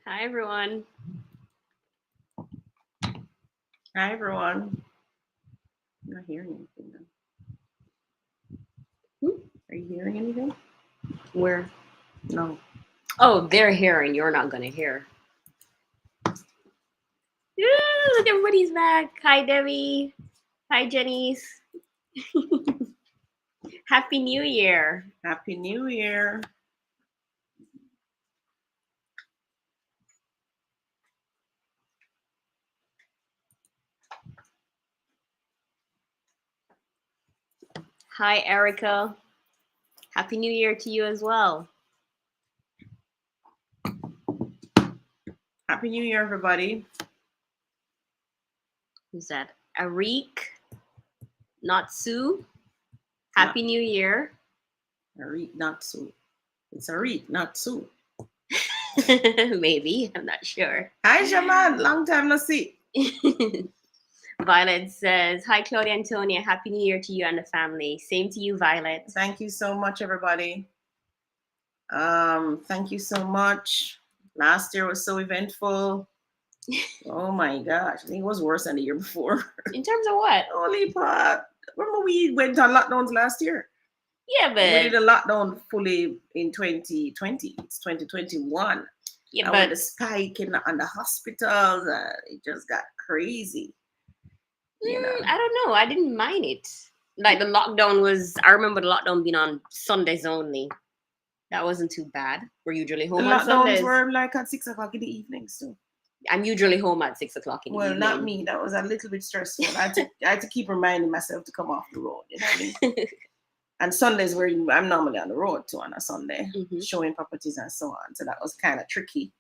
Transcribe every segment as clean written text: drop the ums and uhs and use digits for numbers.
Hi, everyone. Hi everyone. I'm not hearing anything though. Hmm? Are you hearing anything? Where? No. Oh, they're hearing. You're not going to hear. Look, everybody's back. Hi, Debbie. Hi, Jenice. Happy New Year. Happy New Year. Hi, Erica. Happy New Year to you as well. Happy New Year, everybody. Who's that? Arik, not Sue. Not Happy New Year. Arit, not Sue. It's Arit, not Sue. Maybe. I'm not sure. Hi Shaman, long time no see. Violet says, Hi, Claudia Antonia. Happy New Year to you and the family. Same to you, Violet. Thank you so much, everybody. Thank you so much. Last year was so eventful. Oh my gosh, I think it was worse than the year before. In terms of what? Holy pot. Remember we went on lockdowns last year? Yeah, We did but a lockdown fully in 2020. It's 2021. yeah, And with but the spike in the hospitals, it just got crazy, you know. I don't know. I didn't mind it. Like the lockdown was. I remember the lockdown being on Sundays only. That wasn't too bad. We're usually The home on lockdowns Sundays. were like at 6 o'clock in the evenings too. I'm usually home at 6 o'clock in the Well, not evening. me. That was a little bit stressful. I had to keep reminding myself to come off the road. You know what I mean? And Sundays where I'm normally on the road too on a Sunday, showing properties and so on. So that was kind of tricky.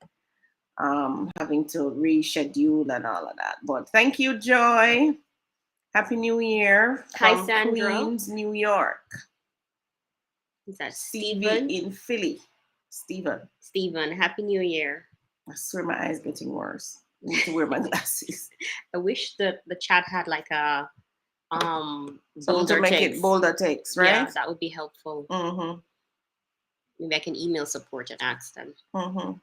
Having to reschedule and all of that. But thank you, Joy. Happy New Year Hi, from Sandra. Queens, New York. Is that Stevie Stephen? in Philly. Steven. Stephen, Happy New Year. I swear my eyes getting worse. I need to wear my glasses. I wish that the chat had like a Something to bolder make text. it bolder text, right? Yeah, that would be helpful. Mm-hmm. Maybe I can email support and ask them. Mm-hmm.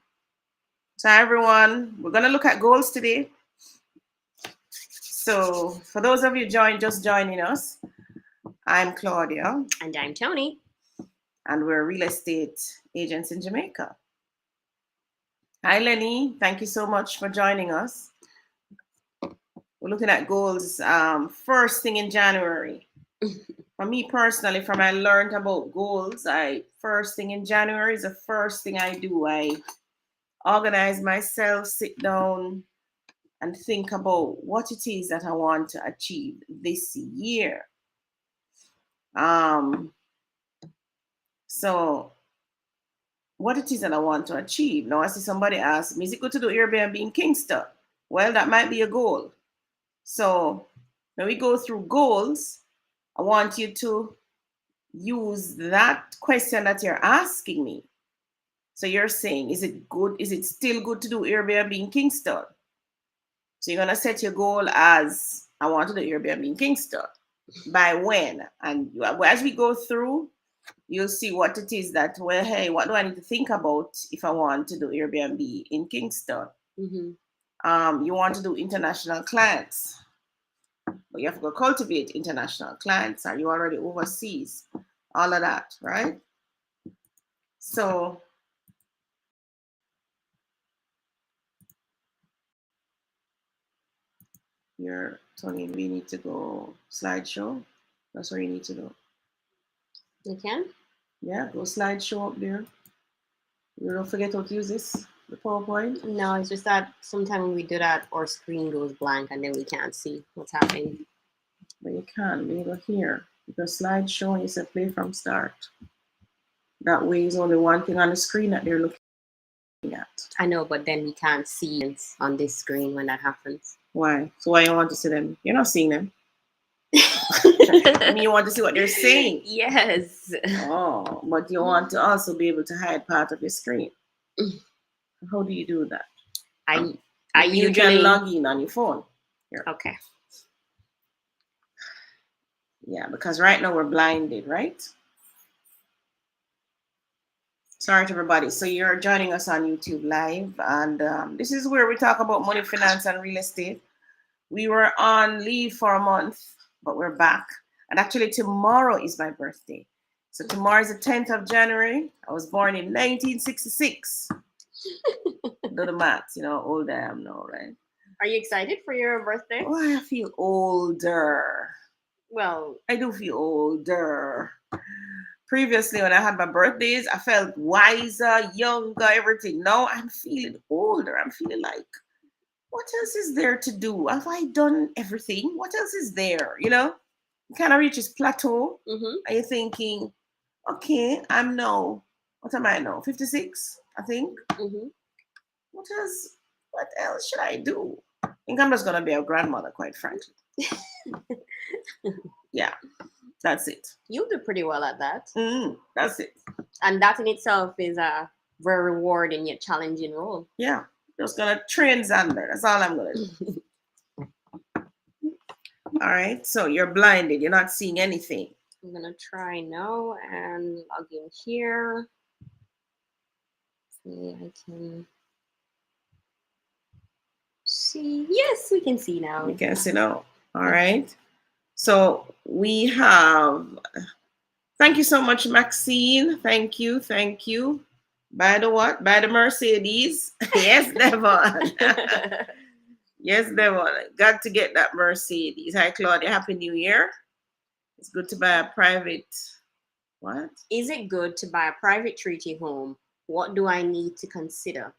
So everyone, we're gonna look at goals today. So for those of you just joining us, I'm Claudia. And I'm Tony. And we're real estate agents in Jamaica. Hi Lenny, thank you so much for joining us. We're looking at goals first thing in January. For me personally, from I learned about goals, first thing in January is the first thing I do. I organize myself, sit down, and think about what it is that I want to achieve this year. So what it is that I want to achieve. Now I see somebody ask me, is it good to do Airbnb in Kingston? Well, that might be a goal. So when we go through goals, I want you to use that question that you're asking me. So you're saying, is it good? Is it still good to do Airbnb in Kingston? So you're gonna set your goal as I want to do Airbnb in Kingston. By when? And as we go through, you'll see what it is that, well, hey, what do I need to think about if I want to do Airbnb in Kingston? You want to do international clients, but you have to go cultivate international clients. Are you already overseas? All of that, right? So Tony, we need to go slideshow. That's where you need to go. You can? Yeah, go slideshow up there. You don't forget how to use this, the PowerPoint. No, it's just that sometimes when we do that, our screen goes blank and then we can't see what's happening. But you can, you go here. Because slideshow and you say play from start. That way is only one thing on the screen that they're looking at. I know, but then we can't see it on this screen when that happens. Why? So why you want to see them? You're not seeing them. I mean, you want to see what they're saying. Yes. Oh, but you want to also be able to hide part of your screen. How do you do that? I you can log in on your phone. Here. Okay. Yeah, because right now we're blinded, right? Sorry to everybody. So you're joining us on YouTube Live, and this is where we talk about money, finance, and real estate. We were on leave for a month, but we're back. And actually, tomorrow is my birthday. So tomorrow is the 10th of January. I was born in 1966. Do the maths, you know how old I am now, right? Are you excited for your birthday? Oh, I feel older. Well, I do feel older. Previously, when I had my birthdays, I felt wiser, younger, everything. Now I'm feeling older. I'm feeling like, what else is there to do? Have I done everything? What else is there? You know, you kind of reach this plateau. mm-hmm, And you're thinking, okay, I'm now, what am I now? 56, I think. mm-hmm. What else should I do? I think I'm just going to be a grandmother, quite frankly. Yeah, that's it. You'll do pretty well at that. That's it. And that in itself is a very rewarding yet challenging role. Yeah, just gonna train Xander. That's all I'm gonna do. All right, so you're blinded. You're not seeing anything. I'm gonna try now and log in here. See, I can see. Yes, we can see now. We can see now. All right. So we have. Thank you so much, Maxine. Thank you. Thank you. By the what? By the Mercedes. Yes, Devon. Yes, Devon. Got to get that Mercedes. Hi, Claudia. Happy New Year. It's good to buy a private. What? Is it good to buy a private treaty home? What do I need to consider?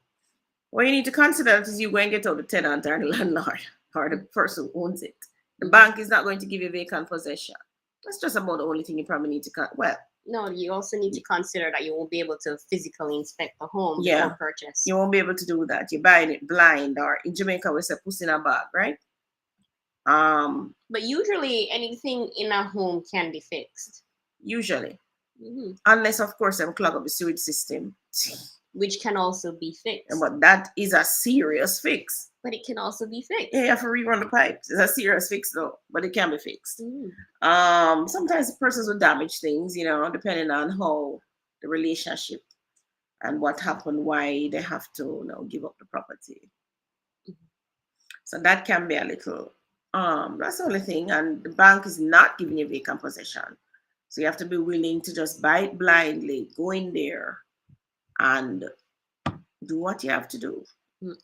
What you need to consider is you go and get out the tenant or the landlord or the person who owns it. The bank is not going to give you vacant possession. That's just about the only thing you probably need to no, you also need to consider that you won't be able to physically inspect the home Yeah. before purchase. You won't be able to do that. You're buying it blind, or in Jamaica we say puss in a bag, right? But usually anything in a home can be fixed. Usually. Mhm. Unless of course they clog up the sewage system. Which can also be fixed. But that is a serious fix. But it can also be fixed. Yeah, you have to rerun the pipes. It's a serious fix though, but it can be fixed. Mm. Sometimes the persons will damage things, you know, depending on how the relationship and what happened, why they have to, you know, give up the property. Mm-hmm. So that can be a little, that's the only thing. And the bank is not giving you vacant possession. So you have to be willing to just buy it blindly, go in there and do what you have to do.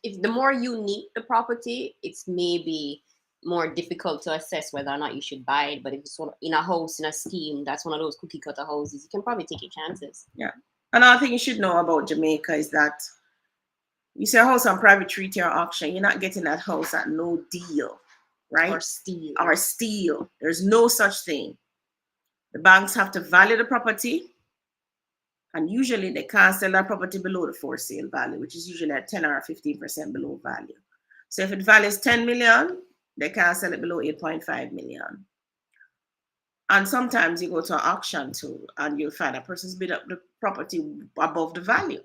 If the more you need the property, it's maybe more difficult to assess whether or not you should buy it. But if it's in a house, in a scheme, that's one of those cookie cutter houses, you can probably take your chances. Yeah. Another thing you should know about Jamaica is that you see a house on private treaty or auction, you're not getting that house at no deal, right? Or steal. There's no such thing. The banks have to value the property, and usually they can't sell that property below the for sale value, which is usually at 10 or 15% below value. So if it values 10 million, they can't sell it below 8.5 million. And sometimes you go to an auction too, and you'll find a person's bid up the property above the value.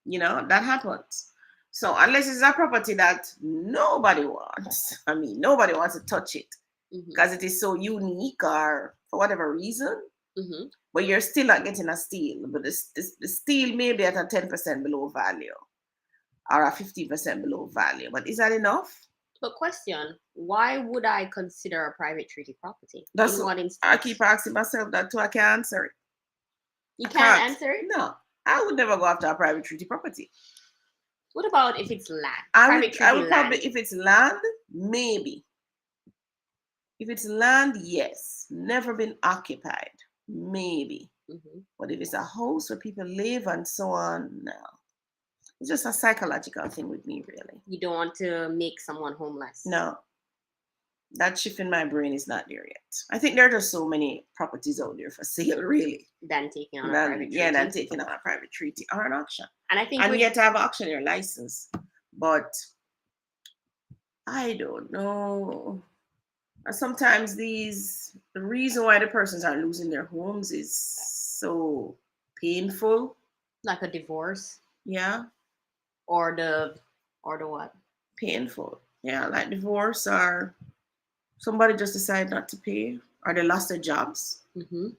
You know, that happens. So unless it's a property that nobody wants, I mean, nobody wants to touch it because it is so unique or for whatever reason, but you're still not getting a steal. But the steal may be at a 10% below value or a 15% below value. But is that enough? But question, why would I consider a private treaty property? That's what I keep asking myself that too. I can't answer it. You can't answer it? No. I would never go after a private treaty property. What about if it's land? I would probably, if it's land, maybe. If it's land, yes. Never been occupied, maybe. But if it's a house where people live and so on, no. It's just a psychological thing with me, really. You don't want to make someone homeless? No. That shift in my brain is not there yet. I think there are just so many properties out there for sale, really. Than taking on a private treaty. Yeah, than taking on a private treaty or an auction. And I think you have to have an auctioneer license. But I don't know. Sometimes the reason why the persons are losing their homes is so painful. Like a divorce? Yeah. Or the what? Painful. Yeah, like divorce, or somebody just decided not to pay, or they lost their jobs,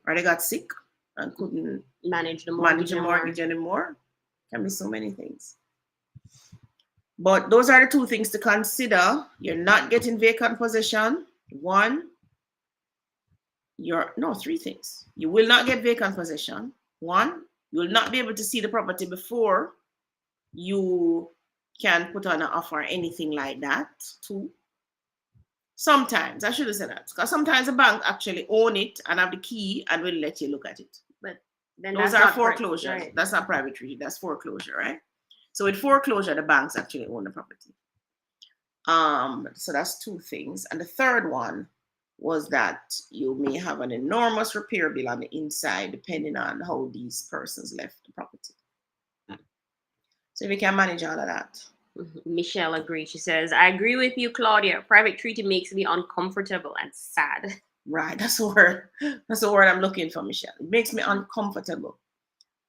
or they got sick, and couldn't manage the manage mortgage a anymore. mortgage anymore. Can be so many things. But those are the two things to consider. You're not getting vacant possession. One, three things. You will not get vacant possession. One, you will not be able to see the property before you can put on an offer or anything like that. Two, sometimes, I should have said that, because sometimes the bank actually own it and have the key and will let you look at it. But then Those that's are not foreclosures. right. That's not private treaty. That's foreclosure, right? So with foreclosure, the banks actually own the property. So that's two things. And the third one was that you may have an enormous repair bill on the inside, depending on how these persons left the property. So we can manage all of that. Michelle agrees. She says, I agree with you, Claudia. Private treaty makes me uncomfortable and sad. Right, that's the word. That's the word I'm looking for, Michelle. It makes me uncomfortable.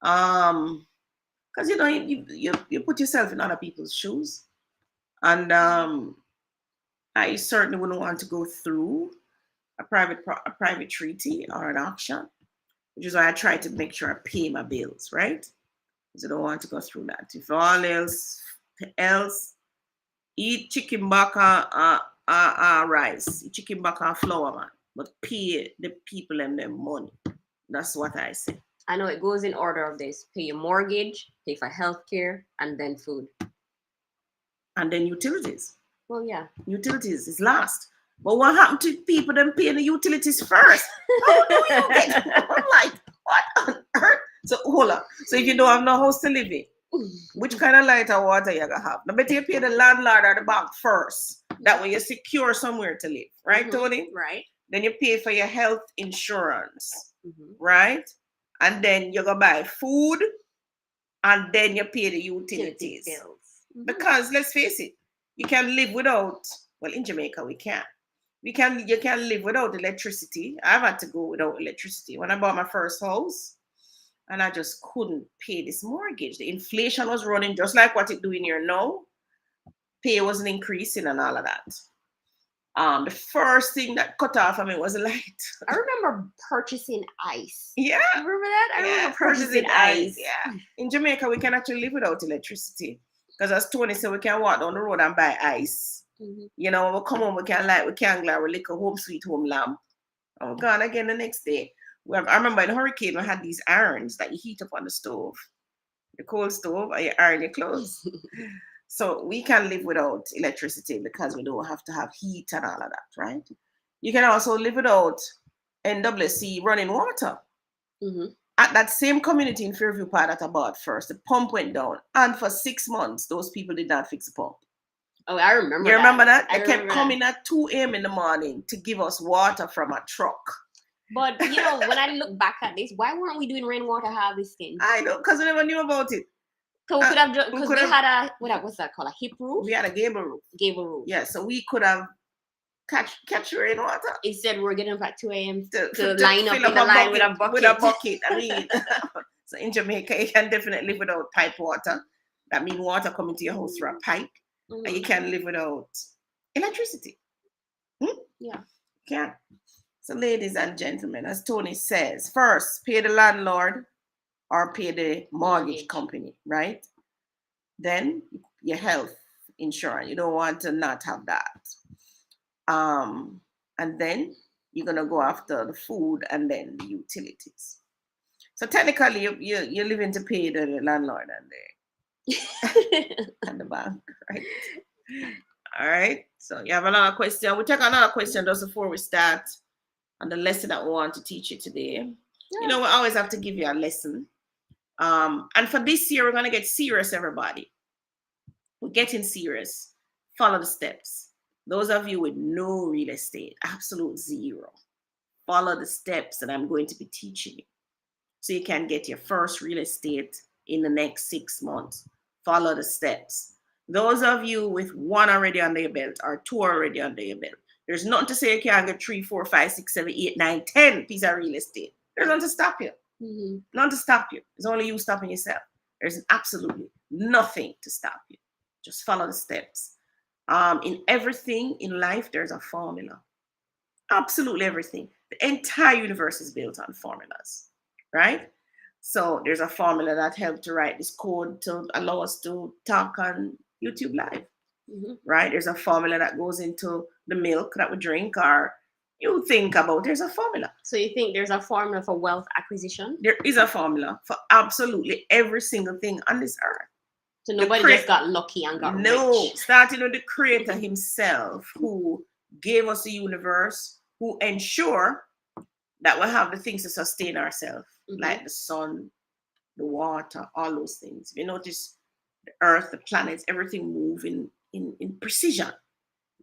Because you put yourself in other people's shoes. And I certainly wouldn't want to go through a private treaty or an auction, which is why I try to make sure I pay my bills, right? Because I don't want to go through that. If all else, eat chicken back and rice, eat chicken back and flour, man. But pay the people and their money. That's what I say. I know it goes in order of this. Pay your mortgage, pay for healthcare, and then food. And then utilities. Well, yeah. Utilities is last. But what happened to people then paying the utilities first? How do you get? I'm like, what on earth? So hold on. So if you don't have no house to live in, which kind of light or water you gonna have? Now better you pay the landlord or the bank first. That way you secure somewhere to live, right, Tony? Right. Then you pay for your health insurance, right? And then you go buy food, and then you pay the utilities. Bills. Because let's face it, you can live without. Well, in Jamaica we can. You can live without electricity. I've had to go without electricity when I bought my first house, and I just couldn't pay this mortgage. The inflation was running just like what it doing here now. Pay wasn't increasing and all of that. The first thing that cut off of me was the light. I remember purchasing ice. Yeah. Remember that? I remember purchasing ice. Yeah. In Jamaica, we can actually live without electricity. Because as Tony said, we can walk down the road and buy ice. You know, when we come home, we can light with candle, we lick a home sweet home lamp. And we're gone again the next day. I remember in Hurricane, we had these irons that you heat up on the stove. The cold stove, and you iron your clothes. So we can live without electricity because we don't have to have heat and all of that, right? You can also live without NWC running water. At that same community in Fairview Park that I bought first, the pump went down. And for 6 months, those people did not fix the pump. Oh, I remember You remember that? I They kept coming at 2 a.m. in the morning to give us water from a truck. But, you know, when I look back at this, why weren't we doing rainwater harvesting? I know, because we never knew about it. So we could have, because we had what's that called? A hip roof? We had a gable roof. Gable roof. Yeah, so we could have catch rainwater. Instead, we're getting up at 2 a.m. to line up in the line with a bucket. With a bucket. I mean, so in Jamaica, you can definitely live without pipe water. That means water coming to your house through a pipe. And you can live without electricity. Yeah. Can. So ladies and gentlemen, as Tony says, first, pay the landlord or pay the mortgage company, right? Then your health insurance. You don't want to not have that. And then you're going to go after the food and then the utilities. So technically, you're living to pay the landlord and and the bank, right? All right. So you have another question. We'll take another question just before we start on the lesson that we want to teach you today. Yeah. You know, we always have to give you a lesson. And for this year, we're going to get serious, everybody. We're getting serious. Follow the steps. Those of you with no real estate, absolute zero, follow the steps that I'm going to be teaching you so you can get your first real estate in the next 6 months. Follow the steps. Those of you with 1 already under your belt or 2 already under your belt, there's nothing to say you can't get 3, 4, 5, 6, 7, 8, 9, 10 pieces of real estate. There's nothing to stop you. Nothing to stop you. It's only you stopping yourself. There's absolutely nothing to stop you. Just follow the steps. In everything in life, there's a formula. Absolutely everything. The entire universe is built on formulas. right? So there's a formula that helped to write this code to allow us to talk on YouTube Live, right? There's a formula that goes into the milk that we drink, or you think about. There's a formula. So you think there's a formula for wealth acquisition? There is a formula for absolutely every single thing on this earth. So nobody just got lucky and got rich. Starting with the creator himself, who gave us the universe, who ensure that we have the things to sustain ourselves, like the sun, the water, all those things. If you notice, the earth, the planets, everything move in precision.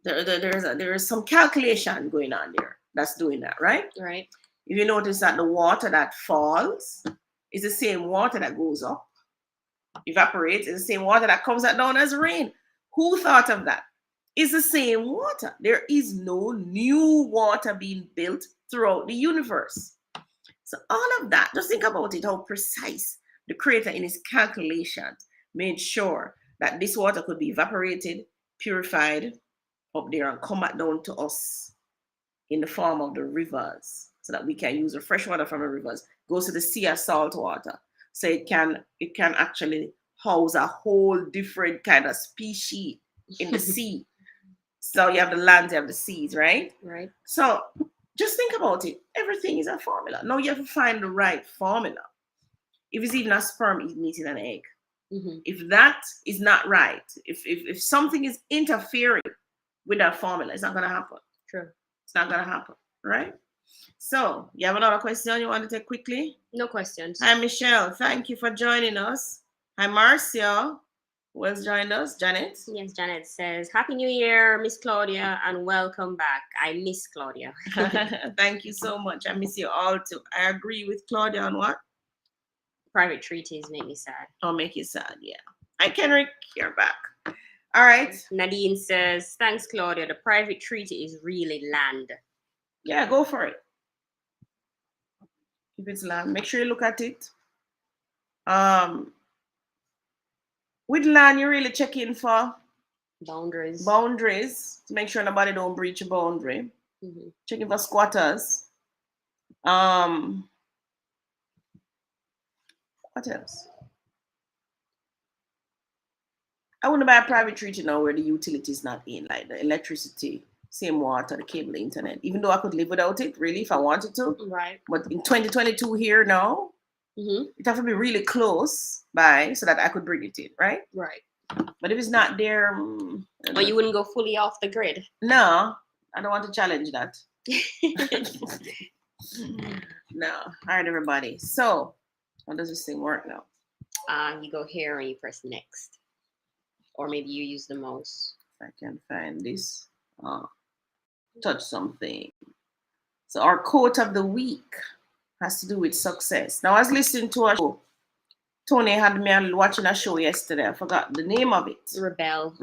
There is some calculation going on there that's doing that, right? Right. If you notice that the water that falls is the same water that goes up, evaporates, is the same water that comes out down as rain. Who thought of that? It's the same water. There is no new water being built throughout the universe. So all of that, just think about it, how precise the creator in his calculations made sure that this water could be evaporated, purified up there, and come back down to us in the form of the rivers, so that we can use the fresh water from the rivers, goes to the sea as salt water. So it can actually house a whole different kind of species in the sea. So you have the lands, you have the seas, right? Right. So just think about it. Everything is a formula. Now you have to find the right formula. If it's even a sperm meeting an egg, if that is not right, if something is interfering with that formula, it's not going to happen. True. It's not going to happen, right? So you have another question you want to take quickly? No questions. Hi, Michelle. Thank you for joining us. Hi, Marcia. Who else joined us? Janet? Yes, Janet says, Happy New Year, Miss Claudia, and welcome back. I miss Claudia. Thank you so much. I miss you all too. I agree with Claudia on what? Private treaties make me sad. Oh, make you sad, yeah. Hi, Kenrick. You're back. All right. Nadine says, thanks, Claudia. The private treaty is really land. Yeah, go for it. If it's land, make sure you look at it. With land, you really check in for boundaries to make sure nobody don't breach a boundary. Checking for squatters. What else? I wouldn't buy a private treaty now where the utility is not in, like the electricity, same water, the cable, the internet. Even though I could live without it, really, if I wanted to. Right. But in 2022 here now, it have to be really close by so that I could bring it in, right? Right. But if it's not there, but you wouldn't go fully off the grid. No, I don't want to challenge that. No. All right, everybody. So, how does this thing work now? You go here and you press next, or maybe you use the mouse. If I can find this, touch something. So our quote of the week has to do with success. Now, I was listening to a show. Tony had me watching a show yesterday. I forgot the name of it. Rebelled.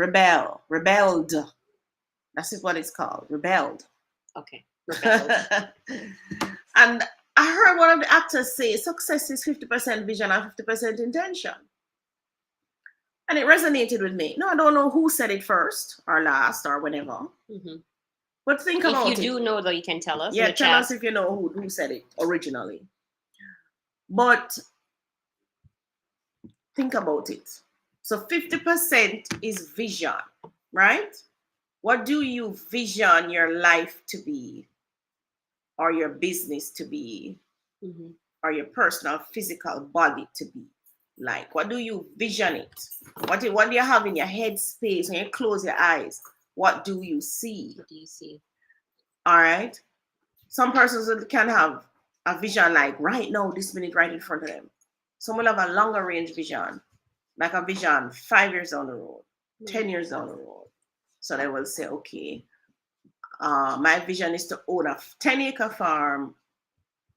That's what it's called. Rebelled. Okay. Rebelled. And I heard one of the actors say success is 50% vision and 50% intention. And it resonated with me. No, I don't know who said it first or last or whenever. But think about it. If you do know, though, you can tell us. Yeah, tell us if you know who said it originally. But think about it. So 50% is vision, right? What do you vision your life to be, or your business to be, or your personal physical body to be like? What do you vision it? What do you have in your head space when you close your eyes? What do you see? What do you see? All right. Some persons can have a vision like right now, this minute, right in front of them. Some will have a longer range vision, like a vision 5 years down the road, 10 years down the road. So they will say, okay, my vision is to own a 10-acre farm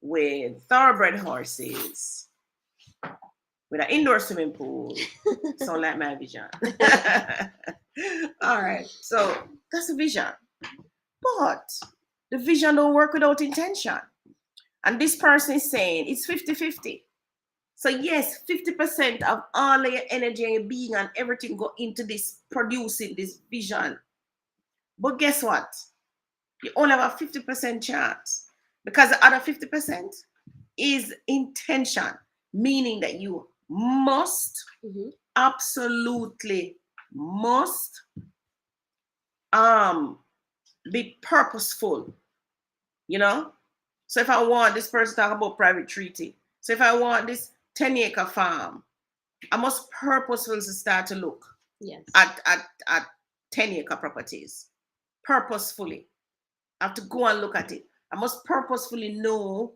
with thoroughbred horses, with an indoor swimming pool. So like my vision. All right. So that's the vision. But the vision don't work without intention. And this person is saying it's 50-50. So yes, 50% of all of your energy and your being and everything go into this, producing this vision. But guess what? You only have a 50% chance. Because the other 50%, is intention, meaning that you must, absolutely must be purposeful, you know. So if I want this person to talk about private treaty, so if I want this 10-acre farm, I must purposefully start to look at 10-acre properties. Purposefully. I have to go and look at it. I must purposefully know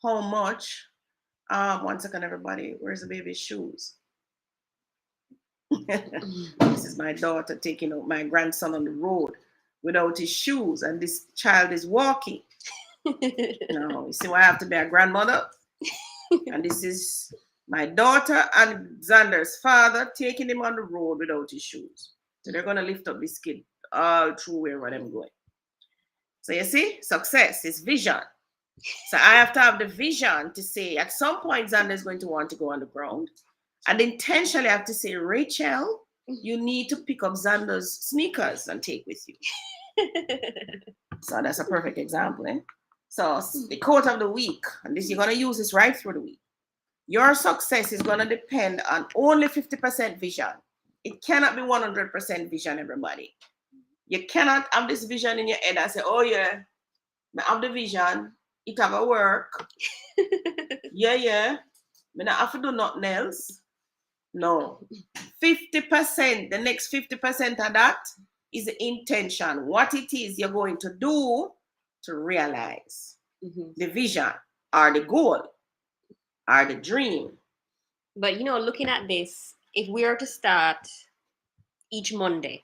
how much. 1 second, everybody. Where's the baby's shoes? This is my daughter taking out my grandson on the road without his shoes, and this child is walking. No, you see why I have to be a grandmother? And this is my daughter and Xander's father taking him on the road without his shoes. So they're going to lift up this kid all through wherever I'm going. So you see, success is vision. So I have to have the vision to say at some point Xander is going to want to go on the ground. And intentionally I have to say, Rachel, you need to pick up Xander's sneakers and take with you. So that's a perfect example. So the quote of the week, and this you're going to use this right through the week. Your success is going to depend on only 50% vision. It cannot be 100% vision, everybody. You cannot have this vision in your head and say, oh yeah, I have the vision, it have to work. yeah. I don't have to do nothing else. No. 50%, the next 50% of that is the intention. What it is you're going to do to realize the vision or the goal or the dream. But you know, looking at this, if we are to start each Monday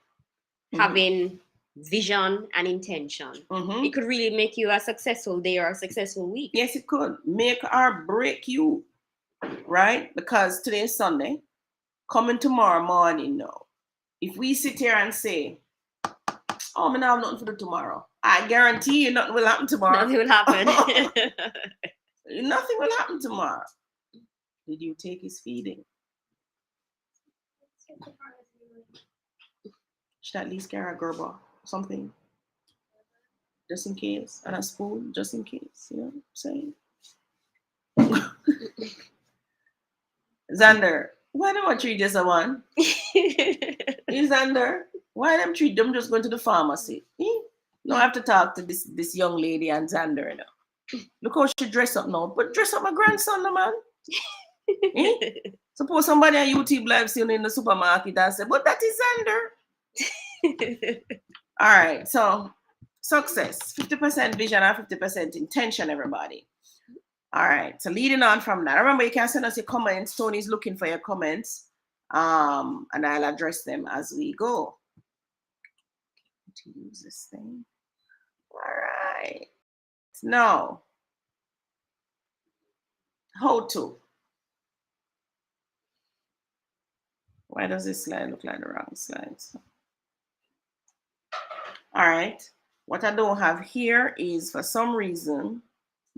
having vision and intention, it could really make you a successful day or a successful week. Yes, it could. Make or break you, right? Because today is Sunday. Coming tomorrow morning now. If we sit here and say, oh, I have nothing to do tomorrow, I guarantee you nothing will happen tomorrow. Nothing will happen. Nothing will happen tomorrow. Did you take his feeding? Should at least carry a Gerber, something, just in case, and a spoon, just in case. You know what I'm saying? Xander, why don't I treat just a one? Xander, why don't treat them just going to the pharmacy? No, I have to talk to this young lady and Xander now. Look how she dress up now. But dress up my grandson, no, man. Suppose somebody on YouTube live seen in the supermarket and say, but that is Xander. All right, so success, 50% vision and 50% intention, everybody. All right, so leading on from that, remember you can send us your comments. Tony's looking for your comments, and I'll address them as we go. To use this thing. All right, now, how to. Why does this slide look like the wrong slides? All right, what I don't have here is, for some reason,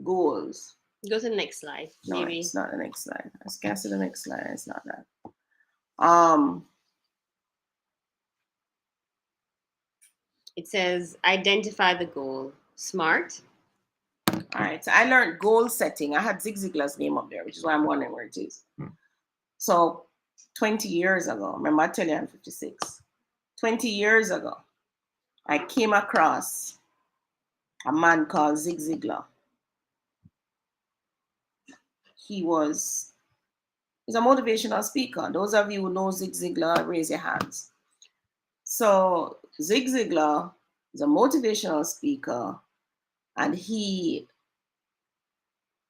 goals. Go to the next slide. No, Maybe. it's not the next slide. I can't see the next slide. It's not that. It says identify the goal. Smart. All right, so I learned goal setting. I had Zig Ziglar's name up there, which is why I'm wondering where it is. So 20 years ago, remember I tell you I'm 56. 20 years ago, I came across a man called Zig Ziglar. He's a motivational speaker. Those of you who know Zig Ziglar, raise your hands. So Zig Ziglar is a motivational speaker, and he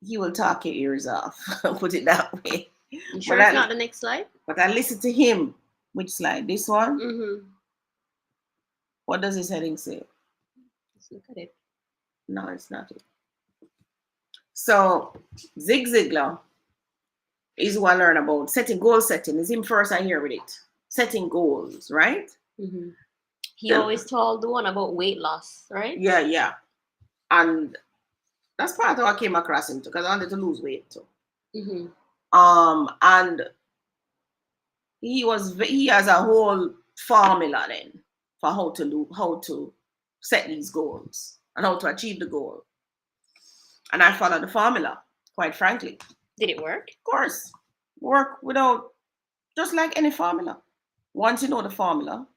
will talk your ears off. Put it that way. You sure it's not the next slide? But I listened to him. Which slide? This one? What does his heading say? Let's look at it. No, it's not it. So Zig Ziglar is who I learn about goal setting. Is him first I hear with it. Setting goals, right? He always told the one about weight loss, right? Yeah. And that's part of how I came across him too, because I wanted to lose weight too. And he has a whole formula then for how to set these goals and how to achieve the goal. And I followed the formula quite frankly. Did it work? Of course. Work without, just like any formula. Once you know the formula,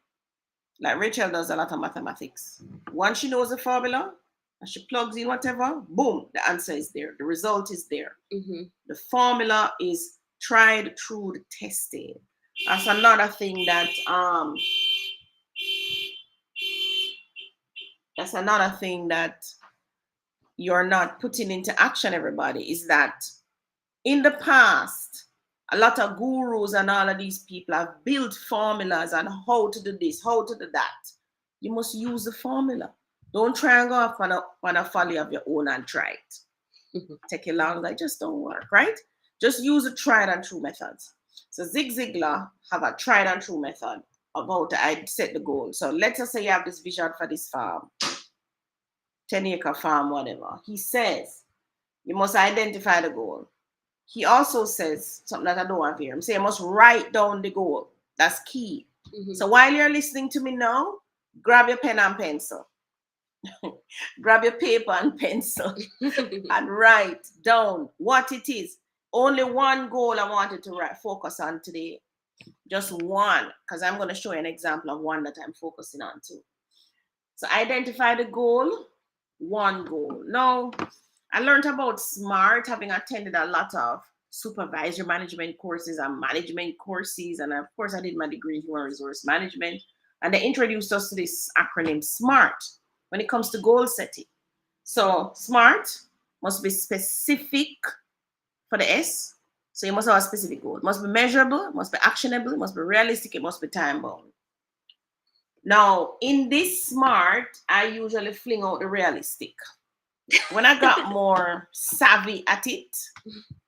like Rachel does a lot of mathematics. Once she knows the formula, and she plugs in whatever, boom, the answer is there. The result is there. Mm-hmm. The formula is tried, true, tested. That's another thing that you're not putting into action, everybody, is that in the past, a lot of gurus and all of these people have built formulas on how to do this, how to do that. You must use the formula. Don't try and go off on a folly of your own and try it. Mm-hmm. Take it long, it just don't work, right? Just use the tried and true methods. So Zig Ziglar have a tried and true method of how to set the goal. So let's just say you have this vision for this farm, 10-acre farm, whatever. He says you must identify the goal. He also says something that I don't want to hear him say. You must write down the goal. That's key. Mm-hmm. So while you're listening to me now, grab your pen and pencil. Grab your paper and pencil and write down what it is. Only one goal I wanted to focus on today. Just one, because I'm going to show you an example of one that I'm focusing on too. So identify the goal, one goal. Now, I learned about SMART, having attended a lot of supervisory management courses and management courses. And of course, I did my degree in human resource management. And they introduced us to this acronym SMART when it comes to goal setting. So SMART must be specific for the S. So you must have a specific goal. It must be measurable, it must be actionable, it must be realistic, it must be time bound. Now, in this SMART, I usually fling out the realistic. When I got more savvy at it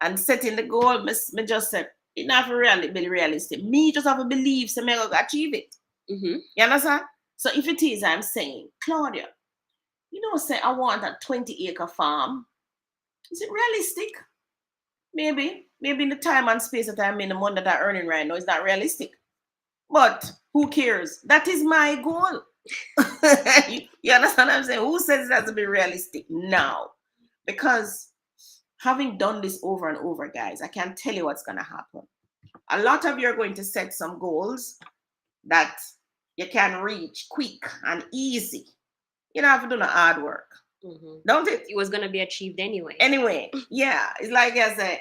and setting the goal, me just said, it not really be realistic. Me just have a belief so me gonna achieve it. Mm-hmm. You understand? So if it is, I'm saying, Claudia, you know, say I want a 20-acre farm. Is it realistic? Maybe in the time and space that I'm in, the money that I'm earning right now is not realistic. But who cares? That is my goal. You understand what I'm saying? Who says it has to be realistic now? Because having done this over and over, guys, I can tell you what's going to happen. A lot of you are going to set some goals that you can reach quick and easy. You don't have to do no hard work. Mm-hmm. Don't it? It was going to be achieved anyway. Anyway, yeah. It's like I said,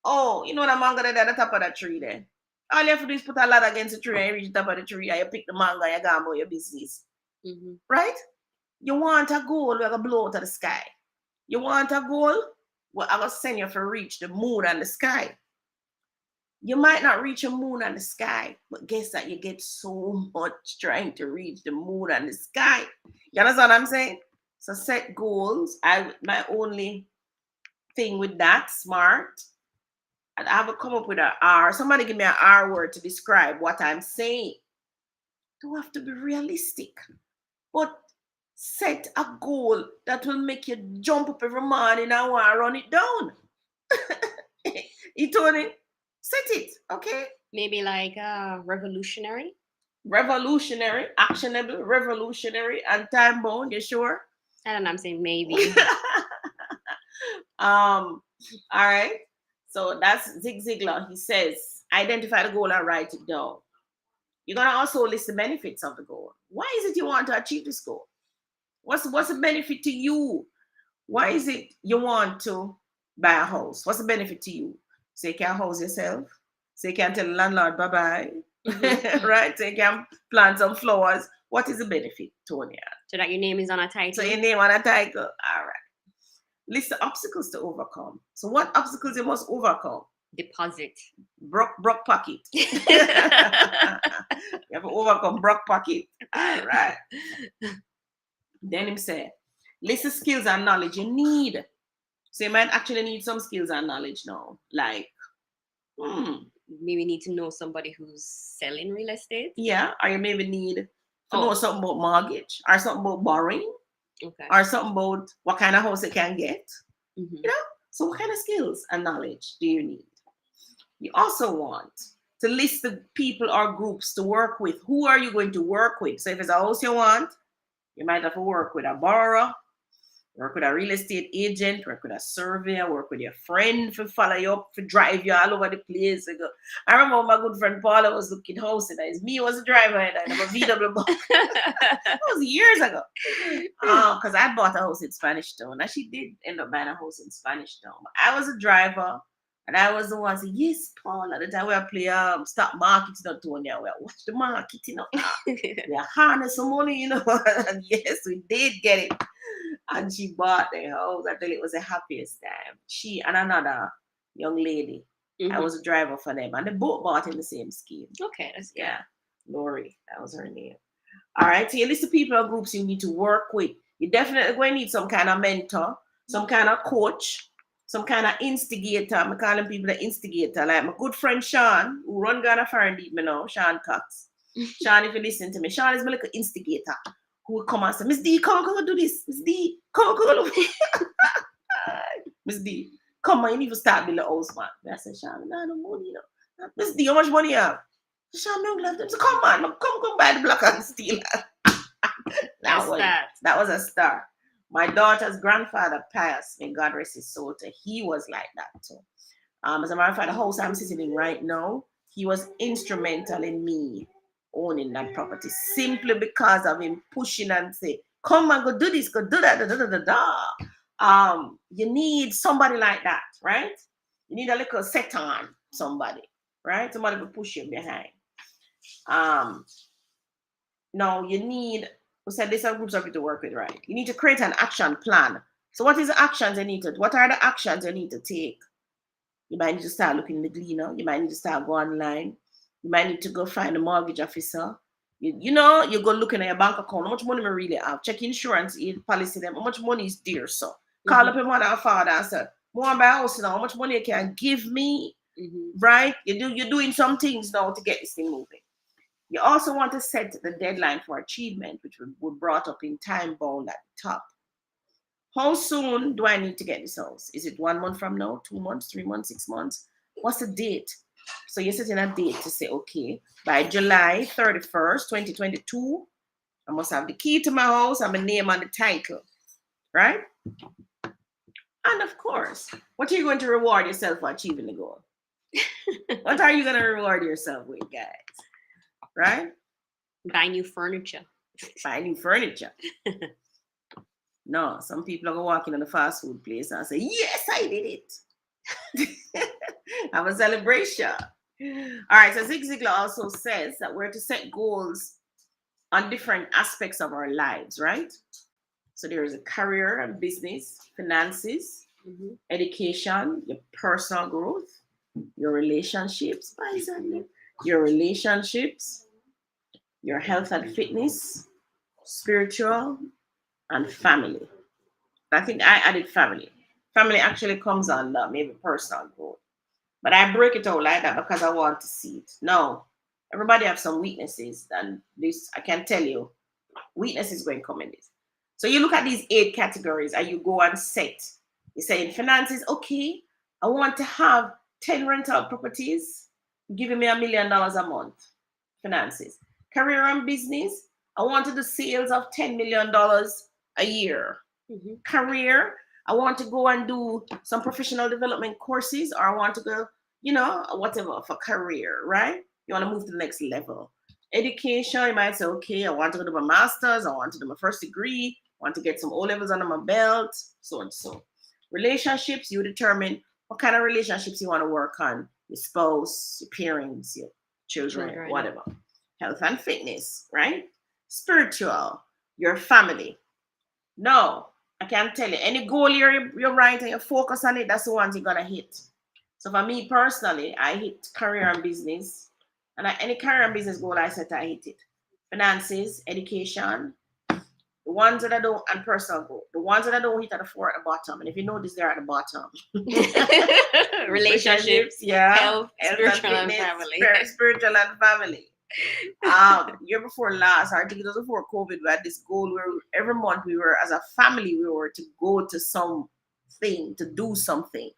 oh, you know the mango there at the top of the tree there. All you have to do is put a ladder against the tree and you reach the top of the tree and you pick the mango and you go about your business. Mm-hmm. Right? You want a goal, we're going to blow out of the sky. You want a goal, well, I'm going to send you for reach the moon and the sky. You might not reach the moon and the sky, but guess that you get so much trying to reach the moon and the sky. You understand what I'm saying? So set goals. My only thing with that, SMART, I have to come up with an R. Somebody give me an R word to describe what I'm saying. You have to be realistic, but set a goal that will make you jump up every morning and want to run it down. You told it. Set it, okay? Maybe like revolutionary. Revolutionary, actionable, revolutionary, and time bound. You sure? I don't know. I'm saying maybe. All right. So that's Zig Ziglar. He says, identify the goal and write it down. You're gonna also list the benefits of the goal. Why is it you want to achieve this goal? What's the benefit to you? Why is it you want to buy a house? What's the benefit to you? So you can house yourself. So you can tell the landlord bye-bye. Mm-hmm. Right? So you can plant some flowers. What is the benefit, Tonya? So that your name is on a title. So your name on a title. All right. List the obstacles to overcome. So what obstacles you must overcome? Deposit. Broke pocket. You have to overcome broke pocket. All right. Then him say, list the skills and knowledge you need. So you might actually need some skills and knowledge now. Like, maybe need to know somebody who's selling real estate. Yeah, or you maybe need to know something about mortgage, or something about borrowing, okay, or something about what kind of house you can get. Mm-hmm. You know, so what kind of skills and knowledge do you need? You also want to list the people or groups to work with. Who are you going to work with? So if it's a house you want, you might have to work with a borrower. Work with a real estate agent, work with a surveyor, work with your friend for follow you up, for drive you all over the place. I remember when my good friend Paula was looking house and it's me was the driver and I have a VW bus. That was years ago. Because I bought a house in Spanish Town. And she did end up buying a house in Spanish Town. But I was a driver and I was the one saying, yes, Paul, at the time we play stock market in Antonia. We watch the market, we harness some money, and yes, we did get it. And she bought the house. I tell you, it was the happiest time. She and another young lady. I was a driver for them. And they both bought in the same scheme. Okay, that's good. Yeah. Lori, that was her name. All right. So you list of people or groups you need to work with. You definitely going to need some kind of mentor, some kind of coach, some kind of instigator. I'm calling people the instigator. Like my good friend Sean, who run Ghana Fire and Deep me now, Sean Cox. Sean, if you listen to me, Sean is my little instigator. Who will come and say, Miss D, come on, do this. Miss D, come on. Miss D, come on, you need to start building a house, man. I said, Sean, no money, Miss D, how much money you have? Sean, I'm glad them. So come on, come buy the block and steel. That was a start. My daughter's grandfather, Pius, may God rest his soul, he was like that too. As a matter of fact, the house I'm sitting in right now, he was instrumental in me owning that property simply because of him pushing and say, come on, go do this, go do that, you need somebody like that, right? You need a little set on somebody, right? Somebody will push you behind. No, you need, we said these are groups of people to work with, right? You need to create an action plan. So what are the actions you need to take? You might need to start looking in the Gleaner. You might need to start go online. You might need to go find a mortgage officer. You go looking at your bank account. How much money I really have? Check insurance policy them. How much money is there? So call up your mother and father and say, "More buy a house now. How much money you can give me?" Right? You're doing some things now to get this thing moving. You also want to set the deadline for achievement, which would brought up in time bound at the top. How soon do I need to get this house? Is it 1 month from now, 2 months, 3 months, 6 months? What's the date? So you're setting a date to say, okay, by July 31st, 2022, I must have the key to my house and my name on the title, right? And of course, what are you going to reward yourself for achieving the goal? What are you going to reward yourself with, guys? Right? Buy new furniture. Buy new furniture. No, some people are going to walk in the fast food place and say, yes, I did it. Have a celebration. All right, so Zig Ziglar also says that we're to set goals on different aspects of our lives, right? So there is a career and business, finances, education, your personal growth, your relationships, your health and fitness, spiritual, and family. I think I added family. Family actually comes under maybe personal growth. But I break it out like that because I want to see it. No, everybody have some weaknesses. And this, I can tell you, weakness is going to come in this. So you look at these 8 categories and you go and set. You say in finances, okay, I want to have 10 rental properties giving me $1 million a month. Finances. Career and business, I want to do sales of $10 million a year. Career, I want to go and do some professional development courses, or I want to go, whatever for career, right? You want to move to the next level. Education, you might say, okay, I want to go to my master's, I want to do my first degree, I want to get some O levels under my belt, so and so. Relationships, you determine what kind of relationships you want to work on. Your spouse, your parents, your children, whatever. Health and fitness, right? Spiritual, your family. No, I can't tell you. Any goal you're right and you focus on it, that's the ones you're going to hit. So for me personally, I hit career and business. And any career and business goal I set, I hit it. Finances, education, the ones that I don't, and personal goal. The ones that I don't hit are the 4 at the bottom. And if you notice, they're at the bottom. Relationships, health, spiritual and family. Spiritual and family. Year before last, I think it was before COVID, we had this goal where every month we were, as a family, we were to go to something, to do something.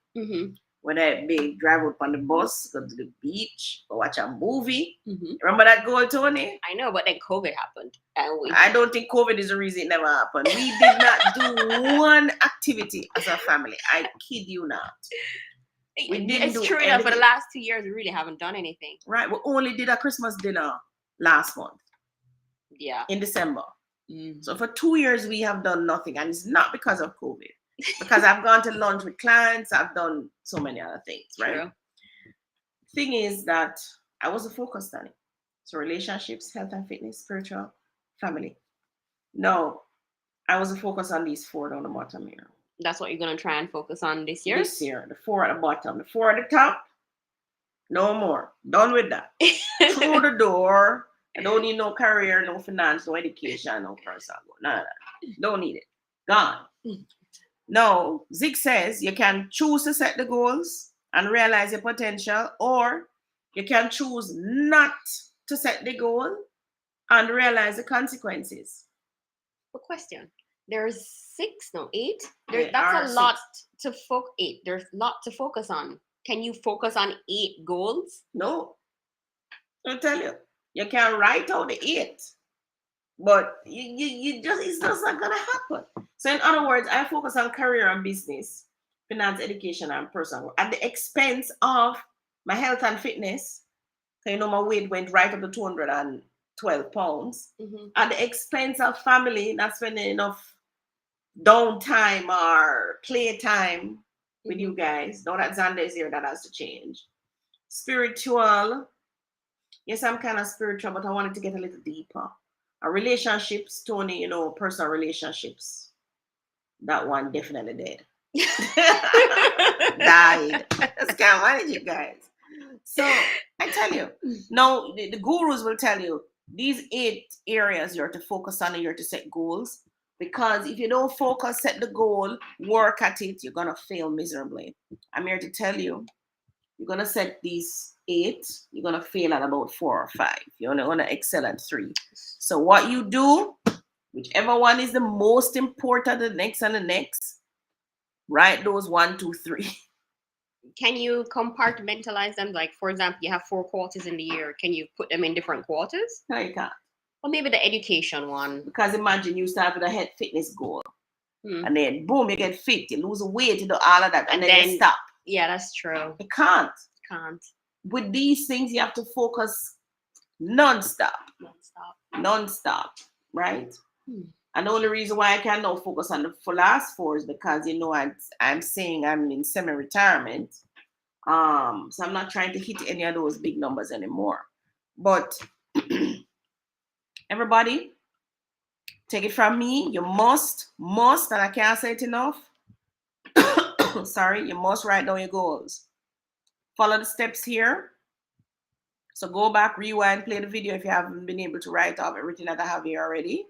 when I big drive up on the bus, go to the beach, go watch a movie. Remember that goal, Tony? I know, but then COVID happened. I don't think COVID is the reason it never happened. We did not do one activity as a family. I kid you not. It's true enough. For the last 2 years, we really haven't done anything. Right. We only did a Christmas dinner last month. Yeah. In December. So for 2 years, we have done nothing. And it's not because of COVID. Because I've gone to lunch with clients. I've done so many other things, right? True. Thing is that I wasn't focused on it. So relationships, health and fitness, spiritual, family. No, I wasn't focused on these 4 down the bottom here. That's what you're going to try and focus on this year? This year. The 4 at the bottom. The 4 at the top, no more. Done with that. Through the door. I don't need no career, no finance, no education, no personal goal. None of that. Don't need it. Gone. No, Zig says you can choose to set the goals and realize your potential, or you can choose not to set the goal and realize the consequences. A question. There's 8. That's a lot to focus. 8. There's a lot to focus on. Can you focus on 8 goals? No. I'll tell you. You can write out the 8, but it's just not gonna happen. So in other words, I focus on career and business, finance, education, and personal growth at the expense of my health and fitness. So you know my weight went right up to 212 pounds. At the expense of family, not spending enough downtime or playtime with you guys. Now that Xander is here, that has to change. Spiritual. Yes, I'm kind of spiritual, but I wanted to get a little deeper. Relationships, Tony, personal relationships. That one definitely dead. Died. I can't manage it, guys. So I tell you, now the gurus will tell you these 8 areas you're to focus on and you're to set goals. Because if you don't focus, set the goal, work at it, you're going to fail miserably. I'm here to tell you, you're going to set these 8, you're going to fail at about 4 or 5. You're only going to excel at 3. So what you do, whichever one is the most important, the next and the next, write those 1, 2, 3. Can you compartmentalize them? Like, for example, you have 4 quarters in the year. Can you put them in different quarters? No, you can't. Or maybe the education one. Because imagine you start with a head fitness goal. And then, boom, you get fit. You lose weight, you do all of that. And then you stop. Yeah, that's true. You can't. Can't. With these things, you have to focus non-stop. Non-stop, right? And the only reason why I can now focus on the last 4 is because, I'm saying I'm in semi-retirement. So I'm not trying to hit any of those big numbers anymore. But everybody, take it from me. You must, and I can't say it enough. Sorry, you must write down your goals. Follow the steps here. So go back, rewind, play the video if you haven't been able to write up everything that I have here already.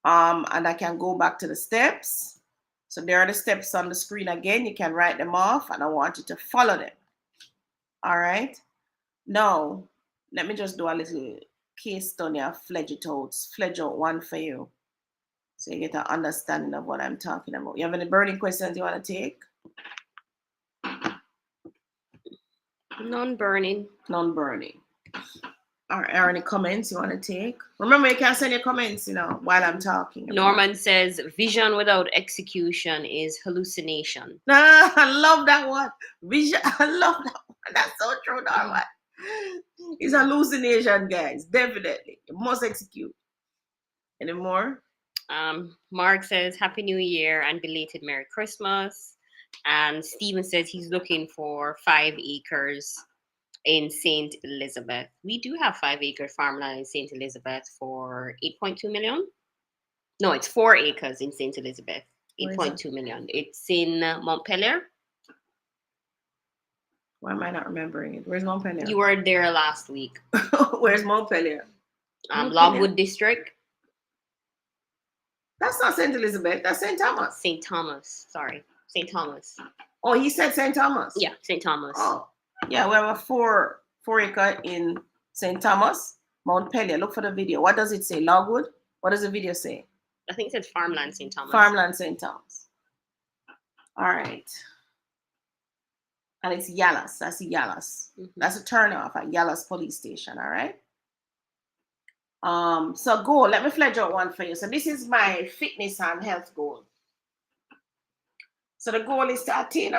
And I can go back to the steps. So there are the steps on the screen again. You can write them off, and I want you to follow them. All right. Now, let me just do a little case study. I'll fledge out one for you, so you get an understanding of what I'm talking about. You have any burning questions you want to take? Non-burning. Are there any comments you want to take? Remember, you can send your comments, while I'm talking. Norman says, vision without execution is hallucination. I love that one. Vision, I love that one. That's so true, Norman. It's hallucination, guys. Definitely. You must execute. Any more? Mark says, Happy New Year and belated Merry Christmas. And Steven says he's looking for 5 acres in St. Elizabeth. We do have 5-acre farmland in St. Elizabeth for 8.2 million. No, it's 4 acres in St. Elizabeth. 8.2 million. It's in Montpelier. Why am I not remembering it? Where's Montpelier? You were there last week. Where's Montpelier? Longwood District. That's not St. Elizabeth. That's St. Thomas. St. Thomas. Sorry. St. Thomas. Oh, he said St. Thomas. Yeah, St. Thomas. Oh, yeah. We have a 4 acre in St. Thomas, Montpelier. Look for the video. What does it say? Logwood? What does the video say? I think it said Farmland St. Thomas. Farmland St. Thomas. All right. And it's Yalas. That's Yalas. That's a turn off at Yalas police station. All right. So goal. Let me fledge out one for you. So this is my fitness and health goal. So the goal is to attain,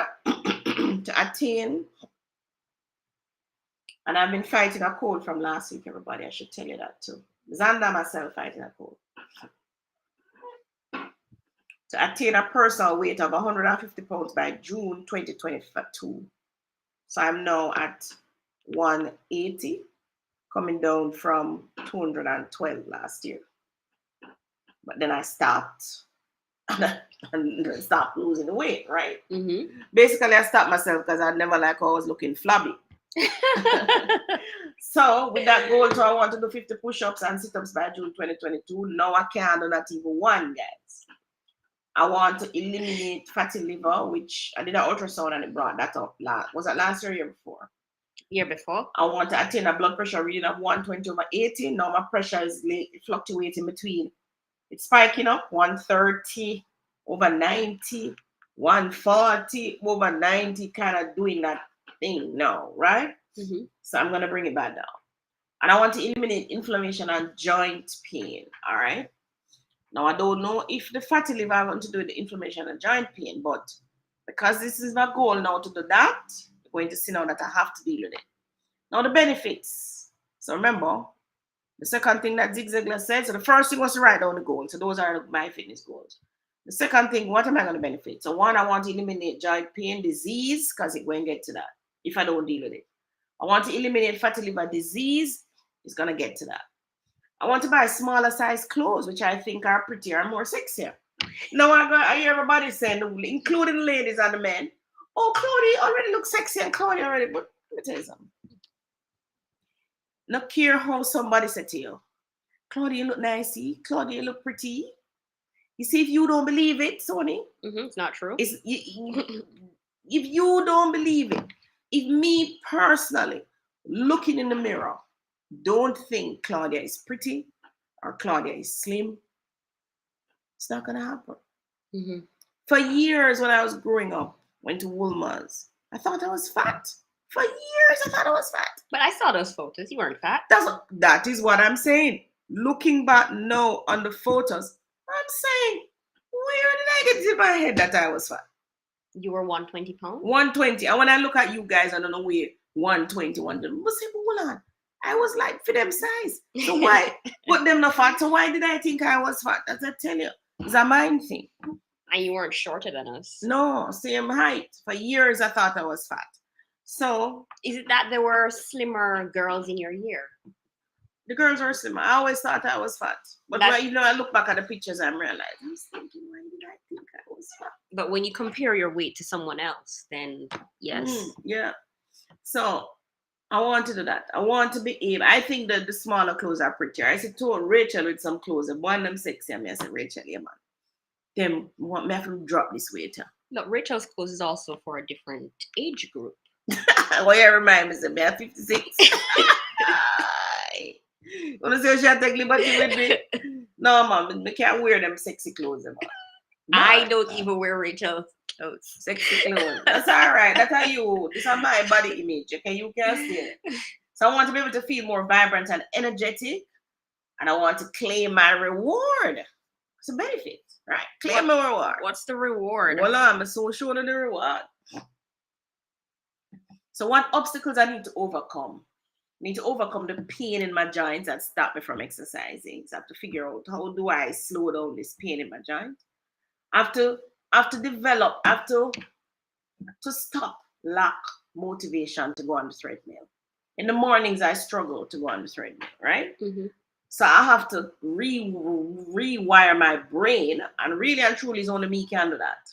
and I've been fighting a cold from last week, everybody. I should tell you that too. Xander myself fighting a cold. To attain a personal weight of 150 pounds by June 2022. So I'm now at 180, coming down from 212 last year. But then I stopped and stopped losing the weight, right? Basically, I stopped myself because I never like always looking flabby. So with that goal, I want to do 50 push-ups and sit-ups by June 2022. Now I can't do not even one, guys. I want to eliminate fatty liver, which I did an ultrasound and it brought that up. Was that last year or year before? Year before. I want to attain a blood pressure reading of 120/80. Now my pressure is fluctuating between, it's spiking up 130/90, 140/90, kind of doing that thing now, right? So I'm going to bring it back down. And I want to eliminate inflammation and joint pain, all right? Now, I don't know if the fatty liver I want to do with the inflammation and joint pain, but because this is my goal now to do that, you're going to see now that I have to deal with it. Now, the benefits. So remember, the second thing that Zig Ziglar said, so the first thing was to write down the goals. So those are my fitness goals. The second thing, what am I going to benefit? So one, I want to eliminate joint pain disease, because it won't get to that if I don't deal with it. I want to eliminate fatty liver disease. It's going to get to that. I want to buy smaller size clothes, which I think are prettier and more sexier. Now I hear everybody saying, including the ladies and the men, oh, Claudia already looks sexy and Claudia already, but let me tell you something. Not care how somebody said to you, Claudia, you look nice, Claudia, you look pretty. You see, if you don't believe it, Sonny, it's not true. If you don't believe it, if me personally looking in the mirror, don't think Claudia is pretty or Claudia is slim, it's not going to happen. For years when I was growing up, went to Woolmar's, I thought I was fat. For years, I thought I was fat. But I saw those photos. You weren't fat. That is what I'm saying. Looking back now on the photos, I'm saying, where did I get it in my head that I was fat? You were 120 pounds? 120. And when I look at you guys, I don't know where 120, 120. But say, hold on. I was like for them size. So why? But them not fat. So why did I think I was fat? As I tell you, it's a mind thing. And you weren't shorter than us. No, same height. For years, I thought I was fat. So is it that there were slimmer girls in your year? The girls are slimmer. I always thought I was fat. But when, I look back at the pictures, I'm realizing, I was thinking, why did I think I was fat? But when you compare your weight to someone else, then yes. Yeah. So I want to do that. I want to be able. I think that the smaller clothes are prettier. I said to Rachel with some clothes, and one of them sexy. I said, Rachel, yeah, man. Them want me to have to drop this weight. Look, Rachel's clothes is also for a different age group. Well, you remind me, I'm 56. You want to say she take liberty with me? No, mom, I can't wear them sexy clothes. No. I don't even wear Rachel's clothes. Sexy clothes. That's all right. That's how you. This is my body image. Okay, you can't see it. So I want to be able to feel more vibrant and energetic, and I want to claim my reward. It's a benefit, right? Claim my reward. What's the reward? Well, I'm so sure of the reward. So what obstacles I need to overcome? I need to overcome the pain in my joints that stop me from exercising. So I have to figure out, how do I slow down this pain in my joint? I have to stop lack motivation to go on the treadmill. In the mornings, I struggle to go on the treadmill, right? So I have to rewire my brain, and really and truly, it's only me can do that.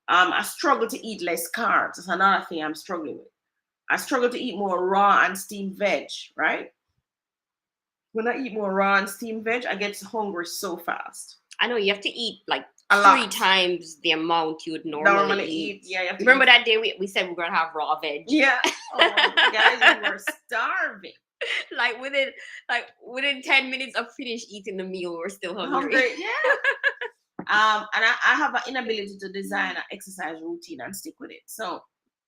I struggle to eat less carbs. That's another thing I'm struggling with. I struggle to eat more raw and steamed veg, right? When I eat more raw and steamed veg, I get hungry so fast. I know you have to eat like 3 times the amount you would normally eat. Yeah, remember that day we said we're gonna have raw veg? Yeah. Oh, guys, we were starving. within 10 minutes of finish eating the meal, we're still hungry. Yeah. And I have an inability to design an exercise routine and stick with it. So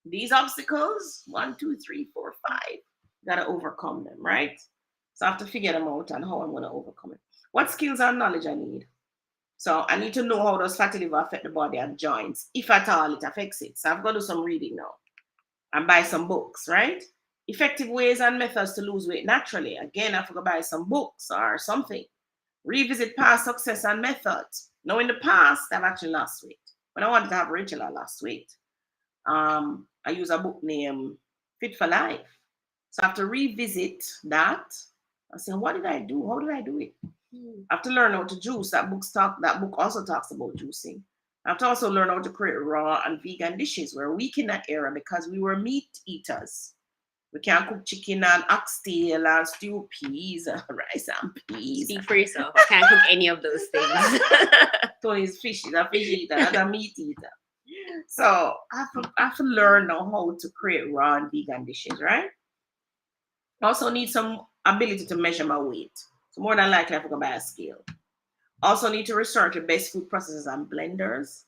These obstacles, 1, 2, 3, 4, 5, gotta overcome them, right? So I have to figure them out and how I'm gonna overcome it. What skills and knowledge I need? So I need to know how does fatty liver affect the body and joints, if at all it affects it. So I've got to do some reading now and buy some books, right? Effective ways and methods to lose weight naturally. Again, I have to buy some books or something. Revisit past success and methods. Now, in the past, I've actually lost weight. When I wanted to have Rachel, I lost weight. I use a book named Fit for Life. So I have to revisit that. I say, what did I do? How did I do it? I have to learn how to juice. That book also talks about juicing. I have to also learn how to create raw and vegan dishes. We're weak in that era because we were meat eaters. We can't cook chicken and oxtail and stew peas and rice and peas. Speak for yourself. I can't cook any of those things. Tony's fish. He's a fish eater, not a meat eater. So I have to learn now how to create raw and vegan dishes, right? I also need some ability to measure my weight. So more than likely I have to buy a scale. Also need to research the best food processors and blenders.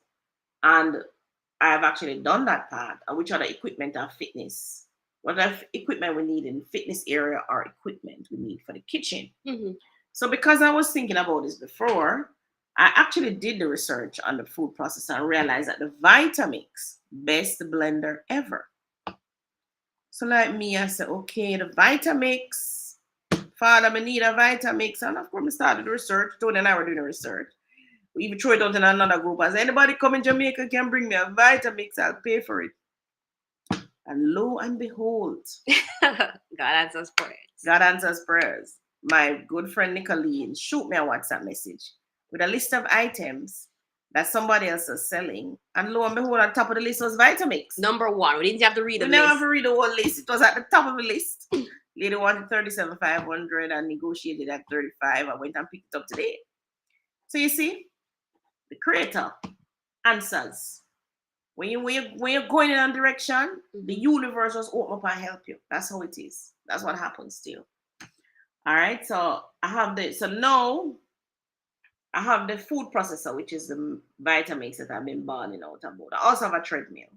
And I have actually done that part. And which other equipment are fitness. What equipment we need in fitness area or equipment we need for the kitchen. Mm-hmm. So because I was thinking about this before, I actually did the research on the food processor and realized that the Vitamix, best blender ever. So like me, I said, okay, the Vitamix, Father, I need a Vitamix. And of course, I started the research. Tony and I were doing the research. We even threw it out in another group. I said, anybody come in Jamaica can bring me a Vitamix, I'll pay for it. And lo and behold, God answers prayers. God answers prayers. My good friend Nicolene shoot me a WhatsApp message with a list of items that somebody else is selling. And lo and behold, on top of the list was Vitamix. Number one. We didn't have to read the list. We never have to read the whole list. It was at the top of the list. Lady wanted 37,500 and negotiated at 35. I went and picked it up today. So you see, the creator answers. When you're going in a direction, the universe just open up and help you. That's how it is. That's what happens to you. All right. So now I have the food processor, which is the Vitamix that I've been burning out about. I also have a treadmill.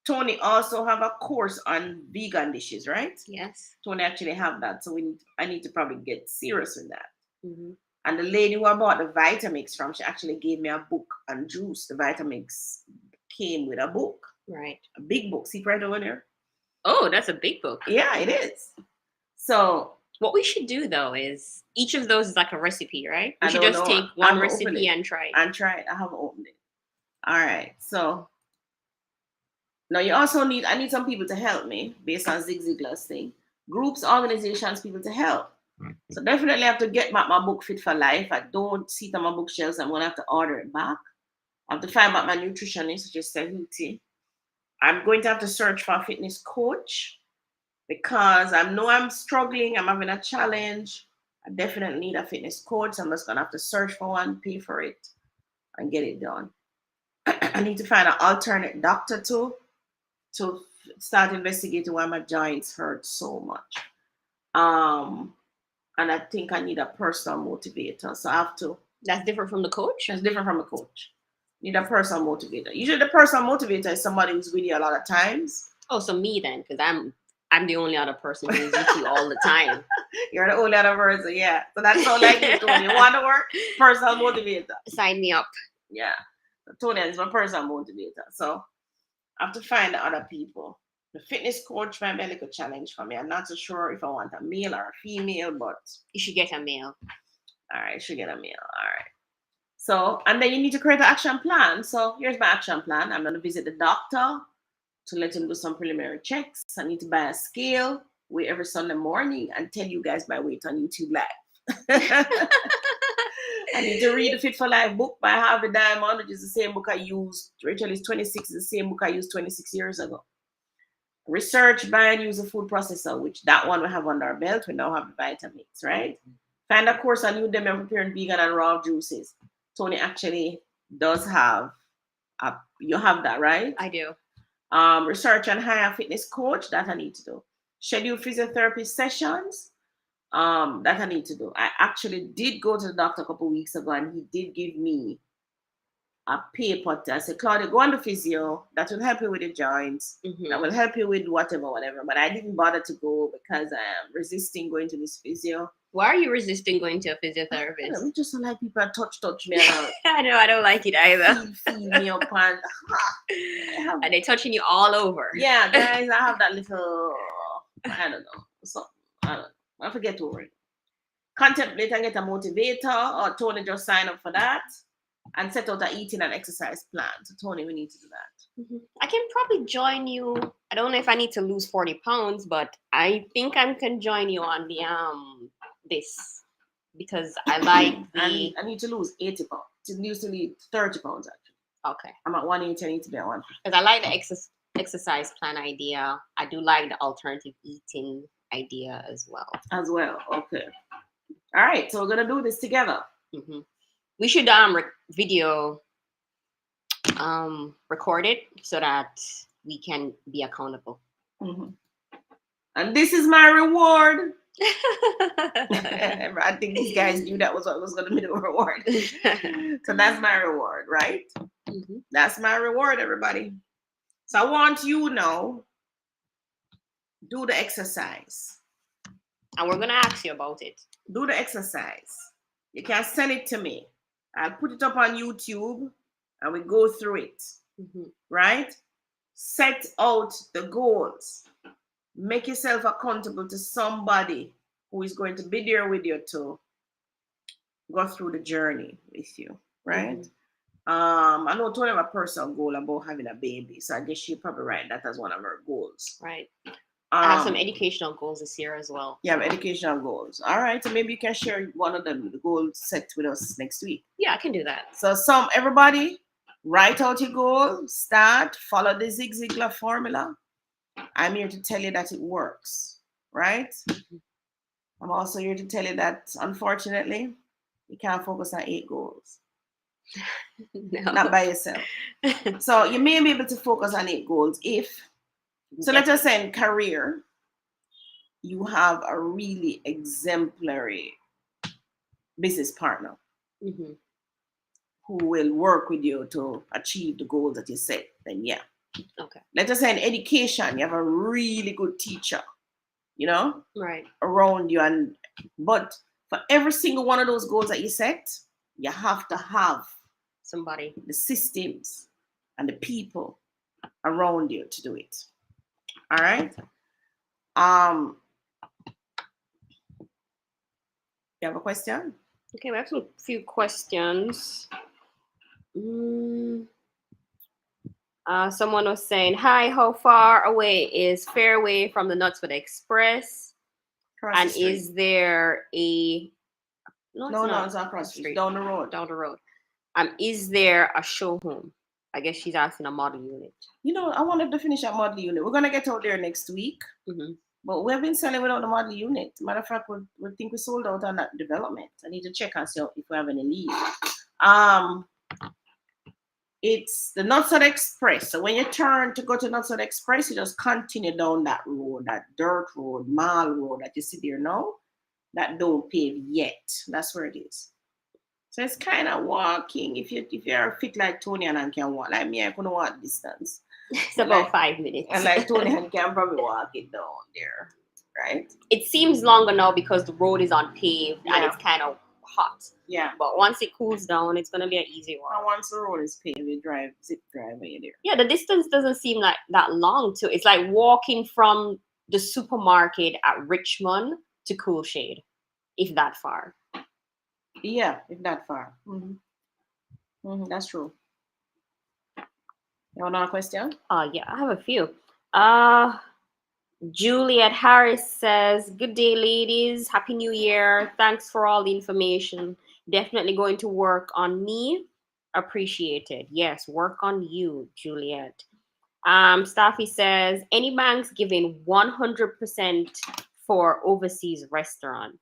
Tony also have a course on vegan dishes, right? Yes. Tony actually have that. So I need to probably get serious with that. Mm-hmm. And the lady who I bought the Vitamix from, she actually gave me a book on juice. The Vitamix came with a book. Right. A big book. See right over there? Oh, that's a big book. Yeah, it is. So what we should do though is each of those is like a recipe, right? We should just take one one recipe and try it. And try it. I haven't opened it. All right. So now I need some people to help me based on Zig Ziglar's thing. Groups, organizations, people to help. So definitely have to get back my book Fit for Life. I don't see it on my bookshelves. I'm gonna have to order it back. I have to find out my nutritionist, which is Sahuti. I'm going to have to search for a fitness coach because I know I'm struggling. I'm having a challenge. I definitely need a fitness coach. So I'm just gonna have to search for one, pay for it, and get it done. I need to find an alternate doctor to start investigating why my joints hurt so much. And I think I need a personal motivator. So I have to. That's different from the coach? That's different from a coach. Need a personal motivator. Usually the personal motivator is somebody who's with you a lot of times. Oh, so me then, because I'm the only other person who's with you all the time. You're the only other person, yeah. So that's all like you, Tony. You want to work? Personal motivator. Sign me up. Yeah. So Tony is my personal motivator. So I have to find other people. The fitness coach might be a little challenge for me. I'm not so sure if I want a male or a female, but you should get a male. All right, should get a male. All right. So, and then you need to create an action plan. So here's my action plan. I'm going to visit the doctor to let him do some preliminary checks. I need to buy a scale, weigh every Sunday morning, and tell you guys my weight on YouTube Live. I need to read the Fit for Life book by Harvey Diamond, which is the same book I used. Rachel is 26, is the same book I used 26 years ago. Research, buy and use a food processor, which that one we have under our belt. We now have the Vitamix, right? Find a course on Udemy on preparing vegan and raw juices. Tony actually does have you have that, right? I do. Research and hire a fitness coach, that I need to do. Schedule physiotherapy sessions, that I need to do. I actually did go to the doctor a couple weeks ago and he did give me a paper to say, Claudia, go on the physio. That will help you with the joints. That will help you with whatever. But I didn't bother to go because I am resisting going to this physio. Why are you resisting going to a physiotherapist? I just don't like people touch me around. I know, I don't like it either. Feel me up and and they're touching you all over. Yeah, guys, I have that little, I don't know, something. I don't know. I forget to worry. Contemplate and get a motivator, or Tony just sign up for that and set out a eating and exercise plan. So Tony, we need to do that. I can probably join you. I don't know if I need to lose 40 pounds, but I think I can join you on the this, because I like the. I need to lose 80 pounds. I used to need 30 pounds actually. Okay. I'm at 180. I need to be at 150. Because I like the exercise plan idea. I do like the alternative eating idea as well. Okay. All right. So we're gonna do this together. We should video record it so that we can be accountable. And this is my reward. I think these guys knew that was what was going to be the reward. So that's my reward, right? That's my reward, everybody. So I want you now, do the exercise. And we're going to ask you about it. Do the exercise. You can send it to me. I'll put it up on YouTube and we go through it. Right? Set out the goals. Make yourself accountable to somebody who is going to be there with you to go through the journey with you, right? I know Tony have a personal goal about having a baby, so I guess she'll probably write that as one of her goals. Right. I have some educational goals this year as well. Yeah, educational goals. All right, so maybe you can share one of them, the goals set with us next week. Yeah, I can do that. So everybody, write out your goal, start, follow the Zig Ziglar formula. I'm here to tell you that it works, right? I'm also here to tell you that, unfortunately, you can't focus on 8 goals. No. Not by yourself. So you may be able to focus on 8 goals if, so let us say in career, you have a really exemplary business partner who will work with you to achieve the goals that you set, then yeah. Okay. Let us say in education, you have a really good teacher, right, around you. But for every single one of those goals that you set, you have to have somebody, the systems and the people around you to do it. All right. You have a question? Okay, we have a few questions. Someone was saying, hi, how far away is Fairway from the Knutsford Express? And is there a... No, it's not across the street. Down the road. Down the road. Is there a show home? I guess she's asking a model unit. I wanted to finish that model unit. We're going to get out there next week. But we have been selling without the model unit. Matter of fact, we think we sold out on that development. I need to check and see if we have any leads. It's the Knutsford Express. So when you turn to go to Knutsford Express, you just continue down that road, that dirt road, mile road that you see there now. That don't pave yet. That's where it is. So it's kind of walking. If you're fit like Tony and can walk, like me, I couldn't walk distance. It's about 5 minutes. And like Tony and can probably walk it down there, right? It seems longer now because the road is unpaved and it's kind of hot. Yeah. But once it cools down, it's gonna be an easy walk. And once the road is paved, you zip drive away there. Yeah, the distance doesn't seem like that long too. It's like walking from the supermarket at Richmond to Coolshade, if that far. Yeah, if that far. That's true. You have another question? Yeah, I have a few. Juliet Harris says, good day, ladies. Happy New Year. Thanks for all the information. Definitely going to work on me. Appreciated. Yes, work on you, Juliet. Staffy says, any banks giving 100% for overseas restaurant?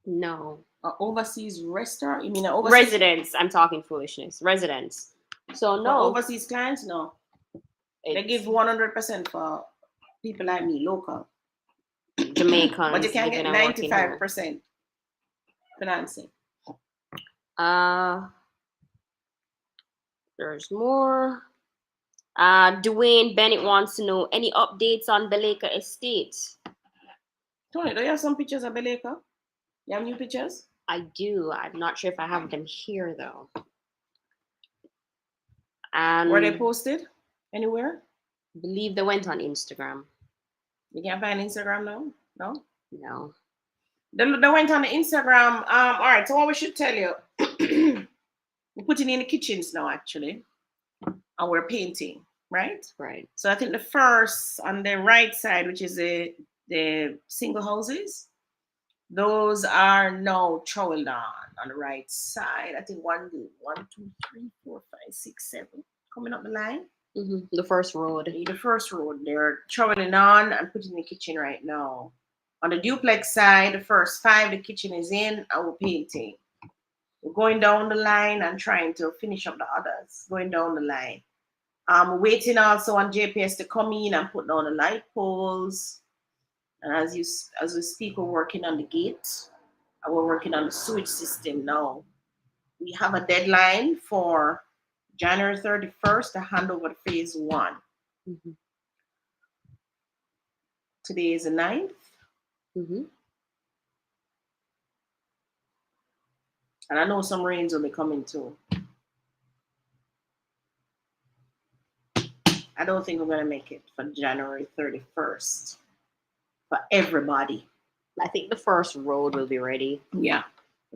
No. Overseas restaurant? You mean an overseas? Residents. I'm talking foolishness. Residents. So no. For overseas clients, no. They give 100% for people like me, local. Jamaicans. But you can get 95%. financing. There's more. Dwayne Bennett wants to know any updates on Baleka Estate. Tony, do you have some pictures of Baleka? You have new pictures? I do. I'm not sure if I have them here though. And were they posted anywhere? I believe they went on Instagram. You can't find Instagram now? No? No. They went on the Instagram. All right, so what we should tell you, we're putting in the kitchens now actually, and we're painting, right? Right. So I think the first on the right side, which is the single houses, those are now troweled on the right side. I think 1, 2, 3, 4, 5, 6, 7 coming up the line. Mm-hmm. The first road. The first road. They're troweling on and putting in the kitchen right now. On the duplex side, the first 5, the kitchen is in and we're painting. We're going down the line and trying to finish up the others. Going down the line. We're waiting also on JPS to come in and put down the light poles. And as we speak, we're working on the gate. And we're working on the sewage system now. We have a deadline for January 31st to hand over to phase 1. Mm-hmm. Today is the 9th. Mm-hmm. And I know some rains will be coming too. I don't think we're going to make it for January 31st for everybody. I think the first road will be ready. Yeah.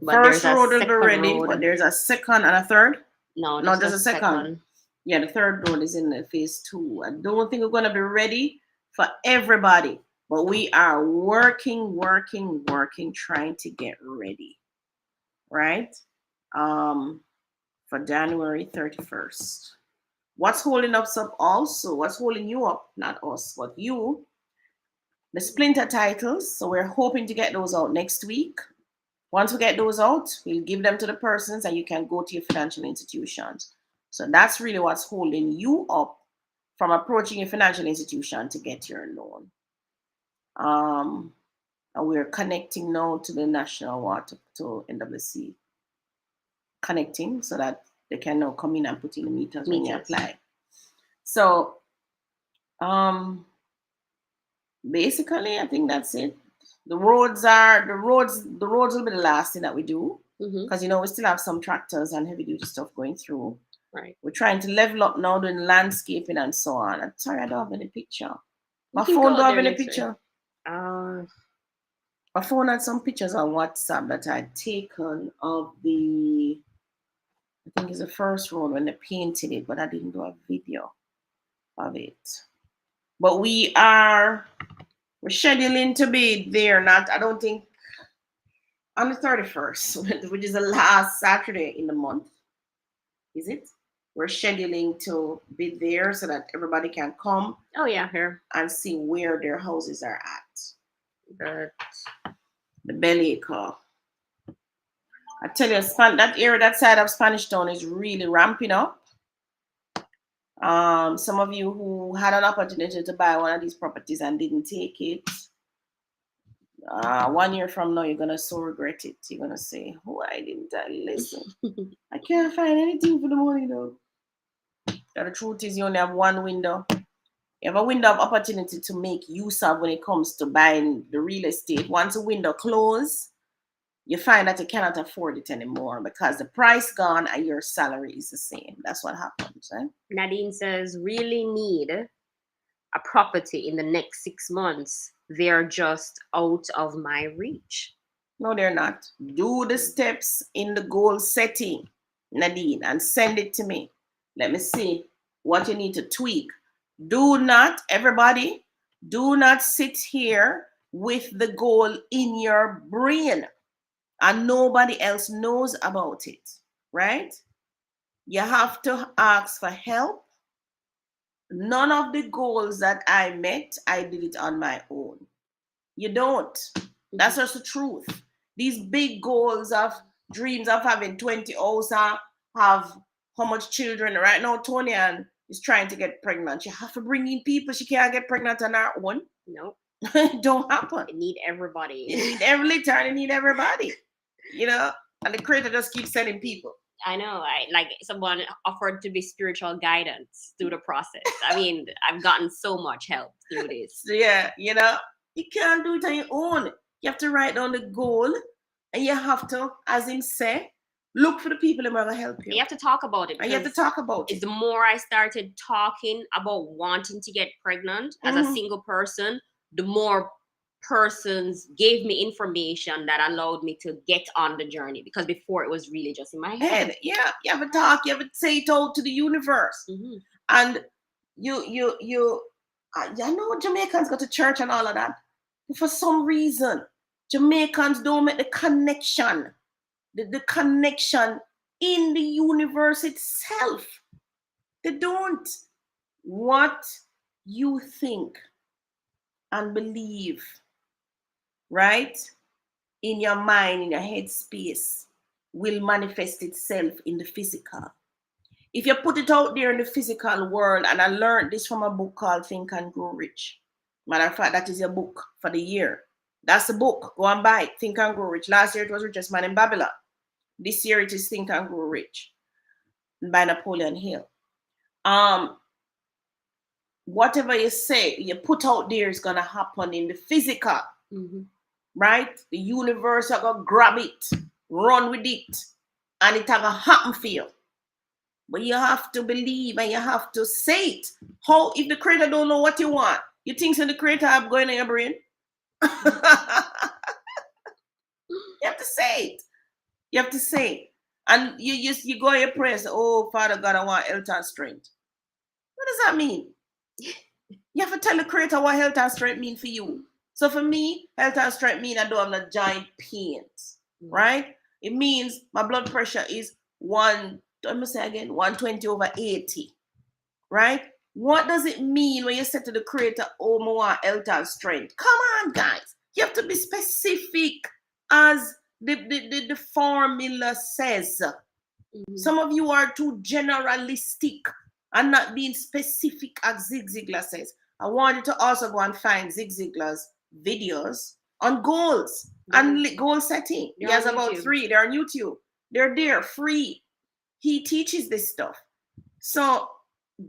But first road will be ready, but there's a second and a third. No, there's a second. Yeah, the third road is in the phase 2. I don't think we're going to be ready for everybody, but we are working, trying to get ready, right? For January 31st. What's holding us up also? What's holding you up? Not us, but you. The splinter titles. So we're hoping to get those out next week. Once we get those out, we'll give them to the persons and you can go to your financial institutions. So that's really what's holding you up from approaching your financial institution to get your loan. And we're connecting now to the National Water, to NWC. Connecting so that they can now come in and put in the meters when you apply. So basically I think that's it. The roads will be the last thing that we do, because we still have some tractors and heavy duty stuff going through. Right. We're trying to level up now, doing landscaping and so on. I'm sorry, I don't have any picture. My phone don't have any picture. My phone had some pictures on WhatsApp that I'd taken of the, I think it's the first road when they painted it, but I didn't do a video of it. But we're scheduling to be there, I don't think, on the 31st, which is the last Saturday in the month. Is it? We're scheduling to be there so that everybody can come. Oh yeah, here. And see where their houses are at. The Baleka. I tell you, that side of Spanish Town is really ramping up. Some of you who had an opportunity to buy one of these properties and didn't take it, 1 year from now, you're going to so regret it. You're going to say, why didn't I listen? I can't find anything for the money though. The truth is you only have one window. You have a window of opportunity to make use of when it comes to buying the real estate. Once a window closes, you find that you cannot afford it anymore because the price gone and your salary is the same. That's what happens. Eh? Nadine says, really need a property in the next 6 months. They're just out of my reach. No, they're not. Do the steps in the goal setting, Nadine, and send it to me. Let me see what you need to tweak. Do not, everybody, do not sit here with the goal in your brain and nobody else knows about it, right? You have to ask for help. None of the goals that I met, I did it on my own. You don't. That's just the truth. These big goals of dreams of having 20 houses, have how much children. Right now, Tony is trying to get pregnant. She have to bring in people. She can't get pregnant on her own. No. It don't happen. You need everybody. You need everybody. you know, and the creator just keeps sending people. I know. I like someone offered to be spiritual guidance through the process. I mean, I've gotten so much help through this. So yeah, you know, you can't do it on your own. You have to write down the goal, and you have to, as him say, look for the people that will help you. You have to talk about it. And you have to talk about it. The more I started talking about wanting to get pregnant as a single person, the more persons gave me information that allowed me to get on the journey, because before it was really just in my head. Yeah, you have to talk, you have to say it out to the universe. And I know Jamaicans go to church and all of that. But for some reason, Jamaicans don't make the connection. The connection in the universe itself. They don't. What you think and believe, right, in your mind, in your head space, will manifest itself in the physical. If you put it out there in the physical world, and I learned this from a book called Think and Grow Rich. Matter of fact, that is your book for the year. That's the book. Go and buy it. Think and Grow Rich. Last year it was Richest Man in Babylon. This year it is Think and Grow Rich by Napoleon Hill. Whatever you say, you put out there is gonna happen in the physical, right? The universe are gonna grab it, run with it, and it gonna happen for you. But you have to believe and you have to say it. How if the creator don't know what you want? You think so the creator have going in your brain? You have to say it. You have to say it. And you go in your prayer, say, oh, Father God, I want health and strength. What does that mean? You have to tell the creator what health and strength mean for you. So for me, health and strength mean I don't have no giant pains, right? It means my blood pressure is 120/80, right? What does it mean when you say to the creator, oh, I want health and strength? Come on, guys. You have to be specific as the formula says. Some of you are too generalistic and not being specific, as Zig Ziglar says. I wanted to also go and find Zig Ziglar's videos on goals and goal setting. He has about 3. They're on YouTube. They're there, free. He teaches this stuff. So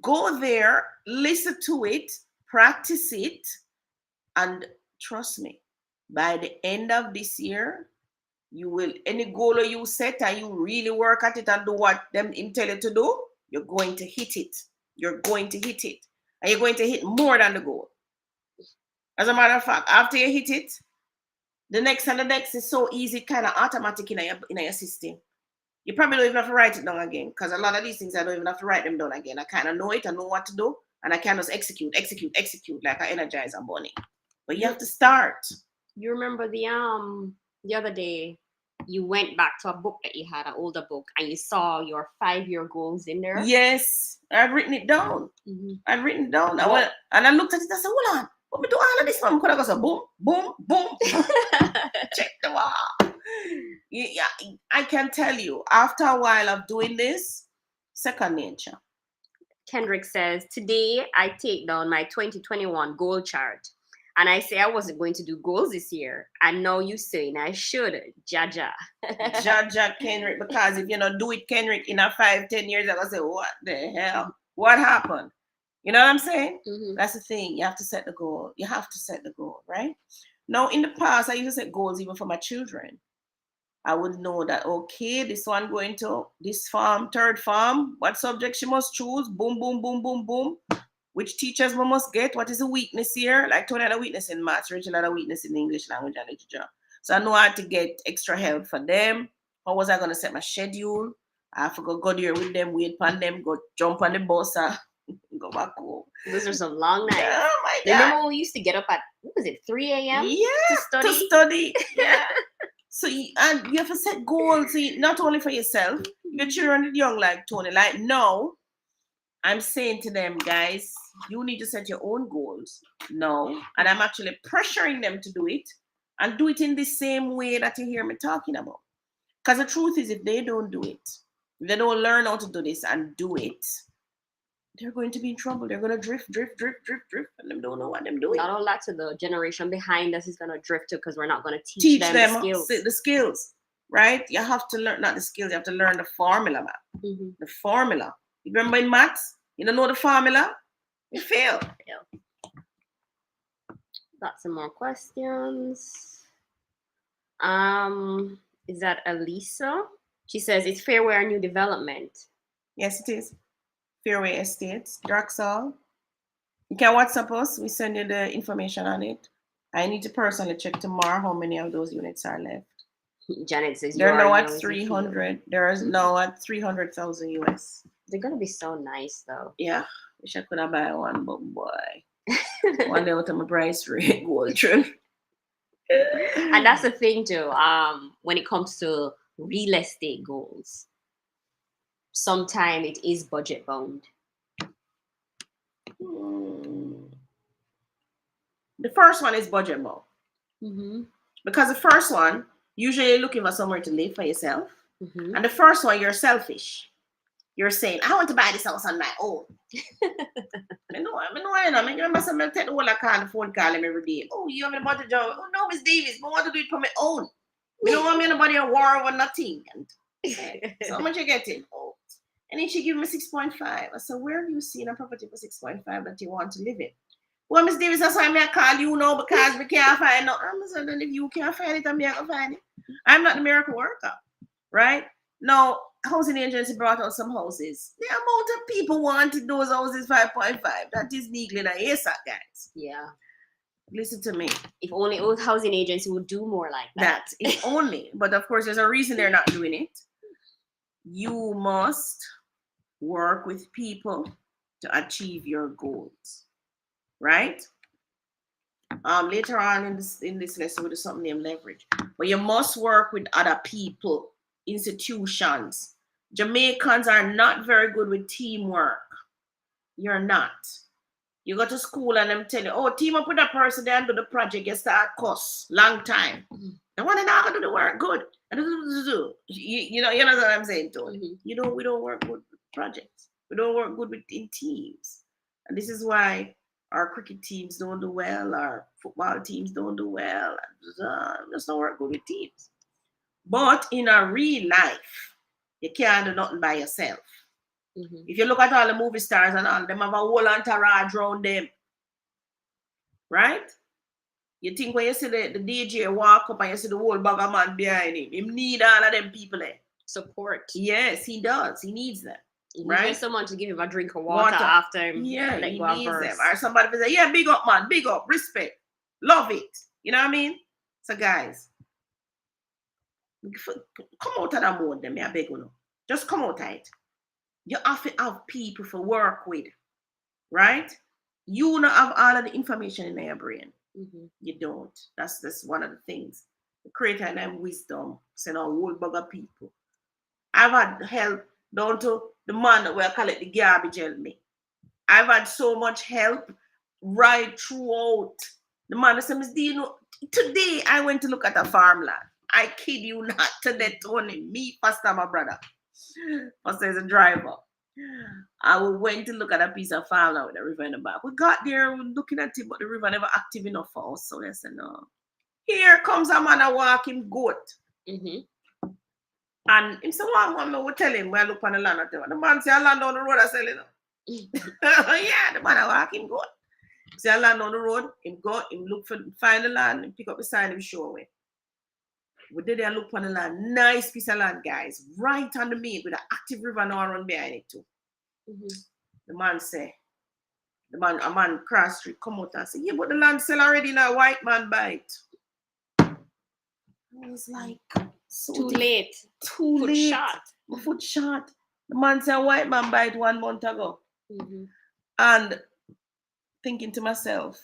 go there, listen to it, practice it, and trust me, by the end of this year, you will, any goal you set and you really work at it and do what them tell you to do, you're going to hit it. You're going to hit it. And you're going to hit more than the goal. As a matter of fact, after you hit it, the next and the next is so easy, kind of automatic in your system. You probably don't even have to write it down again, because a lot of these things I don't even have to write them down again. I kind of know it, I know what to do, and I can just execute like I energize a bunny. But you have to start. You remember the other day you went back to a book that you had, an older book, and you saw your 5-year goals in there? Yes, I've written it down. I've written it down. And I looked at it, I said, hold on, what we do all of this from? Could I go say boom, boom, boom? Check the wall. Yeah, I can tell you, after a while of doing this, second nature. Kendrick says, today I take down my 2021 goal chart. And I say I wasn't going to do goals this year. And now you saying I should. Jaja. Jaja Kendrick. Because if you don't do it, Kendrick, in a 5-10 years, I'm going to say, what the hell? What happened? You know what I'm saying? That's the thing. You have to set the goal. You have to set the goal, right? Now, in the past, I used to set goals even for my children. I would know that, okay, this one going to this farm, third farm. What subject she must choose? Boom, boom, boom, boom, boom. Which teachers we must get? What is the weakness here? Like Tony had a weakness in maths, Rachel had a weakness in English language and literature. So I know I had to get extra help for them. How was I going to set my schedule? I have to go there with them, wait on them, go jump on the bus and go back home. Those are some long nights. Oh my God. Remember when we used to get up at, what was it, 3 a.m.? Yeah, to study? Yeah. So you have to set goals, not only for yourself, your children are young like Tony. Like, no, I'm saying to them, guys, you need to set your own goals. No. And I'm actually pressuring them to do it and do it in the same way that you hear me talking about. Because the truth is, if they don't do it, if they don't learn how to do this and do it, they're going to be in trouble. They're going to drift, and they don't know what they're doing. Not only to the generation behind us is going to drift too, because we're not going to teach them the skills. The skills. right? You have to learn, not the skills, you have to learn the formula, man. Mm-hmm. The formula. You remember in maths, you don't know the formula, you fail. Got some more questions. Is that Elisa? She says it's Fairway new development. Yes, it is. Fairway Estates, Draxall. You can WhatsApp us. We send you the information on it. I need to personally check tomorrow how many of those units are left. Janet says they're now at 300. There is now at 300,000 US. They're gonna be so nice though. Yeah, wish I could have buy one, but boy, one day with my price rate gold trip. And that's the thing too. When it comes to real estate goals, sometimes it is budget bound. The first one is budget bound. Mm-hmm. Because the first one, usually you're looking for somewhere to live for yourself. Mm-hmm. And the first one, you're selfish. You're saying, I want to buy this house on my own. I know, I must take the whole account, the phone call him every day. Oh, you have a budget job? Oh, no, Miss Davis, I want to do it for my own. We don't want me anybody a war over nothing. And so how much you getting? Oh. And then she gave me 6.5. I said, where have you seen a property for 6.5 that you want to live in? Well, Miss Davis, that's why I call you now because we can't find no. I'm saying, if you can't find it, I'm going to find it. I'm not the miracle worker, right? Now, housing agency brought out some houses. The amount of people wanted those houses 5.5. That is needling a ASAP, guys. Yeah. Listen to me. If only old housing agency would do more like that. If only. But of course, there's a reason they're not doing it. You must work with people to achieve your goals. Right? Later on in this lesson, we'll do something named leverage. But you must work with other people, institutions. Jamaicans are not very good with teamwork. You're not. You go to school and them tell you, oh, team up with a person, they do the project, you start course, long time. The one that gonna do the work, good. You know what I'm saying, Tony? Mm-hmm. We don't work good with projects. We don't work good in teams. And this is why our cricket teams don't do well, our football teams don't do well. Just don't work good with teams. But in a real life, you can't do nothing by yourself. Mm-hmm. If you look at all the movie stars and all, them have a whole entourage around them. Right? You think when you see the DJ walk up and you see the whole bag of man behind him, he need all of them people there. Support. Yes, he does. He needs them. Right? There's someone to give him a drink of water after him. Yeah, he needs them. Or somebody will say, yeah, big up, man, big up, respect, love it. You know what I mean? So, guys, come out of that mode, them, I beg you. Just come out of it. You have to have people to work with, right? You don't have all of the information in your brain. Mm-hmm. You don't. That's one of the things. The creator and them wisdom, send a whole bag of people. I've had help down to the man that we call it the garbage help me. I've had so much help right throughout. The man that said, do you know, today I went to look at a farmland. I kid you not, today only me, Pastor, my brother. Pastor is a driver. I went to look at a piece of farmland with the river in the back. We got there looking at it, but the river never active enough for us. So I said, no. Here comes a man a walking goat. Mm-hmm. And him say, one man will tell him when I look on the land. The man say, I land on the road, I sell it. Yeah, the man a walking goat. Say, I land on the road, him go, him look find the land, and pick up the sign, him show away. We did there look on the land. Nice piece of land, guys. Right on the main with an active river now run behind it too. Mm-hmm. The man say, a man cross street come out and say, yeah, but the land sell already now, white man buy it. I was like, so too late. Too foot late. Shot. My foot shot. The man said, white man buy it 1 month ago. Mm-hmm. And thinking to myself,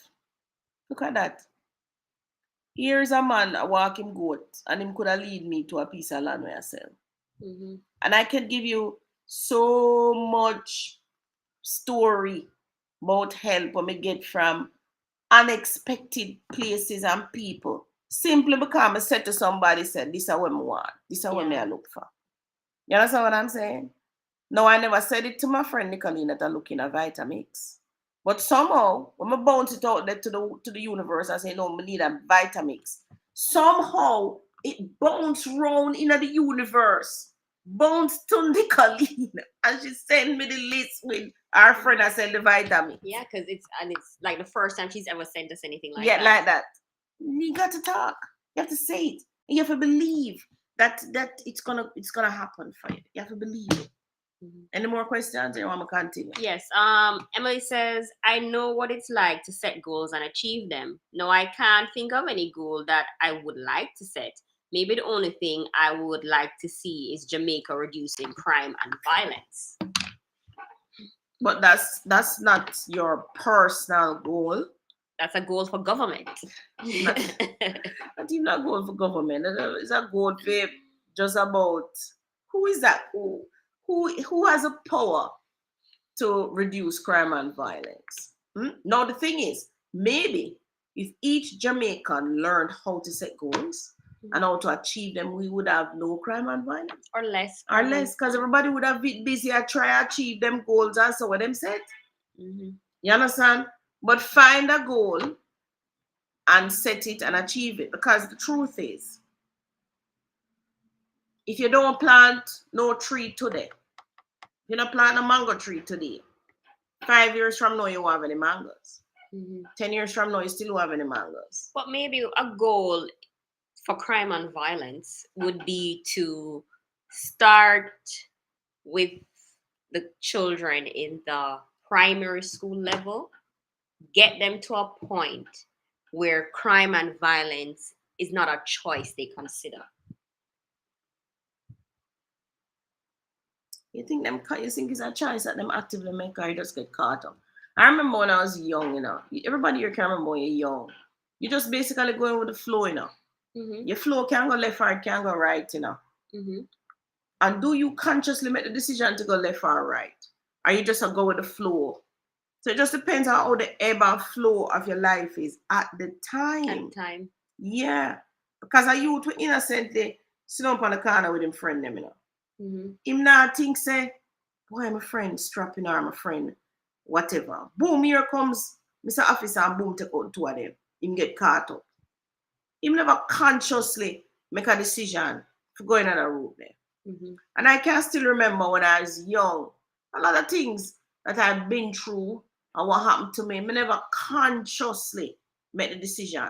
look at that. Here's a man a walking goat, and him could have lead me to a piece of land where I sell. Mm-hmm. And I can give you so much story about help when we get from unexpected places and people. Simply because I said to somebody, said, this is what I want. This is what I look for. You understand what I'm saying? No, I never said it to my friend Nicolene that I'm looking at Vitamix. But somehow, when I bounce it out there to the universe, I say, no, I need a Vitamix. Somehow, it bounced round in the universe. Bounced to Nicolene. And she sent me the list with our friend I sent the vitamin. Yeah, because it's like the first time she's ever sent us anything like yeah, that. like that. You got to talk. You have to say it. You have to believe that it's gonna happen for you. You have to believe it. Any more questions? You want me to continue? Yes. Emily says, I know what it's like to set goals and achieve them. No, I can't think of any goal that I would like to set. Maybe the only thing I would like to see is Jamaica reducing crime and violence. But that's not your personal goal. That's a goal for government. Not even a goal for government. It's a goal for just about who is that? Who has a power to reduce crime and violence? Now the thing is, maybe if each Jamaican learned how to set goals and how to achieve them, we would have no crime and violence. Or less. Or less, because everybody would have been busy at try to achieve them goals and so what them set. You understand? But find a goal and set it and achieve it. Because the truth is, if you don't plant no tree today, you don't plant a mango tree today, 5 years from now you won't have any mangoes. 10 years from now you still won't have any mangoes. But maybe a goal for crime and violence would be to start with the children in the primary school level, get them to a point where crime and violence is not a choice they consider. You think it's a choice that them actively make or you just get caught up? I remember when I was young, everybody here can remember when you're young. You just basically going with the flow, Your flow can go left or it can go right, And do you consciously make the decision to go left or right? Or you just go with the flow? So it just depends on how the ebb and flow of your life is at the time. Yeah. Because a youth will innocently sit up on the corner with him friend them, Him not think say, boy, my friend strapping or my friend, whatever. Boom, here comes Mr. Officer and boom, take out two of them. Him get caught up. Him never consciously make a decision for going on a route there. And I can still remember when I was young, a lot of things that I've been through and what happened to me, I never consciously made the decision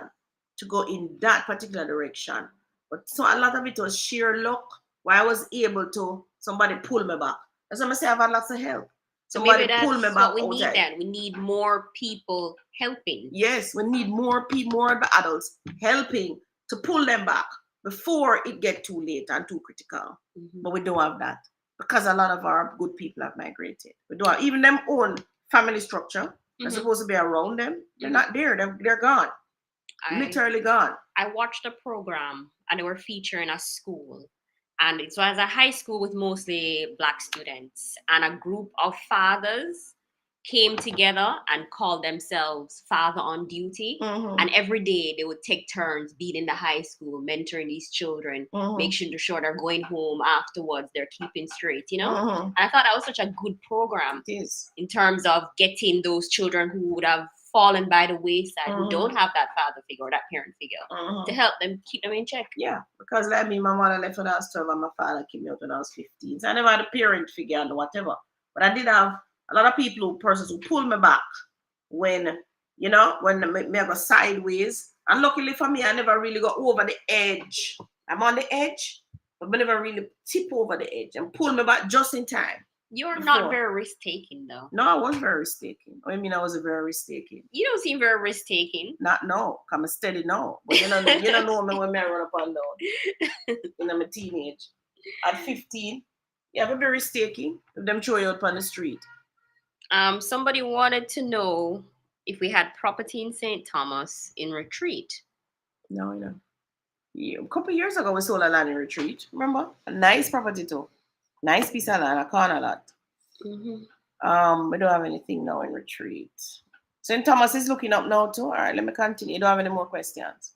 to go in that particular direction. But so a lot of it was sheer luck where I was able to, somebody pull me back. That's why I say I've had lots of help. Somebody pull me back. We need that. We need more people helping. Yes, we need more people, more of the adults helping to pull them back before it gets too late and too critical. But we don't have that because a lot of our good people have migrated. We don't have, even them own family structure that's supposed to be around them. They're not there. They're gone. Literally gone. I watched a program and they were featuring a school. And it was a high school with mostly Black students. And a group of fathers came together and called themselves Father on Duty. And every day they would take turns being the high school, mentoring these children, make sure they're going home afterwards, they're keeping straight, And I thought that was such a good program in terms of getting those children who would have fallen by the wayside, who don't have that father figure or that parent figure, to help them keep them in check. Yeah, because like me, my mother left when I was 12 and my father came out when I was 15. So I never had a parent figure and whatever. But I did have a lot of persons who pulled me back when, when me go sideways. And luckily for me, I never really got over the edge. I'm on the edge, but I never really tip over the edge and pull me back just in time. You're not very risk-taking, though. No, I was very risk-taking. I mean, I was a very risk-taking. You don't seem very risk-taking. Not no. I'm a steady no. But you don't know me when I run up and down. When I'm a teenage. At 15, you have a very risk-taking. If them throw you out on the street. Somebody wanted to know if we had property in St. Thomas in Retreat. No, Yeah, a couple of years ago, we sold a land in Retreat. Remember? A nice property too. Nice piece of land, a corner lot. We don't have anything now in Retreat. St. Thomas is looking up now too. All right, let me continue. You don't have any more questions?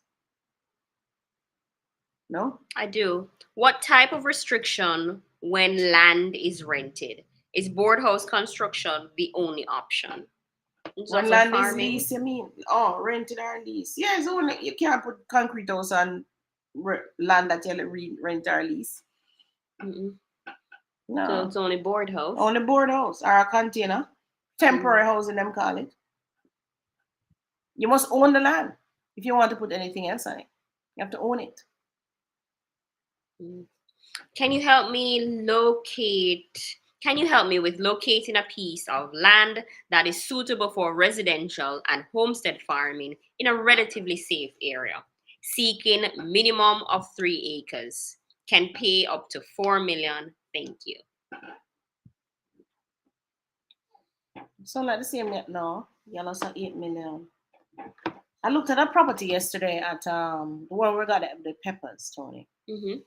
No? I do. What type of restriction when land is rented? Is board house construction the only option? When land is leased, you mean? Oh, rented or leased. Yeah, it's only, you can't put concrete house on land that you rent or lease. Mm-mm. No. So it's only board house. Only board house or a container. Temporary housing, them call it. You must own the land if you want to put anything else on it. You have to own it. Can you help me with locating a piece of land that is suitable for residential and homestead farming in a relatively safe area? Seeking minimum of 3 acres. Can pay up to 4 million. Thank you. So like the same yet no. Yellow so 8 million. I looked at a property yesterday at where we got the peppers, Tony. Mm-hmm.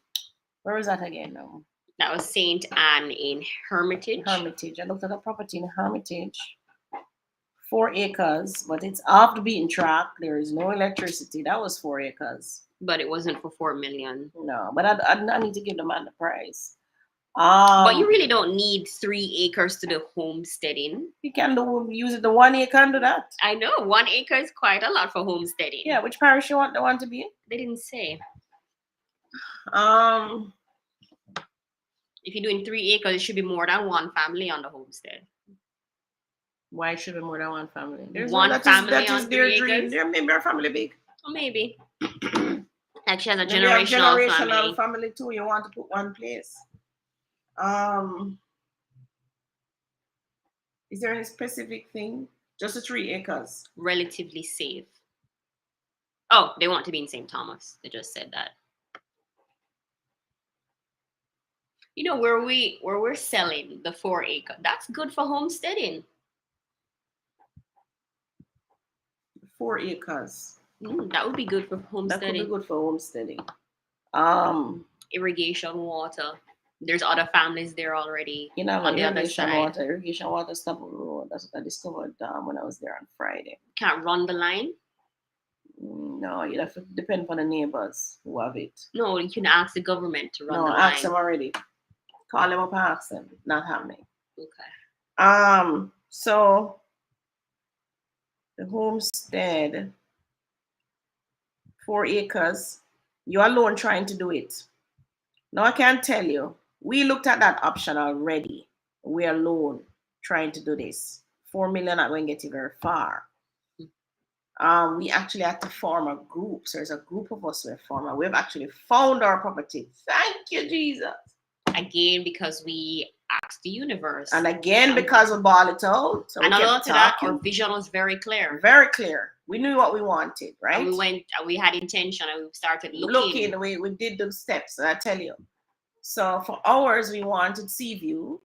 Where is that again now? That was St. Anne in Hermitage. Hermitage. I looked at a property in Hermitage. 4 acres, but it's off the beaten track. There is no electricity. That was 4 acres. But it wasn't for 4 million. No, but I need to give the man the price. But you really don't need 3 acres to do homesteading. You can use it the 1 acre and do that. I know 1 acre is quite a lot for homesteading. Yeah, which parish you want the one to be in? They didn't say. If you're doing 3 acres, it should be more than one family on the homestead. Why should be more than one family? There's one family on 3 acres. There maybe a family big. Or maybe. Like she has a Maybe generational family too. You want to put one place. Is there any specific thing? Just the 3 acres. Relatively safe. Oh, they want to be in St. Thomas. They just said that. You know, where we're selling the 4 acre, that's good for homesteading. 4 acres. That would be good for homesteading. That could be good for homesteading. Irrigation water. There's other families there already. You know, on the other side. Irrigation water stop on the road. That's what I discovered when I was there on Friday. Can't run the line? No, you have to depend on the neighbors who have it. No, you can ask the government to run the line. No, ask them already. Call them up and ask them. Not happening. Okay. So the homestead, 4 acres. You're alone trying to do it. Now I can tell you, we looked at that option already. We're alone trying to do this. 4 million not going to get you very far. We actually had to form a group. So there's a group of us who have formed. We've actually found our property. Thank you, Jesus. Again, because we asked the universe. And again, because we bought it out. So and a lot of that, our vision was very clear. Very clear. We knew what we wanted, right? And we had intention and we started looking. We did the steps, I tell you. So for ours, we wanted Seaview,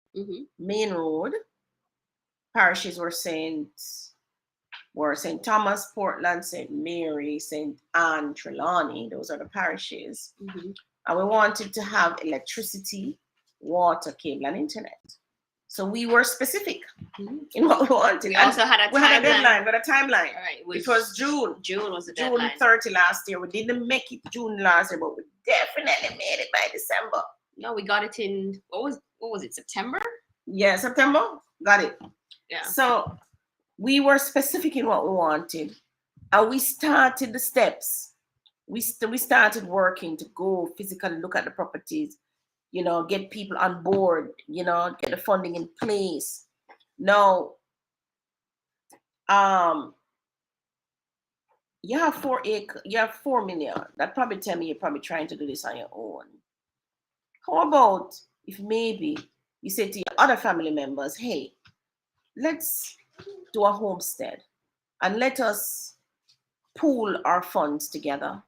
Main Road. Parishes were St. Thomas, Portland, St. Mary, St. Anne, Trelawney. Those are the parishes. And we wanted to have electricity, water, cable, and internet. So we were specific in what we wanted. We also had a deadline, but a timeline. Right, it was June. June was the deadline. June 30 last year. We didn't make it June last year, but we definitely made it by December. No, we got it in, what was it, September? Yeah, September. Got it. Yeah. So we were specific in what we wanted. And we started the steps. We started working to go physically look at the properties, get people on board, get the funding in place. Now, you have 4 acres, you have 4 million. That probably tell me you're probably trying to do this on your own. How about if maybe you say to your other family members, hey, let's do a homestead and let us pool our funds together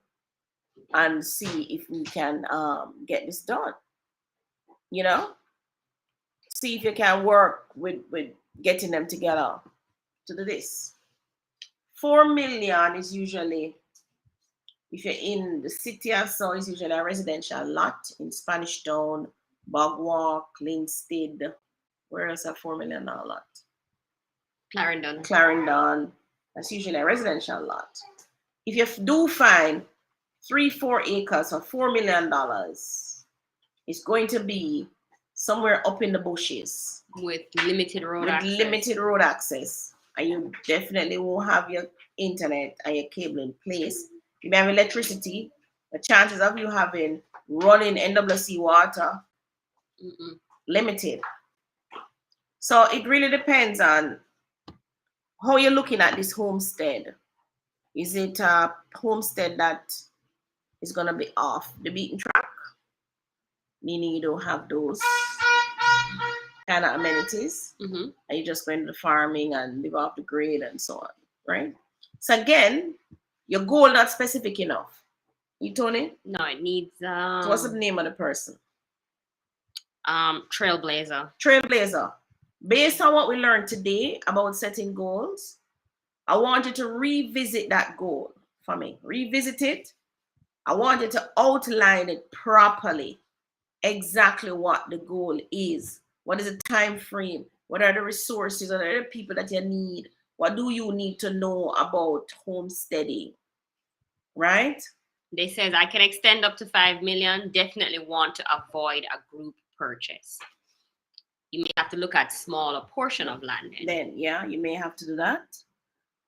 and see if we can get this done. See if you can work with getting them together to do this. 4 million is usually, if you're in the city or so, it's usually a residential lot in Spanish Town, Bogwalk, Linstead. Where else a $4 million lot? Clarendon. That's usually a residential lot. If you do find 3-4 acres for $4 million, it's going to be somewhere up in the bushes with limited road access. And you definitely will have your internet and your cable in place. You may have electricity, the chances of you having running NWC water limited. So it really depends on how you're looking at this homestead. Is it a homestead that is going to be off the beaten track, meaning you don't have those kind of amenities, and you're just going to the farming and live off the grid and so on, right? So again, your goal not specific enough. You, Tony? No, it needs. So what's the name of the person? Trailblazer. Trailblazer. Based on what we learned today about setting goals, I want you to revisit that goal for me. Revisit it. I want you to outline it properly. Exactly what the goal is. What is the time frame? What are the resources? What are the people that you need? What do you need to know about homesteading? Right? They says I can extend up to 5 million. Definitely want to avoid a group purchase. You may have to look at smaller portion of land. Then yeah, you may have to do that.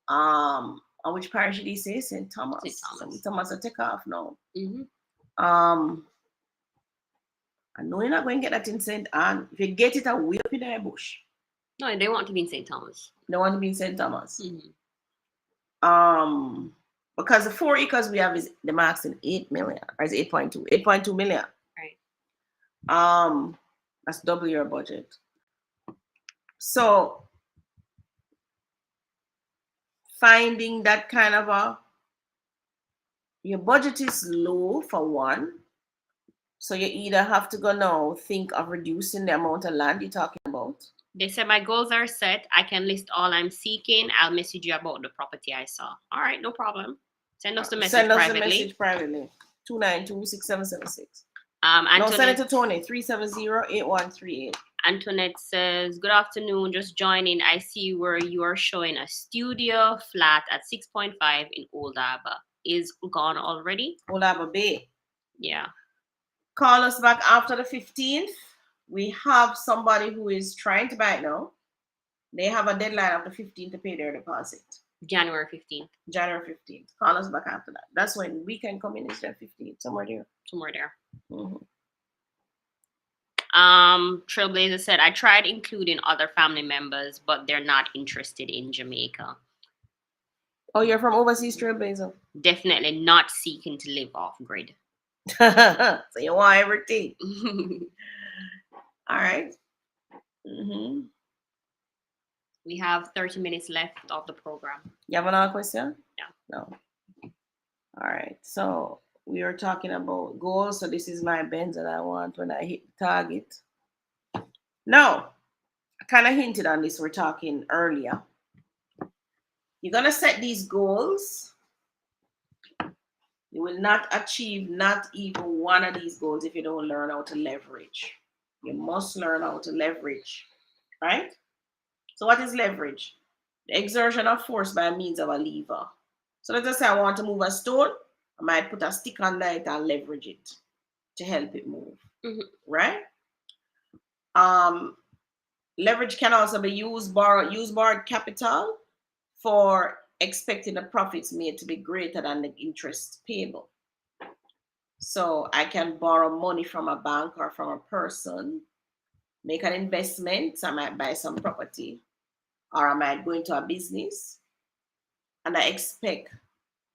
On which parish did he say? St. Thomas. St. Thomas will take off now. I know you're not going to get that in St. Anne. If you get it, I'll way up in the bush. No, they want to be in St. Thomas. They want to be in St. Thomas. Because the 4 acres we have is the max in 8 million, or is it 8.2? 8.2 million. Right. That's double your budget. So finding that kind of your budget is low for one. So you either have to go now think of reducing the amount of land you're talking about. They said my goals are set. I can list all I'm seeking. I'll message you about the property I saw. All right, no problem. Send us the message privately. Send us the message privately. 292-6776. No, send it to Tony, 370-8138. Antoinette says, good afternoon, just joining. I see where you are showing a studio flat at 6.5 in Old Harbour. Is gone already? Old Harbour Bay. Yeah. Call us back after the 15th. We have somebody who is trying to buy it now. They have a deadline of the 15th to pay their deposit. January 15th. January 15th. Call us back after that. That's when we can come in, is the 15th. Somewhere there. Somewhere there. Trailblazer said, I tried including other family members, but they're not interested in Jamaica. Oh, you're from overseas, Trailblazer? Definitely not seeking to live off grid. So you want everything. All right. We have 30 minutes left of the program. You have another question? No. All right. So we are talking about goals. So this is my bends that I want when I hit the target. Now, I kind of hinted on this. We're talking earlier. You're going to set these goals. You will not achieve not even one of these goals if you don't learn how to leverage. You must learn how to leverage, right? So what is leverage? The exertion of force by means of a lever. So let's just say I want to move a stone. I might put a stick under it and leverage it to help it move, right? Leverage can also be used borrowed capital for expecting the profits made to be greater than the interest payable. So I can borrow money from a bank or from a person, make an investment. So I might buy some property, or I might go into a business, and I expect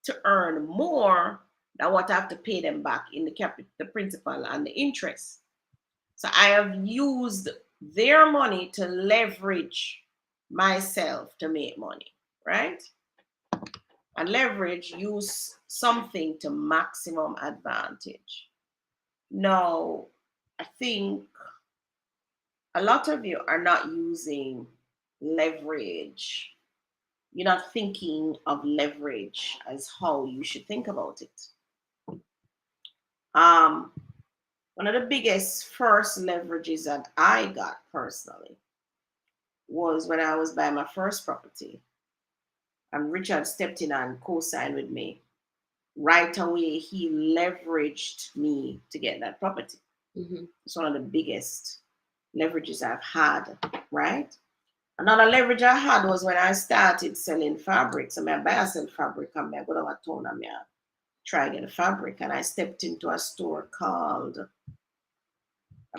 to earn more than what I have to pay them back in the principal and the interest. So I have used their money to leverage myself to make money, right? And leverage, use something to maximum advantage. Now, I think a lot of you are not using leverage. You're not thinking of leverage as how you should think about it. One of the biggest first leverages that I got personally was when I was buying my first property. And Richard stepped in and co-signed with me. Right away, he leveraged me to get that property. It's one of the biggest leverages I've had, right? Another leverage I had was when I started selling fabric. So I buy and sell fabric and I go down to town and try get a fabric, and I stepped into a store called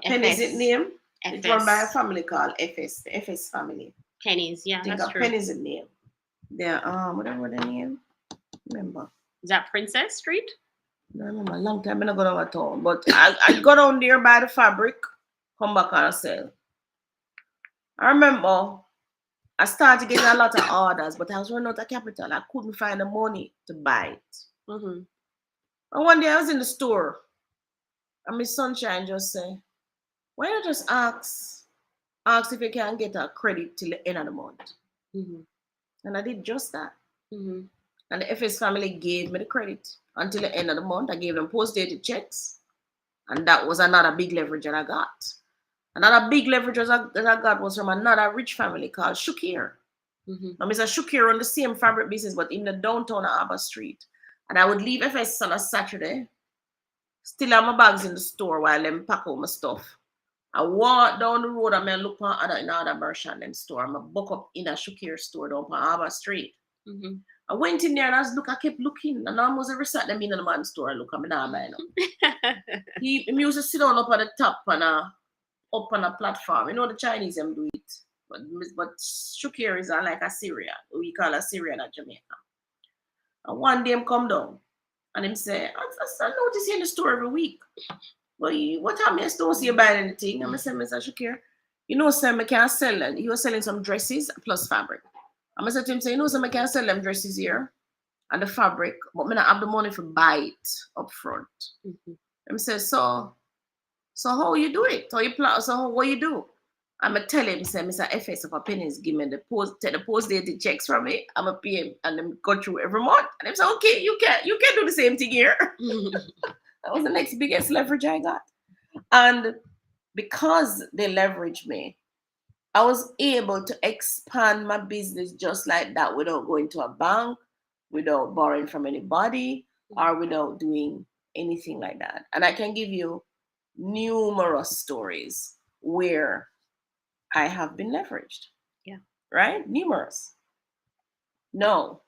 Penny's it name. It's run by a family called FS, the FS family. Pennies, yeah, that's true. Penny's it name. They're whatever the name. Remember? Is that Princess Street? I remember a long time I go down at all, but I got down there by the fabric, come back and sell. I remember I started getting a lot of orders, but I was running out of capital. I couldn't find the money to buy it. Mm-hmm. And one day I was in the store, and Miss Sunshine just said, "Why not just ask if you can get a credit till the end of the month?" Mm-hmm. And I did just that. Mm-hmm. And the FS family gave me the credit until the end of the month. I gave them post-dated checks, and that was another big leverage that I got. Another big leverage that I got was from another rich family called Shukir. Mm-hmm. Now, Mr. Shukir on the same fabric business, but in the downtown Arbor Street. And I would leave FS on a Saturday, still have my bags in the store while them pack out my stuff. I walk down the road and I look for another merchant them store. I book up in a Shukir store down on Arbor Street. Mm-hmm. I went in there and I kept looking, and almost every sat them in the man's store. I look, I'm not buying them. He used to sit down up at the top and up on a platform. You know the Chinese them do it, but Shukir is like a Syrian. We call a Syrian at Jamaica. And one day him come down and him say, I notice you in the store every week. But what time you still see you buying anything? And I say, Mr. Shukir, you know, sir, I can't sell them. He was selling some dresses plus fabric. And I said to him, say, you know, sir, I can't sell them dresses here and the fabric, but I don't have the money for buy it up front. Mm-hmm. Him say, so how you do it? How you plan? So what you do? I'm gonna tell him, say, Mr. FS of a pennies, give me take the post-dated checks from me. I'm gonna pay him and then go through every month. And him say, okay, you can do the same thing here. That was the next biggest leverage I got. And because they leveraged me, I was able to expand my business just like that without going to a bank, without borrowing from anybody, or without doing anything like that. And I can give you numerous stories where I have been leveraged. Yeah. Right? Numerous. No.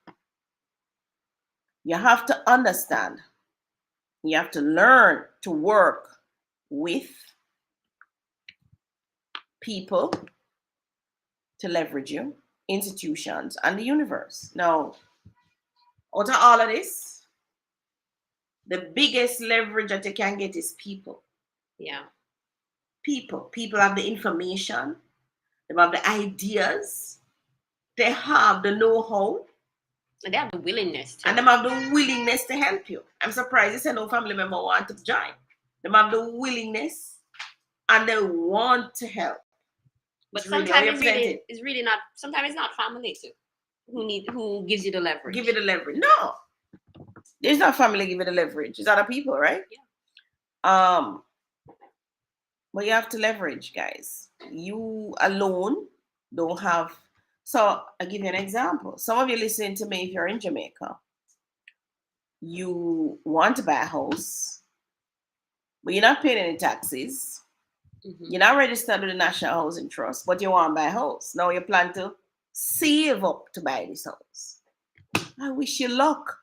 You have to understand. You have to learn to work with people to leverage you, institutions, and the universe. Now, out of all of this, the biggest leverage that you can get is people. Yeah. People have the information, they have the ideas, they have the know-how, and they have the willingness to. And they have the willingness to help you. I'm surprised they said no family member want to join. They have the willingness and they want to help. But sometimes it's really not. Sometimes it's not family too. Who gives you the leverage? Give you the leverage. No, there's not family give you the leverage. It's other people, right? Yeah. But you have to leverage, guys. You alone don't have. So I'll give you an example. Some of you listening to me, if you're in Jamaica, you want to buy a house, but you're not paying any taxes. Mm-hmm. You're not registered with the National Housing Trust, but you want to buy a house. Now you plan to save up to buy this house. I wish you luck.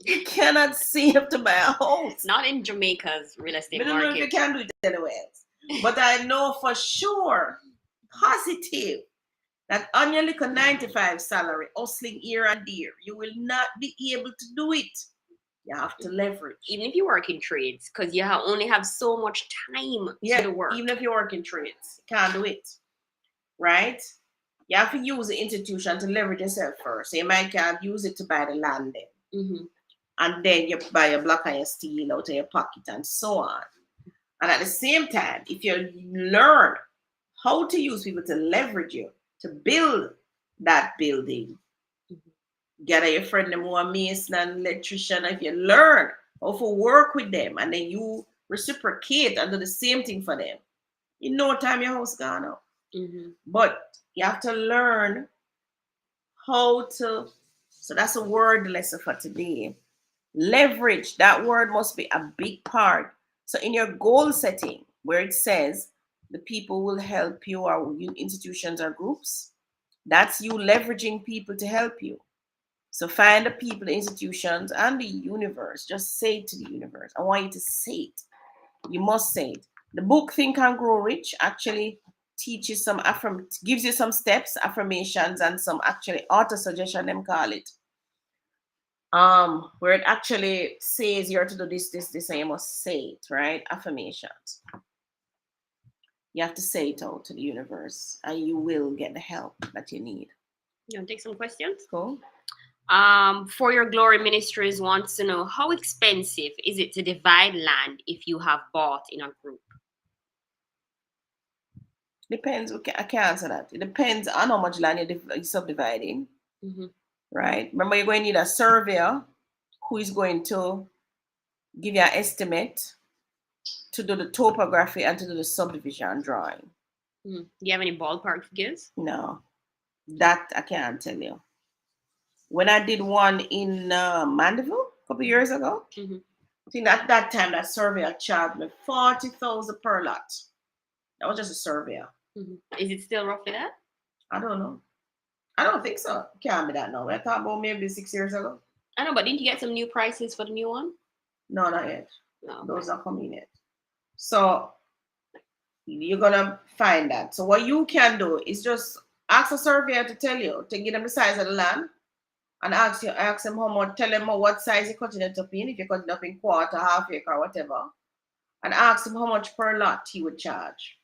You cannot save to buy a house. Not in Jamaica's real estate market. I don't know if you can do it anywhere else. But I know for sure, positive, that on your little 95 salary, hustling here and there, you will not be able to do it. You have to leverage. Even if you work in trades, because you only have so much time to do work. Even if you work in trades, you can't do it. Right? You have to use the institution to leverage yourself first. So you might can't use it to buy the land then. Mm-hmm. And then you buy your block and your steel out of your pocket and so on. And at the same time, if you learn how to use people to leverage you, to build that building, gather your friend them who are mason and electrician. If you learn how to work with them and then you reciprocate and do the same thing for them, in no time your house gone up. Mm-hmm. But you have to learn how to, so that's a word lesson for today. Leverage, that word must be a big part. So in your goal setting, where it says the people will help you, or institutions or groups, that's you leveraging people to help you. So find the people, the institutions, and the universe. Just say it to the universe. I want you to say it. You must say it. The book Think and Grow Rich actually teaches some gives you some steps, affirmations, and some actually auto suggestion, them call it. Where it actually says you're to do this, this, this, and you must say it, right? Affirmations. You have to say it out to the universe, and you will get the help that you need. You want to take some questions? Cool. For Your Glory Ministries wants to know, how expensive is it to divide land if you have bought in a group? Depends. I can't answer that. It depends on how much land you're subdividing. Mm-hmm. Right? Remember, you're going to need a surveyor who is going to give you an estimate to do the topography and to do the subdivision drawing. Mm-hmm. Do you have any ballpark figures? No, that I can't tell you. When I did one in Mandeville a couple years ago, mm-hmm. I think at that time that surveyor charged me $40,000 per lot. That was just a surveyor. Mm-hmm. Is it still roughly that? I don't know. I don't think so. It can't be that now. I thought about maybe 6 years ago. I know, but didn't you get some new prices for the new one? No, not yet. No. Those are coming yet. So you're gonna find that. So what you can do is just ask a surveyor to tell you, to give them the size of the land, and ask them how much, tell them what size you're cutting it up in, if you're cutting it up in quarter, half acre, whatever, and ask them how much per lot he would charge.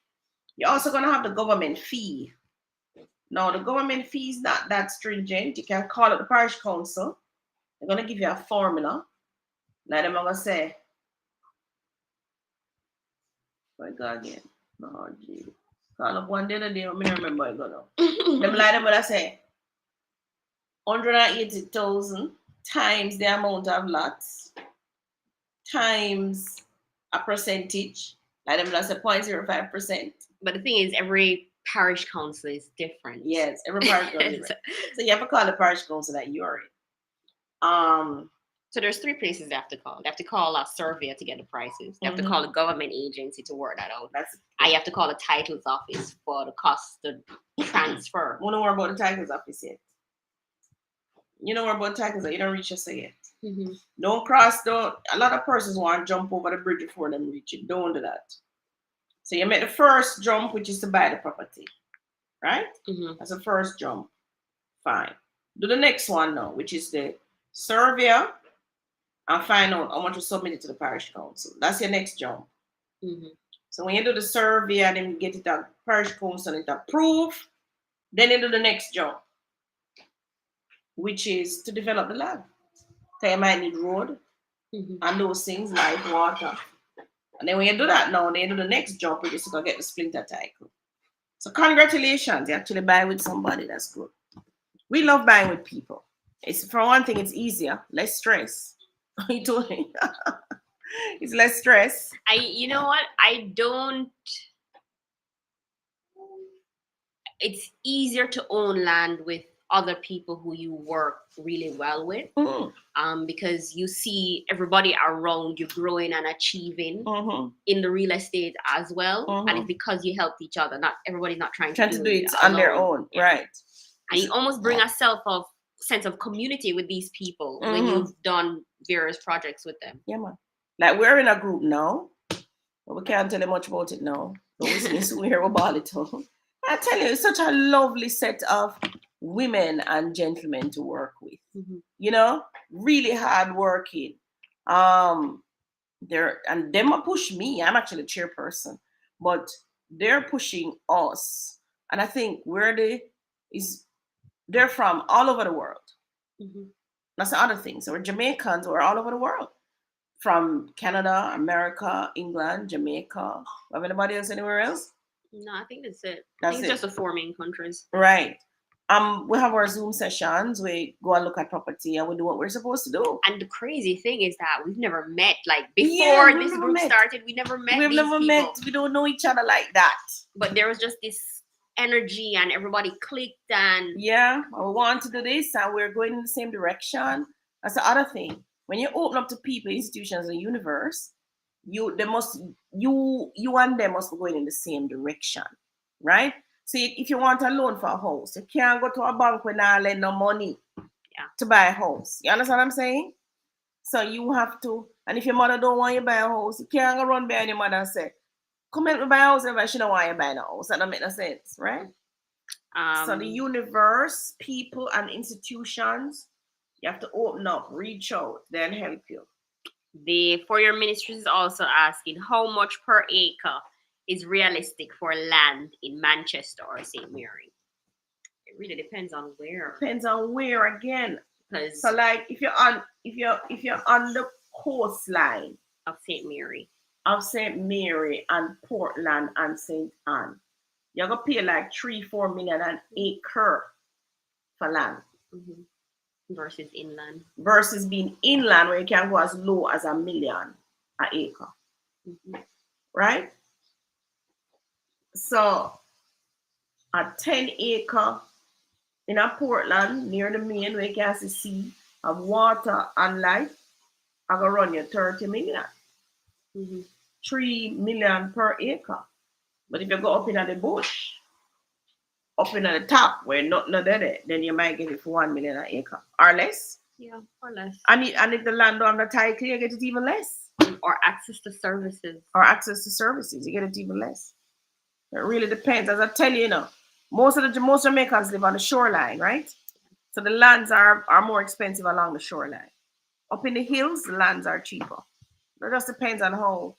You're also gonna have the government fee. Now, the government fee is not that stringent. You can call it the parish council. They're going to give you a formula. Like them, I'm going to say, where it go again? Oh, gee. Call up one day, I don't remember it go now. Them like them, I say, 180,000 times the amount of lots times a percentage. Like them, I say 0.05%. But the thing is, every parish council is different. Yes, every parish council is different. So you have to call the parish council that you're in. So there's 3 places they have to call. They have to call a surveyor to get the prices. They have to call a government agency to work that out. And you have to call the titles office for the cost to transfer. We don't worry about the titles office yet. You don't worry about the titles, you don't reach us yet. Mm-hmm. Don't cross, a lot of persons want to jump over the bridge before them reach it. Don't do that. So you make the first jump, which is to buy the property, right? Mm-hmm. That's the first jump. Fine. Do the next one now, which is the surveyor, and find out how much you submit it to the parish council. That's your next jump. Mm-hmm. So when you do the survey and then you get it at parish council and it approved, then you do the next jump, which is to develop the land. So you might need road and those things like water. And then when you do that now, then you do the next jump, which is to go get the splinter title. So congratulations, you actually buy with somebody. That's good. We love buying with people. It's, for one thing, it's easier, less stress. It's less stress. You know what? It's easier to own land with other people who you work really well with, because you see everybody around you growing and achieving in the real estate as well, and it's because you helped each other. Not everybody's not trying to do it on their own, right? And you almost bring a sense of community with these people when you've done various projects with them. Yeah, man. Like we're in a group now, but we can't tell you much about it now. But we hear about it all. I tell you, it's such a lovely set of women and gentlemen to work with. You know, really hard working. Them push me. I'm actually a chairperson, but they're pushing us. And I think they're from all over the world. That's the other thing. So we're Jamaicans, we're all over the world. From Canada, America, England, Jamaica. Have anybody else anywhere else? No, I think that's it. I think it's just the 4 main countries. Right. We have our Zoom sessions. We go and look at property and we do what we're supposed to do. And the crazy thing is that we've never met. Like before this group started, we never met. We've never met. We don't know each other like that. But there was just this energy and everybody clicked and we want to do this and we're going in the same direction. That's the other thing. When you open up to people, institutions, and universe, you and them must be going in the same direction, right? So if you want a loan for a house, you can't go to a bank when I lend no money. to buy a house. You understand what I'm saying? So you have to, and if your mother don't want you to buy a house, you can't go run behind your mother and say, come help me buy a house, and she don't want you to buy a house. That don't make no sense, right? So the universe, people, and institutions, you have to open up, reach out, then help you. The For Your Ministries is also asking how much per acre is realistic for land in Manchester or St. Mary. It really depends on where. Depends on where again. So like if you're on the coastline of St. Mary and Portland and St. Anne, you're gonna pay like 3-4 million an acre for land. Versus inland. Versus being inland where you can go as low as $1 million an acre. Right? So a 10-acre in a Portland near the main where you can see sea, have water and light, I gonna run you 30 million. 3 million per acre. But if you go up in the bush, up in the top where nothing there, then you might get it for 1 million an acre or less. Yeah, or less. And if the land on the title, you get it even less. Or access to services. You get it even less. It really depends. As I tell you, most Jamaicans live on the shoreline, right? So the lands are more expensive along the shoreline. Up in the hills, the lands are cheaper. It just depends on how.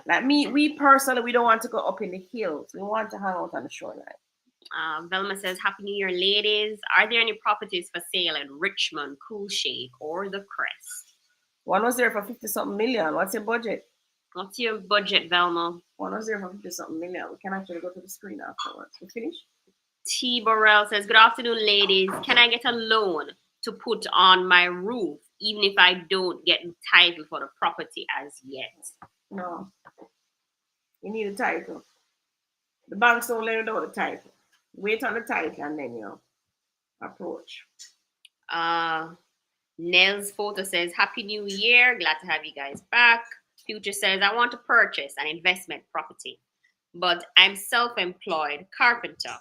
Like we personally, we don't want to go up in the hills. We want to hang out on the shoreline. Velma says, Happy New Year, ladies. Are there any properties for sale in Richmond, Coolshade, or the Crest? One was there for 50-something million. What's your budget? What's your budget, Velma? One was there for 50-something million. We can actually go to the screen afterwards. We finish? T. Burrell says, Good afternoon, ladies. Can I get a loan to put on my roof, even if I don't get the title for the property as yet? No. You need a title. The banks don't let you know the title. Wait on the title and then you approach. Nels Photo says, Happy New Year. Glad to have you guys back. Future says, I want to purchase an investment property, but I'm self-employed carpenter.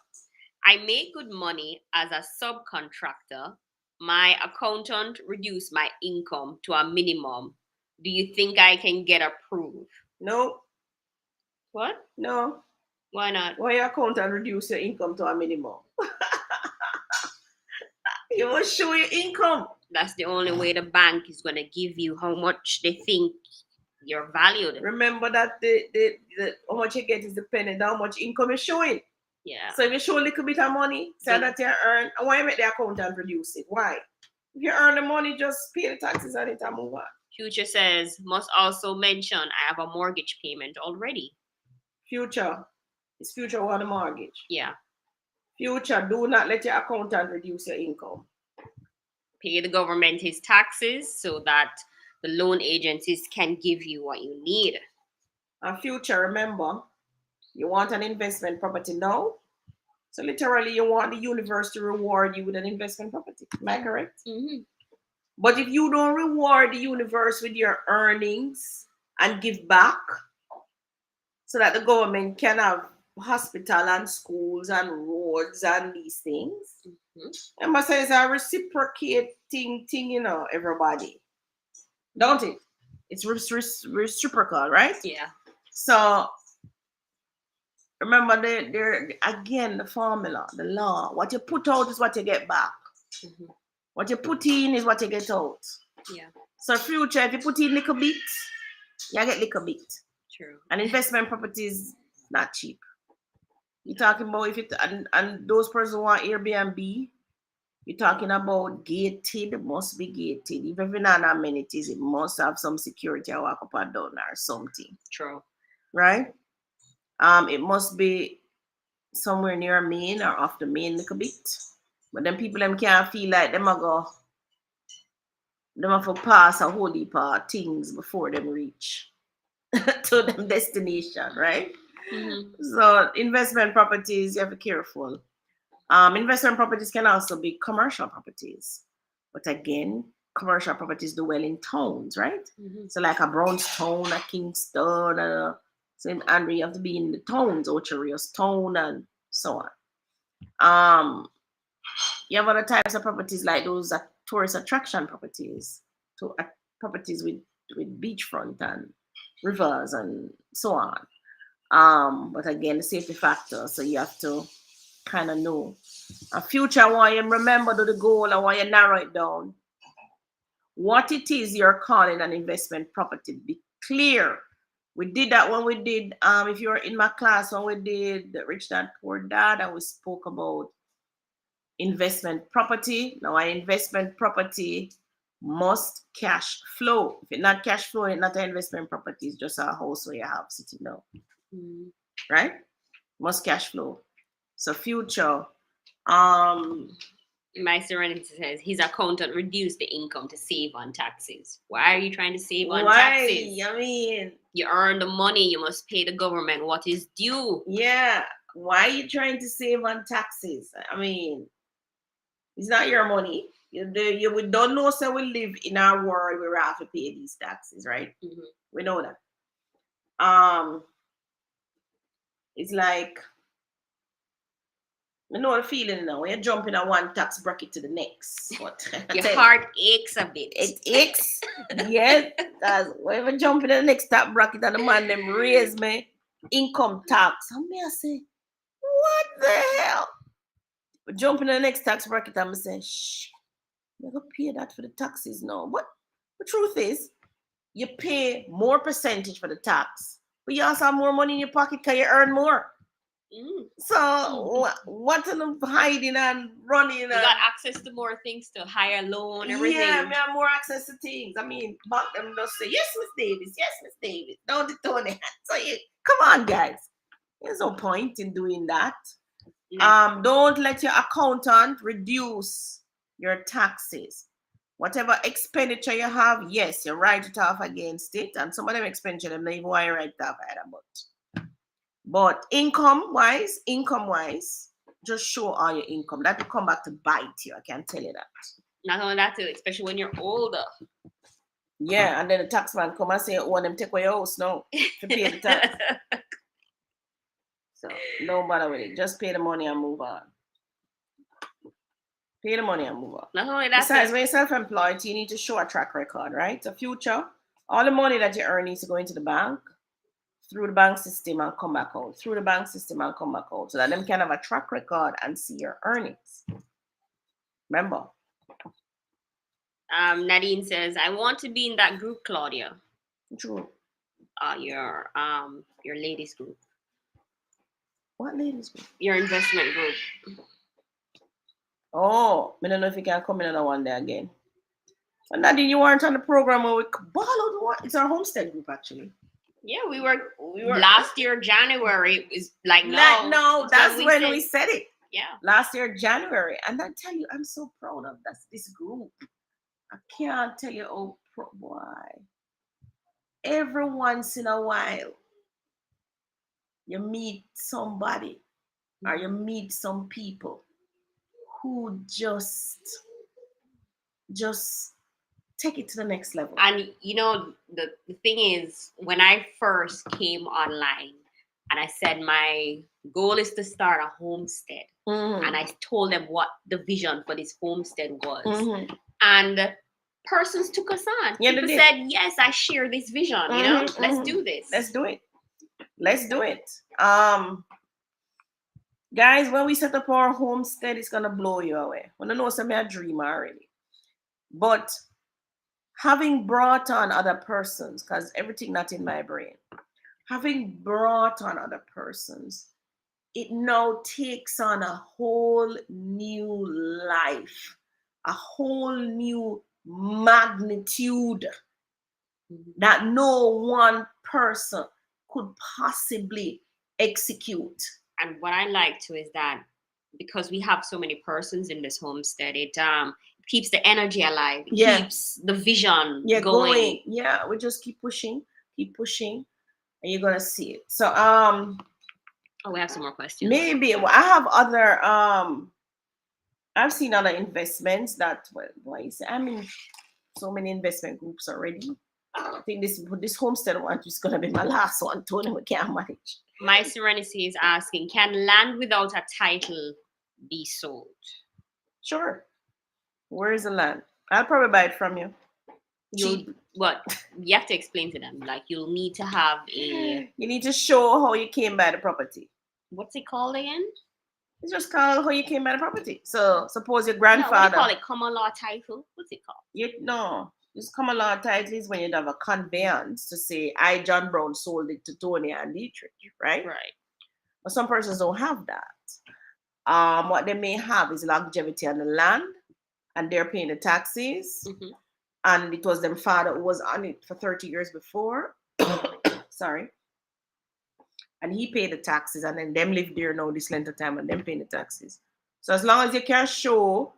I make good money as a subcontractor. My accountant reduced my income to a minimum. Do you think I can get approved? No. What? No. Why not? Why your accountant reduce your income to a minimum? You must show your income. That's the only way the bank is going to give you how much they think you're valued. Remember that the how much you get is dependent on how much income you're showing. Yeah. So if you show a little bit of money, say that you earn, why you make the accountant reduce it? Why? If you earn the money, just pay the taxes on it and move on. Future says, must also mention I have a mortgage payment already. Future. It's Future on the mortgage. Yeah. Future, do not let your accountant reduce your income. Pay the government his taxes so that the loan agencies can give you what you need. And Future, remember, you want an investment property now? So literally, you want the universe to reward you with an investment property. Am I correct? Mm-hmm. But if you don't reward the universe with your earnings and give back so that the government can have hospital and schools and roads and these things, I must say it's a reciprocating thing, everybody. Don't it? It's reciprocal, right? Yeah. So remember, the formula, the law. What you put out is what you get back. What you put in is what you get out. Yeah. So Future, if you put in little bit, you get little bit. True. And investment property is not cheap. You're talking about and those persons who want Airbnb, you're talking about gated, must be gated. If it's not amenities, it must have some security or walk up and down or something. True. Right? It must be somewhere near main or off the main little bit. But then people them can't feel like them have to pass a whole heap of things before them reach to them destination, right? So investment properties, you have to be careful. Investment properties can also be commercial properties. But again, commercial properties do well in towns, right? So like a Brownstown, a Kingston, St. Andrew, you have to be in the towns, Ocho Rios town and so on. You have other types of properties like those tourist attraction properties, to properties with beachfront and rivers and so on. But again, the safety factor. So you have to kind of know. A future, I want you remember the goal. I want you narrow it down. What it is you're calling an investment property. Be clear. We did that when we did, if you're in my class, when we did Rich Dad Poor Dad, and we spoke about investment property. Now, an investment property must cash flow. If it's not cash flow, it's not an investment property. It's just a house where you have sitting down. Right? Must cash flow. So future. My serenity says his accountant reduced the income to save on taxes. Why are you trying to save on taxes? I mean, you earn the money, you must pay the government what is due. Yeah. Why are you trying to save on taxes? I mean, it's not your money. We don't know, so we live in our world where we have to pay these taxes, right? Mm-hmm. We know that. It's like, I know the feeling now. When you're jumping on one tax bracket to the next. What? Your heart aches a bit. It aches. Yes. Because when you jump in the next tax bracket and the man them raise me income tax. And me I say, what the hell? But jump in the next tax bracket and I say, shit, you're going to pay that for the taxes now. But the truth is, you pay more percentage for the tax. But you also have more money in your pocket because you earn more. So what in hiding and running? You got access to more things, to higher loan, everything. Yeah, we have more access to things. I mean, back them just say, yes, Miss Davis, yes, Miss Davis. Don't detone it. So come on, guys. There's no point in doing that. Don't let your accountant reduce your taxes. Whatever expenditure you have, yes, you write it off against it. And some of them expenditure, them not even why you write it off either, but income-wise, just show all your income. That will come back to bite you. I can tell you that. Not only that, too, especially when you're older. Yeah, and then the tax man come and say, "Oh, them take away your house now to pay the tax." So no matter with it, just pay the money and move on. Pay the money and move on. Not only that, besides, when you're self-employed, you need to show a track record, right? The future, all the money that you earn needs to go into the bank, through the bank system and come back out, through the bank system and come back out, so that them can have a track record and see your earnings. Remember? Nadine says, I want to be in that group, Claudia. True. Your ladies group. What ladies group? Your investment group. Oh, I don't know if you can come in another one there again. And Nadine, you weren't on the program where we borrowed. It's our homestead group, actually. Yeah, we were last year, January, is like no. That's when we said it. Yeah. Last year, January. And I tell you, I'm so proud of this group. I can't tell you, why. Every once in a while, you meet somebody or you meet some people who just take it to the next level. And the thing is, when I first came online and I said my goal is to start a homestead, and I told them what the vision for this homestead was, and persons took us on. Yeah, people said, yes, I share this vision, let's do this. Let's do it. Guys, when we set up our homestead, it's gonna blow you away. I know some a dream already. But having brought on other persons, because everything not in my brain, having brought on other persons, it now takes on a whole new life, a whole new magnitude that no one person could possibly execute. And what I like too is that because we have so many persons in this homestead, it keeps the energy alive. It keeps the vision going. Yeah, we just keep pushing, and you're gonna see it. So we have some more questions. Maybe I have other I've seen other investments that I'm in so many investment groups already. I think this homestead one is gonna be my last one. Tony, we can't manage. My Serenity is asking, can land without a title be sold? Sure. Where is the land? I'll probably buy it from you. You have to explain to them. Like, you'll need to have a. You need to show how you came by the property. What's it called again? It's just called how you came by the property. So suppose your No, grandfather. what do you call it? Common law title. What's it called? No. Just common law title is when you have a conveyance to say, I, John Brown, sold it to Tony and Dietrich, right? Right. But some persons don't have that. What they may have is longevity on the land, and they're paying the taxes. Mm-hmm. And it was them father who was on it for 30 years before. Sorry. And he paid the taxes, and then them live there now this length of time and them paying the taxes. So as long as you can show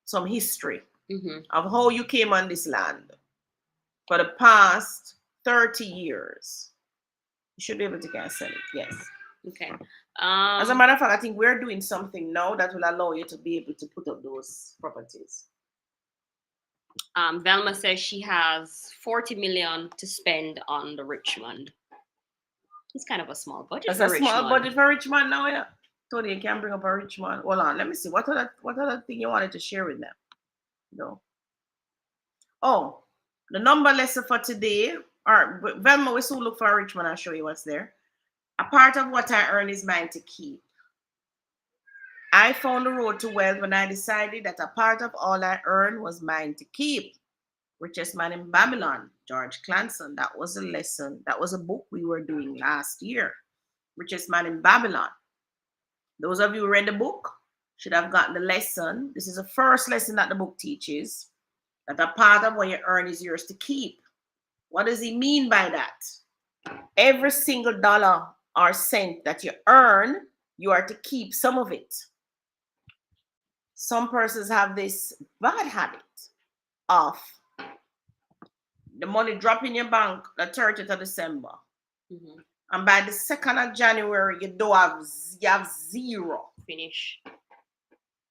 some history of how you came on this land for the past 30 years, you should be able to cancel it. Yes. Okay. As a matter of fact, I think we're doing something now that will allow you to be able to put up those properties. Velma says she has 40 million to spend on the Richmond. It's kind of a small budget. That's a small budget for Richmond now, yeah. Tony, you can bring up a Richmond. Hold on, let me see. What other thing you wanted to share with them? No. Oh, the number lesson for today. All right, Velma, we soon look for a Richmond. I'll show you what's there. A part of what I earn is mine to keep. I found the road to wealth when I decided that a part of all I earned was mine to keep. Richest Man in Babylon, George Clason. That was a lesson. That was a book we were doing last year. Richest Man in Babylon. Those of you who read the book should have gotten the lesson. This is the first lesson that the book teaches, that a part of what you earn is yours to keep. What does he mean by that? Every single dollar or cent that you earn, you are to keep some of it. Some persons have this bad habit of the money drop in your bank the 30th of December. Mm-hmm. And by the 2nd of January, you have zero. Finish.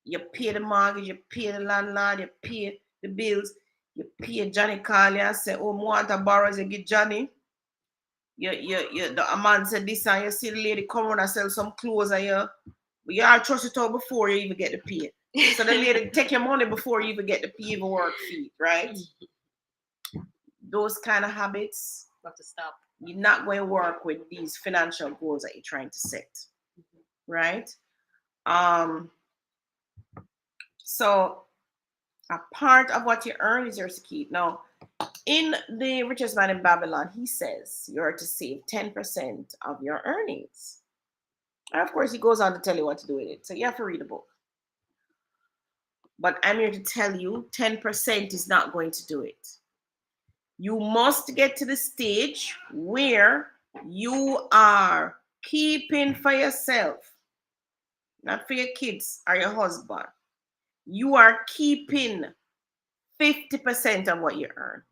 You pay the mortgage, you pay the landlord, you pay the bills, you pay Johnny Carly and say, oh, I want to borrow, you get Johnny. The man said this, and you see the lady come around and sell some clothes, and you all trust it out before you even get the pay. So the lady take your money before you even get the paperwork fee, right? Those kind of habits have to stop. You're not going to work with these financial goals that you're trying to set, right? So a part of what you earn is yours to keep. Now, in The Richest Man in Babylon, he says you're to save 10% of your earnings. And of course, he goes on to tell you what to do with it. So you have to read the book. But I'm here to tell you 10% is not going to do it. You must get to the stage where you are keeping for yourself, not for your kids or your husband. You are keeping 50% of what you earn.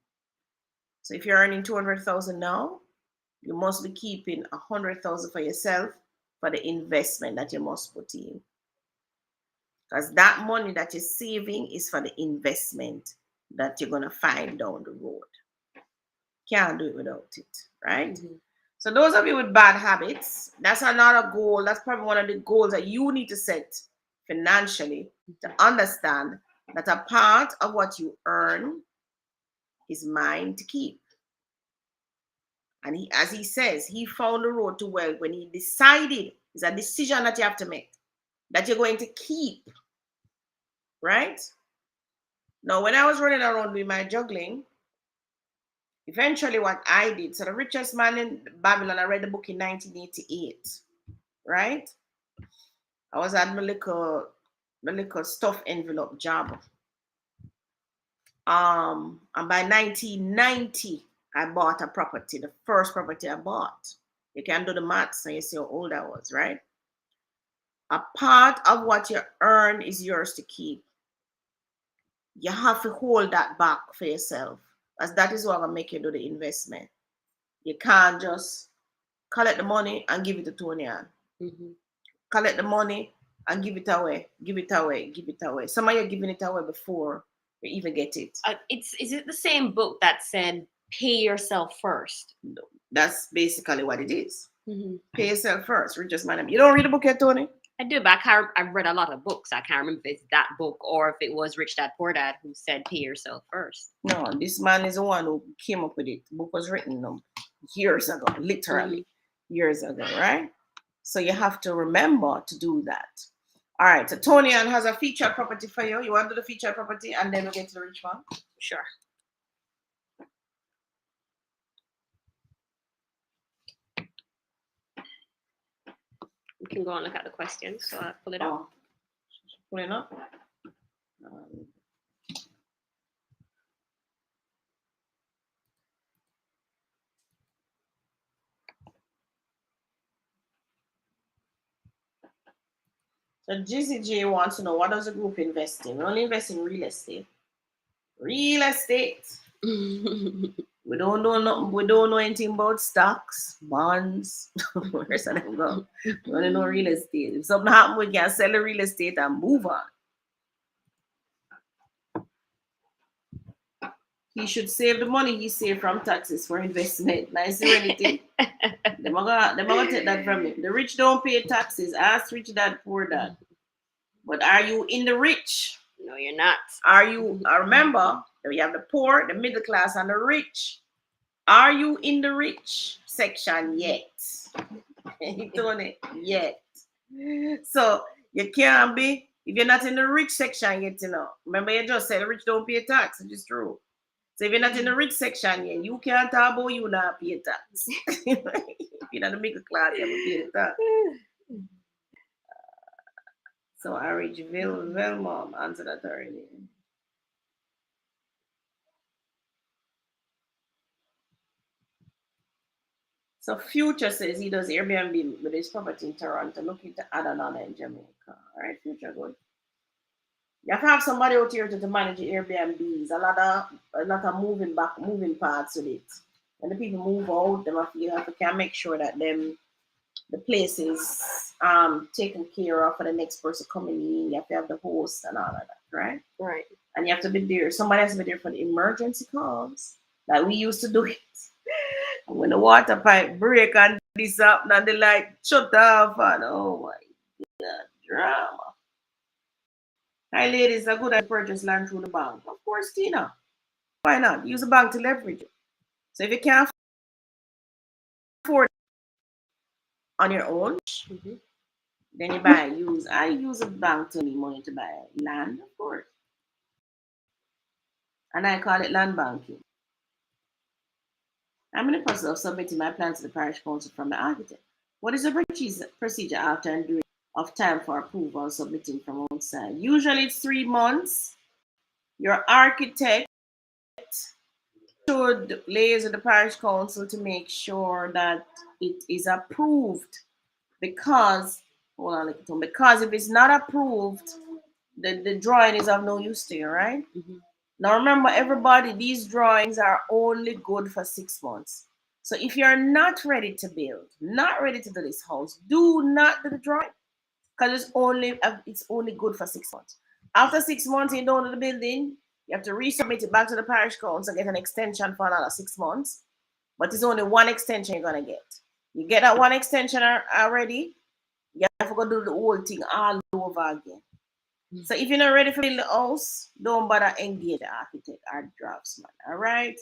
So if you're earning 200,000 now, you must be keeping 100,000 for yourself for the investment that you must put in. Because that money that you're saving is for the investment that you're going to find down the road. Can't do it without it, right? Mm-hmm. So those of you with bad habits, that's another goal. That's probably one of the goals that you need to set financially to understand that a part of what you earn is mine to keep. And he, as he says, he found the road to wealth when he decided. It's a decision that you have to make, that you're going to keep, right? Now, when I was running around with my juggling, eventually what I did, so The Richest Man in Babylon, I read the book in 1988, right? I was at my little stuff envelope job. And by 1990, I bought a property, the first property I bought. You can do the maths and you see how old I was, right? A part of what you earn is yours to keep. You have to hold that back for yourself, as that is what will make you do the investment. You can't just collect the money and give it to Tony Ann. Mm-hmm. Collect the money and give it away. Some of you are giving it away before you even get it. Is it the same book that said pay yourself first? No, that's basically what it is. Mm-hmm. Pay yourself first. Richest Man. You don't read the book yet, Tony? I do, but I've read a lot of books. I can't remember if it's that book or if it was Rich Dad Poor Dad who said pay yourself first. No, this man is the one who came up with it. The book was written years ago, literally years ago, right? So you have to remember to do that. All right, so Tony Ann has a featured property for you. You want to do the featured property and then we'll get to the rich one? Sure. We can go and look at the questions. So I'll pull it up. Pull it up. So GCG wants to know, what does the group invest in? We only invest in real estate. Real estate. We don't know nothing. We don't know anything about stocks, bonds. Where's that go? We only know real estate. If something happens, we can sell the real estate and move on. He should save the money he saved from taxes for investment. Nice serenity. They're gonna take that from him. The rich don't pay taxes. Ask Rich Dad Poor Dad. But are you in the rich? No, you're not. Are you? Remember, we have the poor, the middle class, and the rich. Are you in the rich section yet? He told it yet. So you can't be if you're not in the rich section yet. You know. Remember, you just said the rich don't pay tax, which is true. So if you're not in the rich section yet, you can't talk about you not pay tax. If you're not the middle class, you have to pay the tax. So I reach Velmom answer that already. So Future says he does Airbnb with his property in Toronto, looking to add another in Jamaica. All right, Future, good. You have to have somebody out here to manage Airbnbs. A lot of moving parts with it. When the people move out, you have to make sure that the place is taken care of for the next person coming in. You have to have the host and all of that, right? Right. And you have to be there. Somebody has to be there for the emergency calls. Like we used to do it. When the water pipe break and this up and the light shut off and oh my God, drama. Hi ladies, a good idea to purchase land through the bank. Of course, Tina. Why not? Use a bank to leverage it. So if you can't afford it on your own, then I use a bank to need money to buy land, of course. And I call it land banking. I'm in the process of submitting my plans to the parish council from the architect. What is the procedure after and during of time for approval submitting from outside? Usually it's 3 months. Your architect should liaise with the parish council to make sure that it is approved. Because if it's not approved, the drawing is of no use to you, right? Now remember, everybody, these drawings are only good for 6 months. So if you're not ready to build, not ready to do this house, do not do the drawing. Because it's only good for 6 months. After 6 months, you don't do the building, you have to resubmit it back to the parish council, get an extension for another 6 months. But it's only one extension you're gonna get. You get that one extension already, you have to go do the whole thing all over again. So if you're not ready for build the house, don't bother engage the architect or draftsman. All right.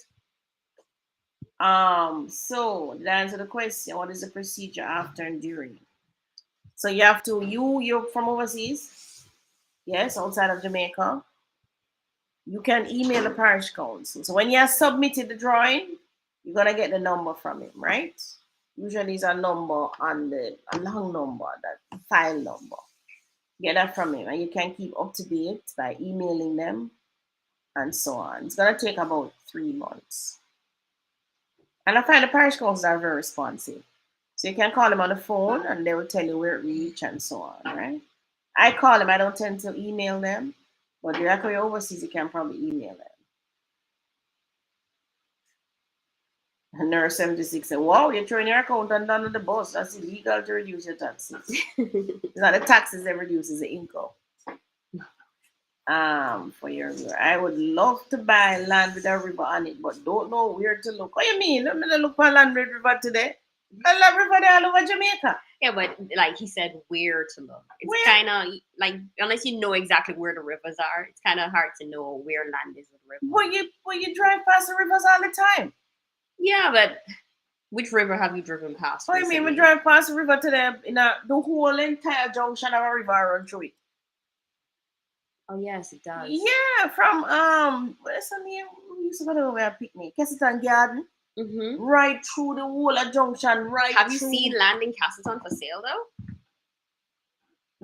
So to answer the question, what is the procedure after and during? So you have to you're from overseas, yes, outside of Jamaica. You can email the parish council. So when you have submitted the drawing, you're gonna get the number from him, right? Usually it's a number on a long number, that file number. Get that from him, and you can keep up to date by emailing them and so on. It's gonna take about 3 months. And I find the parish councils are very responsive. So you can call them on the phone and they will tell you where it reach and so on, right? I call them, I don't tend to email them, but if you're overseas, you can probably email them. And Nurse 76 said, wow, you're throwing your accountant under the bus. That's illegal to reduce your taxes. It's not the taxes that reduces the income. For your viewer, I would love to buy land with a river on it, but don't know where to look. What do you mean? I'm gonna look for land with river today. I love Riverdale all over Jamaica. Yeah, but like he said, where to look. It's Where? kind of like, unless you know exactly where the rivers are, it's kind of hard to know where land is with the river. But you drive past the rivers all the time. Yeah, but which river have you driven past? What do you mean? We recently? drive past the river to the whole entire junction of a river run through it. Oh yes, it does. Yeah, from what's the name? We used to go over a picnic, Kessiton Garden. Mm-hmm. Right through the whole of junction, right. Have you through. seen land in Castleton for sale though?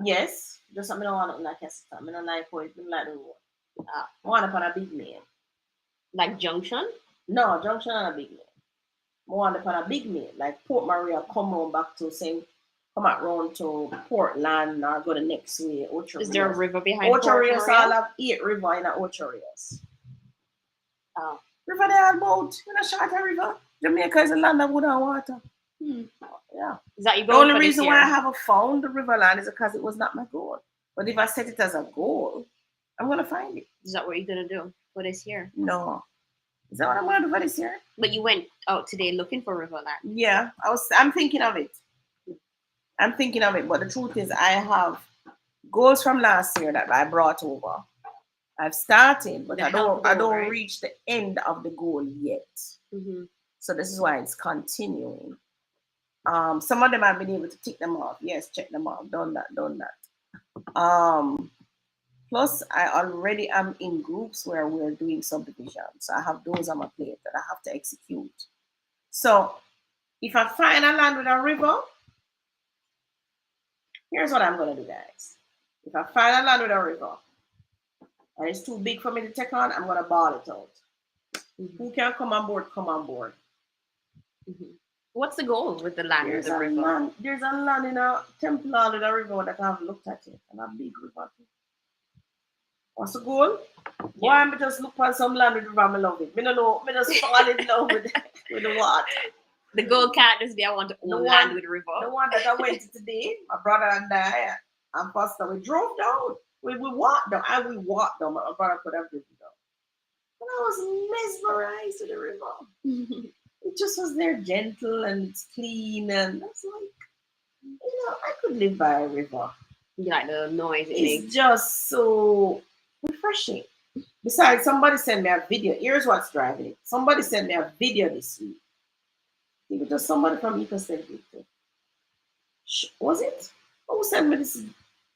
Yes, just something I want to like Kessiton. I don't like how it like the road. I want to put a big name. Like Junction? No, junction on a big name. I want to put a big name like Port Maria. Come on back to saying. Come out round to Portland or go the next way. Ocho Is there a river behind Ocho Port Rios? Maria? All have 8 river in Ocho Rios. Oh. River they all boat. You know, short river. Jamaica is a land of wood and water. Yeah. Is that you The only reason why I haven't found the river land is because it was not my goal. But if I set it as a goal, I'm gonna find it. Is that what you're gonna do for this year? No. Is that what I'm gonna do for this year? But you went out today looking for river land. Yeah, I'm thinking of it. But the truth is I have goals from last year that I brought over. I've started, but I don't reach the end of the goal yet. Mm-hmm. So this is why it's continuing. Some of them I've been able to tick them off. Yes, check them off. Done that. Plus, I already am in groups where we're doing subdivisions. So I have those on my plate that I have to execute. So if I find a land with a river, here's what I'm gonna do, guys. If I find a land with a river and it's too big for me to take on, I'm gonna ball it out. Mm-hmm. Who can come on board, come on board. Mm-hmm. What's the goal with the land with the river? There's a land in a temple land with a river that I haven't looked at it. And a big river too. What's the goal? Yeah. Why am I just look for some land with the river? I love it. I don't know. I just fall in love with the water. The goal can't just be I want to own land with the river. The one that I went to today, my brother and I and Pastor, we drove down. We walked down. My brother could have driven down. And I was mesmerized with the river. It just was there gentle and it's clean and I was like, I could live by a river. You like the noise it makes. It's just so refreshing. Besides, somebody sent me a video. Here's what's driving it. Somebody sent me a video this week. It was just somebody from Ecocentric. Was it? Who sent me this?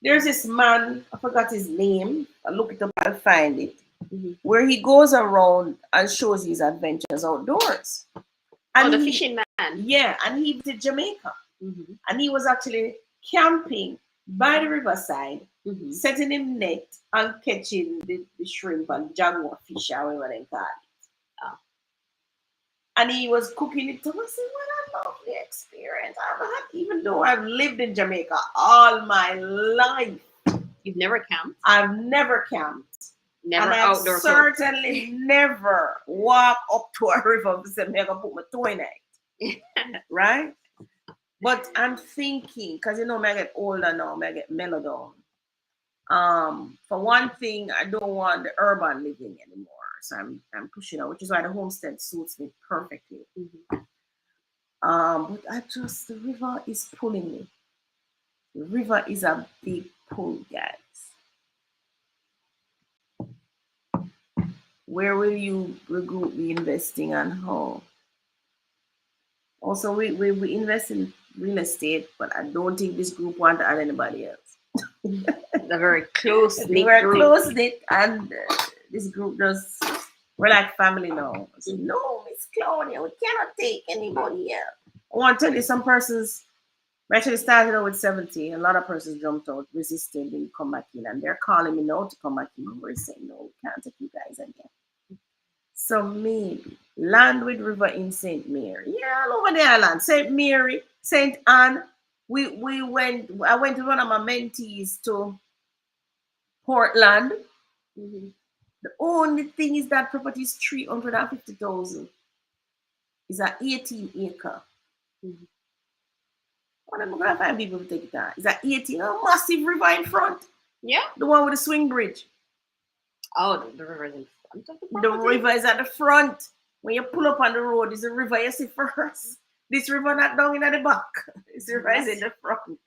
There's this man, I forgot his name. I'll look it up, I'll find it. Mm-hmm. Where he goes around and shows his adventures outdoors. And the fishing man. Yeah, and he was in Jamaica. Mm-hmm. And he was actually camping by the riverside, setting him net and catching the shrimp and jaguar fish, however they call it. Oh. And he was cooking it to us. I said, what a lovely experience I've had, even though I've lived in Jamaica all my life. You've never camped? I've never camped. Never and outdoor I've certainly never walked up to a river and said, I'm going to put my toe in it. Right? But I'm thinking, because I get older now, I get mellowed down. For one thing, I don't want the urban living anymore. So I'm pushing out, which is why the homestead suits me perfectly. Mm-hmm. But the river is pulling me. The river is a big pull, guys. Where will you regroup be investing and how? Also, we invest in real estate, but I don't think this group want to add anybody else. They're very close-knit group. Close-knit, and this group we're like family now. I said, no, Miss Claudia, we cannot take anybody else. I want to tell you, some persons, we actually started out with 70. A lot of persons jumped out, resisted, didn't come back in, and they're calling me now to come back in. We're saying, no, we can't take you guys again. So maybe land with river in St. Mary. Yeah, all over the island. St. Mary, St. Anne. I went with one of my mentees to Portland. Mm-hmm. The only thing is that property is 350,000. It's an 18-acre. Mm-hmm. What am I going to find people to take it on? It's an 18, a massive river in front. Yeah. The one with the swing bridge. Oh, the river is in front of the property? The river is at the front. When you pull up on the road, is the river you see first. This river not down in the back. This river is in the front.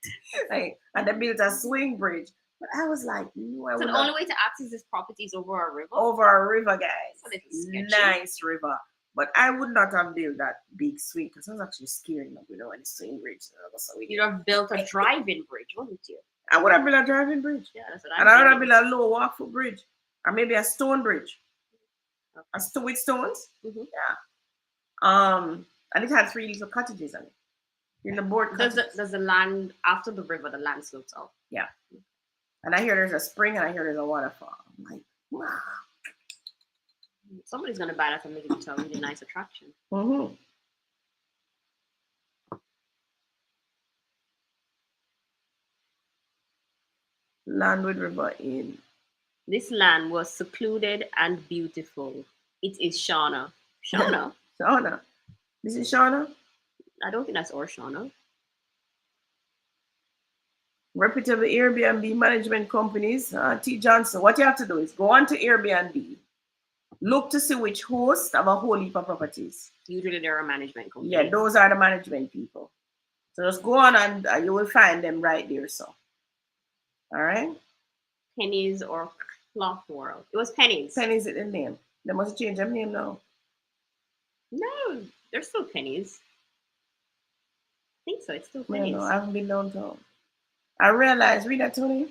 Like, and they built a swing bridge. But I was like, no, I So would the not. only way to access this property is over a river? Over a river, guys. That's a little sketchy. Nice river. But I would not have built that big swing because I was actually scared of any swing bridge. So you'd have built a driving bridge, wouldn't you? I would have built a driving bridge. Yeah, that's what and I would have built a low walk-foot bridge. Or maybe a stone bridge. Okay. With stones. Mm-hmm. Yeah. And it had 3 little cottages on it. In the board does the land after the river, the land slopes out? Yeah. And I hear there's a spring and I hear there's a waterfall. I'm like, wow. Somebody's gonna buy that and make it into a really nice attraction. Mm-hmm. Landwood River Inn. This land was secluded and beautiful. It is Shauna. Shauna? Shauna. This is Shauna? I don't think that's our Shauna. Reputable Airbnb management companies. T. Johnson. What you have to do is go on to Airbnb. Look to see which hosts have a whole heap of properties. Usually they're a management company. Yeah, those are the management people. So just go on and you will find them right there. So, all right. Pennies or Cloth World. It was Pennies. Pennies is the name. They must change their name now. No, they're still Pennies. I think so. It's still Pennies. No, I haven't been downtown. I realized, read that, Tony.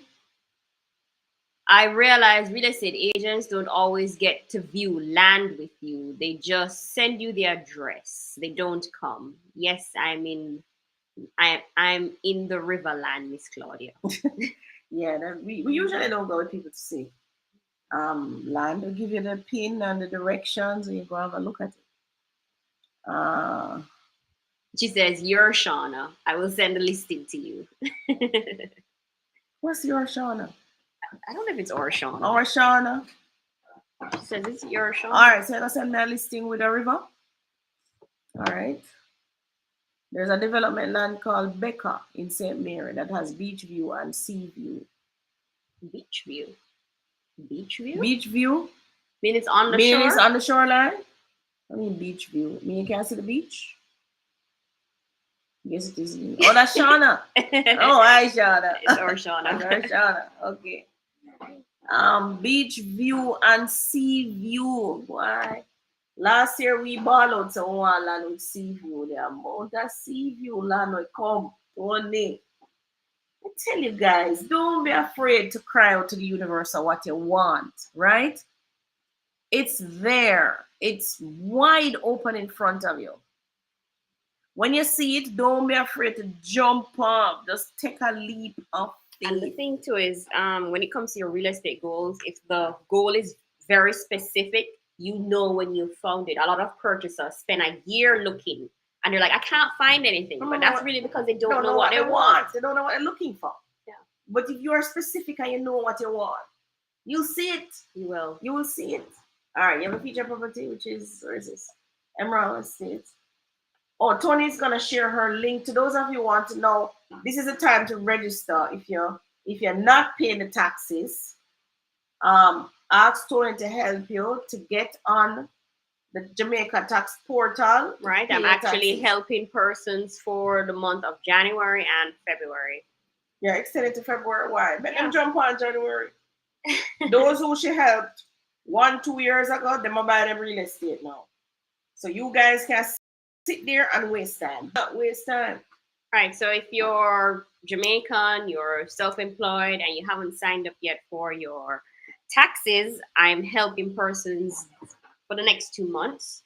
I realize real estate agents don't always get to view land with you. They just send you the address. They don't come. Yes, I'm in the Riverland, Miss Claudia. Yeah, we usually don't go with people to see land. They'll give you the pin and the directions and you go have a look at it. She says, "You're Shauna. I will send a listing to you." What's your Shauna? I don't know if it's or Shauna. Or Shauna. She says it's your Shauna. All right, so you're going to send me a listing with a river. All right. There's a development land called Becca in St. Mary that has beach view and sea view. Beach view? Beach view? Beach view. Mean it's on the shore? Mean it's on the shoreline? I mean beach view. Mean you can't see the beach? Yes, it is. Oh, that's Shauna. Oh, hi, Shauna. It's our Shauna. It's our Shauna. Okay. Beach view and sea view. Why? Last year we ball out some one land with sea view. The amount of sea view land will come one day. I tell you guys, don't be afraid to cry out to the universe of what you want, right? It's there. It's wide open in front of you. When you see it, don't be afraid to jump up. Just take a leap of faith. And the thing too is, when it comes to your real estate goals, if the goal is very specific, you know when you found it. A lot of purchasers spend a year looking, and they're like, "I can't find anything." But that's really because they don't know what they want. They don't know what they're looking for. Yeah. But if you are specific and you know what you want, you'll see it. You will. You will see it. All right. You have a feature property, which is, where is this? Emerald Estate. Oh, Tony's gonna share her link. To those of you who want to know, this is the time to register. If you're not paying the taxes, ask Tony to help you to get on the Jamaica tax portal. Right. I'm actually helping persons for the month of January and February. Yeah, extended to February. Why? Let them jump on January. Those who she helped 1-2 years ago, them are buying real estate now. So you guys can sit there and waste time. Not waste time. Right. So if you're Jamaican, you're self-employed, and you haven't signed up yet for your taxes, I'm helping persons for the next 2 months.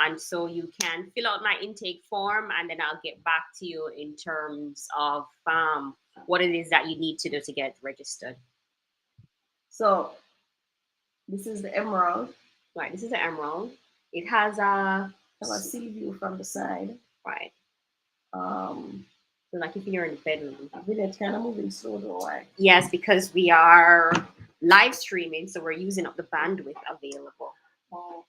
And so you can fill out my intake form, and then I'll get back to you in terms of what it is that you need to do to get registered. So this is the Emerald. Right. This is the Emerald. It has a sea view from the side. Right. So like if you're in the bedroom. Village kind of moving slow though, why? Yes, because we are live streaming, so we're using up the bandwidth available. Oh.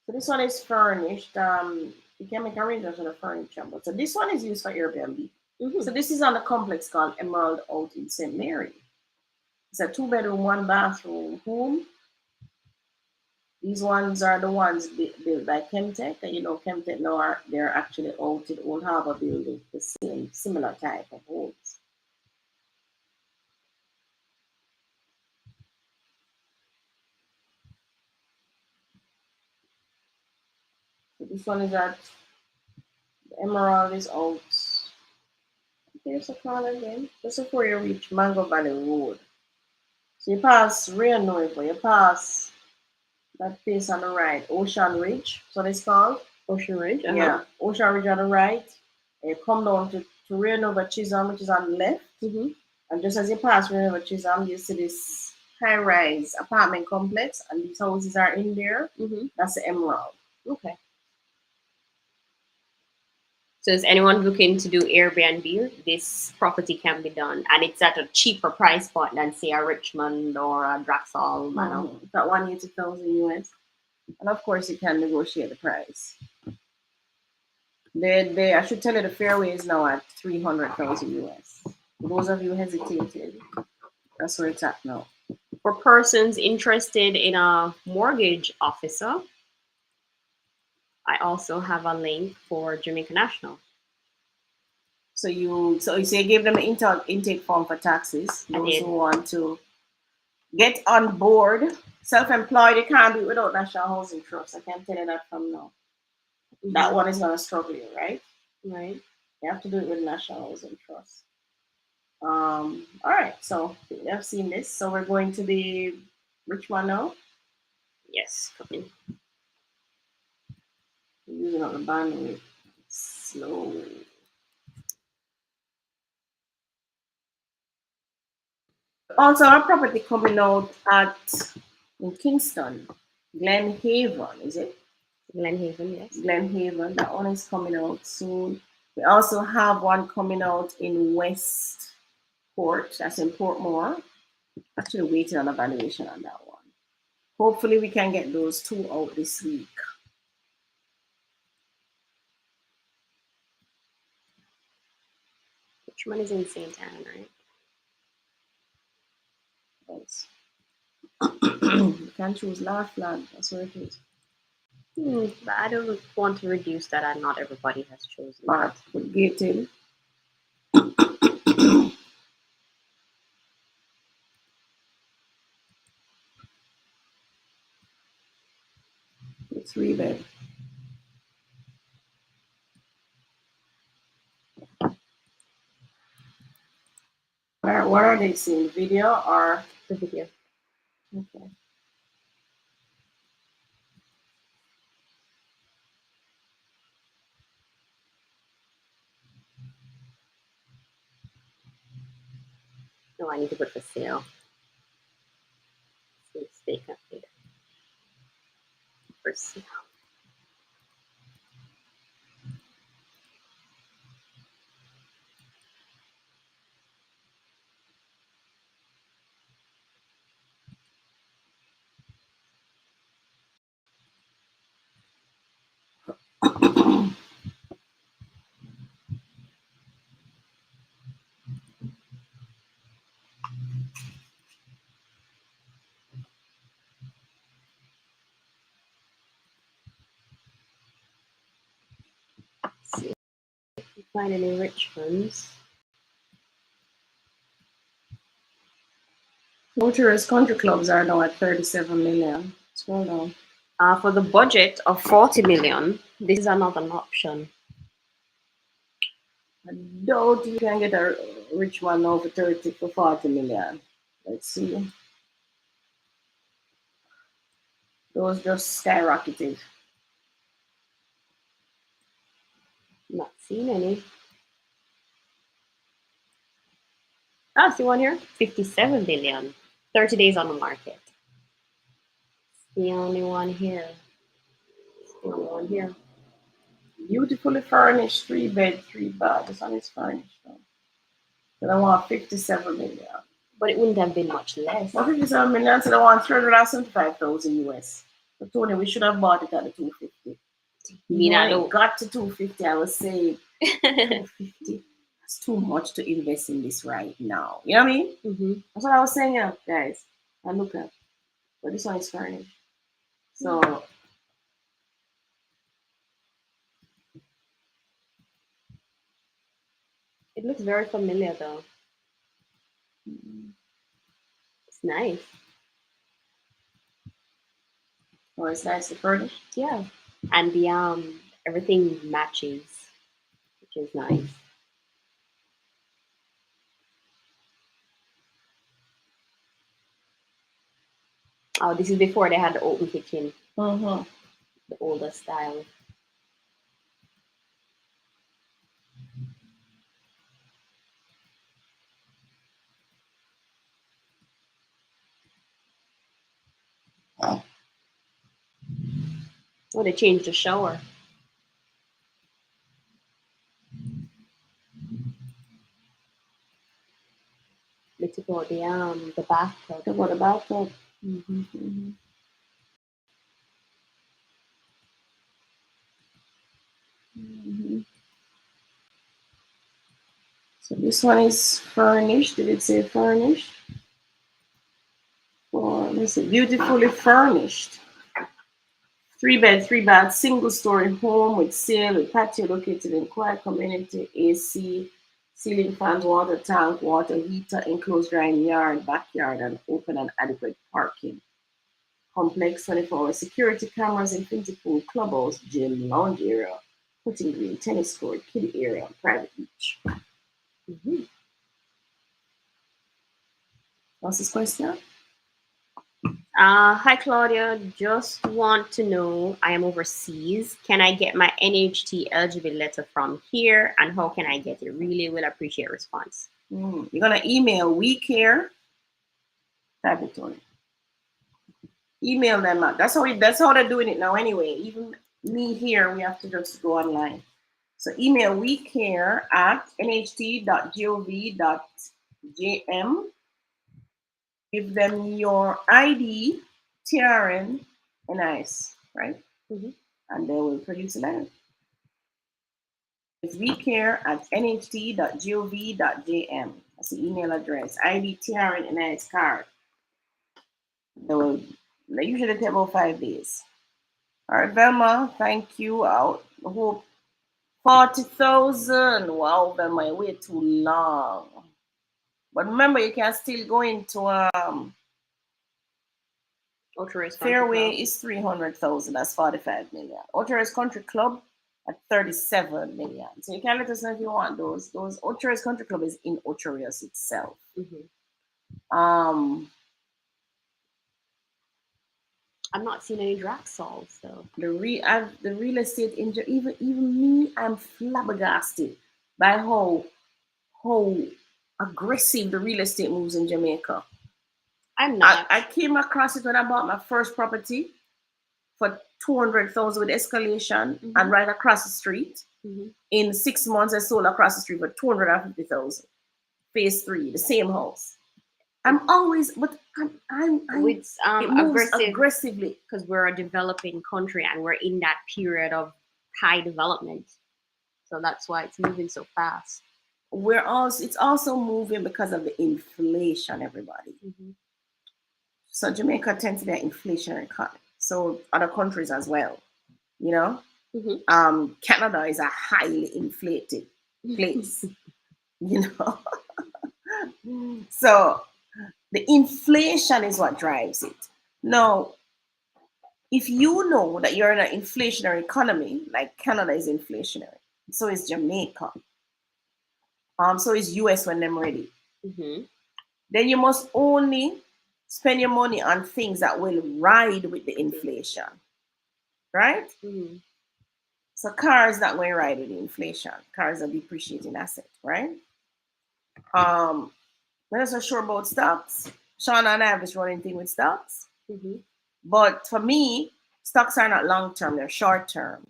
So this one is furnished. You can make arrangements for the furniture, but so this one is used for Airbnb. Mm-hmm. So this is on a complex called Emerald out in St. Mary. It's a 2-bedroom, 1-bathroom home. These ones are the ones built by Chemtech, and you know Chemtech now they're actually out in Old Harbor building the same similar type of homes. So this one is at the Emerald is out. Here's the corner again. Just before you reach Mango Valley Road. So you pass Railway, you pass that place on the right, Ocean Ridge, so it's called. Ocean Ridge? Yeah, Ocean Ridge on the right. And you come down to Railway Chisholm, which is on the left. Mm-hmm. And just as you pass Railway Chisholm, you see this high-rise apartment complex, and these houses are in there. Mm-hmm. That's the Emerald. Okay. So is anyone looking to do Airbnb? This property can be done, and it's at a cheaper price point than say a Richmond or a Draxall Manor. About 180,000 US, and of course you can negotiate the price. I should tell you the fairway is now at 300,000 US. For those of you who hesitated, that's where it's at now. For persons interested in a mortgage officer, I also have a link for Jamaica National. So you give them an intake form for taxes. Those who want to get on board, self-employed, you can't do it without National Housing Trust. I can tell you that from now. Mm-hmm. That one is gonna struggle you, right? Right. You have to do it with National Housing Trust. All right, so we have seen this. So we're going to the Richmond now. Yes, come in. Using up the bandwidth slowly. Also, our property coming out in Kingston, Glenhaven, is it? Glenhaven, yes. Glenhaven, that one is coming out soon. We also have one coming out in Westport, that's in Portmore. Actually waiting on evaluation on that one. Hopefully we can get those two out this week. Which one is in St. Anne, right? Yes. You can choose large flag, that's where it is. But I don't want to reduce that, and not everybody has chosen that. Gated. It's 3-bed. What are they seeing? Video or the video? Okay. No, I need to put for sale. It's vacant later. For sale. See if you find any Richmonds. Motorist country clubs are now at 37 million. Scroll down. For the budget of 40 million, this is another option. I doubt you can get a rich one now for 40 million. Let's see. Those just skyrocketed. Not seeing any. Ah, see one here? 57 billion. 30 days on the market. It's the only one here. It's the only one here. Beautifully furnished, 3-bed, 3-bath. This one is furnished now. So I want 57 million. But it wouldn't have been much less. Well, 57 million, so I want 375,000 US. But Tony, we should have bought it at the 250. I got to 250, I was saying 250. That's too much to invest in this right now. You know what I mean? Mm-hmm. That's what I was saying, guys. And look at, but this one is furnished. So it looks very familiar though. It's nice. oh, it's nice to furnish. Yeah. And the everything matches, which is nice. Oh, this is before they had the open kitchen, Mm-hmm. the older style. Oh, they changed the shower. They took out the bathtub. What about that? Mm-hmm. Mm-hmm. Mm-hmm. So this one is furnished. Did it say furnished? Or is it beautifully furnished? 3-bed, 3-bath, single-story home with sail with patio located in quiet community, AC, ceiling fans, water tank, water heater, enclosed drying yard, backyard, and open and adequate parking. Complex 24-hour security cameras, infinity pool, clubhouse, gym, lounge area, putting green, tennis court, kiddie area, and private beach. Mm-hmm. What's this question? Hi Claudia, just want to know I am overseas. Can I get my NHT eligibility letter from here, and how can I get it? Really will appreciate response. You're gonna email WeCare. Type it on. Email them out. That's how they're doing it now anyway. Even me here, we have to just go online. So email weCare@nht.gov.jm. Give them your ID, TRN, and ICE, right? Mm-hmm. And they will produce a letter. It's weCare@nht.gov.jm. That's the email address. ID, TRN, and ICE card. They usually take about 5 days. All right, Velma, thank you. I hope 40,000. Wow, Velma, you wait too long. But remember, you can still go into Fairway is 300,000. That's 45 million. Ultra Country Club at 37 million. So you can let us know if you want those. Those Ultra Country Club is in Ultra itself. Mm-hmm. I'm not seeing any Draxol, so the real estate even me, I'm flabbergasted by how aggressive the real estate moves in Jamaica. I'm not. I came across it when I bought my first property for 200,000 with escalation, Mm-hmm. and right across the street. Mm-hmm. In 6 months, I sold across the street for 250,000. Phase 3, the same house. I'm always, but I'm with it moves aggressively because we're a developing country and we're in that period of high development, so that's why it's moving so fast. It's also moving because of the inflation, everybody. Mm-hmm. So Jamaica tends to be an inflationary economy. So other countries as well, you know. Mm-hmm. Canada is a highly inflated place, you know. So the inflation is what drives it. Now, if you know that you're in an inflationary economy, like Canada is inflationary, so is Jamaica. So is US when they're ready. Mm-hmm. Then you must only spend your money on things that will ride with the inflation, right? Mm-hmm. So cars not going to ride with the inflation. Cars are depreciating asset, right? When I'm so sure about stocks, Sean and I have this running thing with stocks. Mm-hmm. But for me, stocks are not long term; they're short term.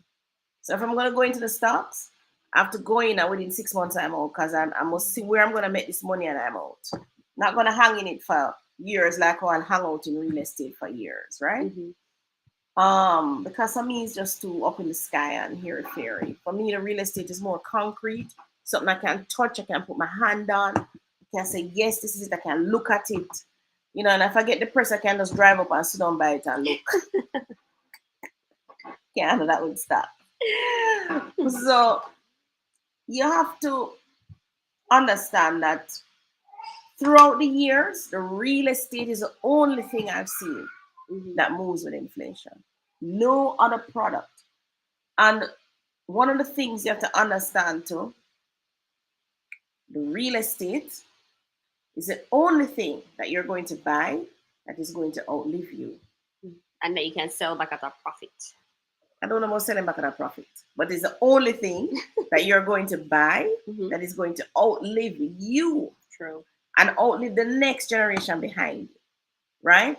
So if I'm going to go into the stocks, I have to go in and within 6 months I'm out because I must see where I'm going to make this money and I'm out. Not going to hang in it for years like how I'll hang out in real estate for years, right? Mm-hmm. Because for me it's just too up in the sky and here a fairy. For me, the real estate is more concrete, something I can touch, I can put my hand on, I can say yes, this is it, I can look at it, you know. And if I get depressed, I can just drive up and sit down by it and look. Canada, that would stop. So you have to understand that throughout the years, the real estate is the only thing I've seen that moves with inflation. No other product. And one of the things you have to understand too, the real estate is the only thing that you're going to buy that is going to outlive you. And that you can sell back at a profit. I don't know about selling back at a profit, but it's the only thing that you're going to buy that is going to outlive you. True. And outlive the next generation behind you. Right?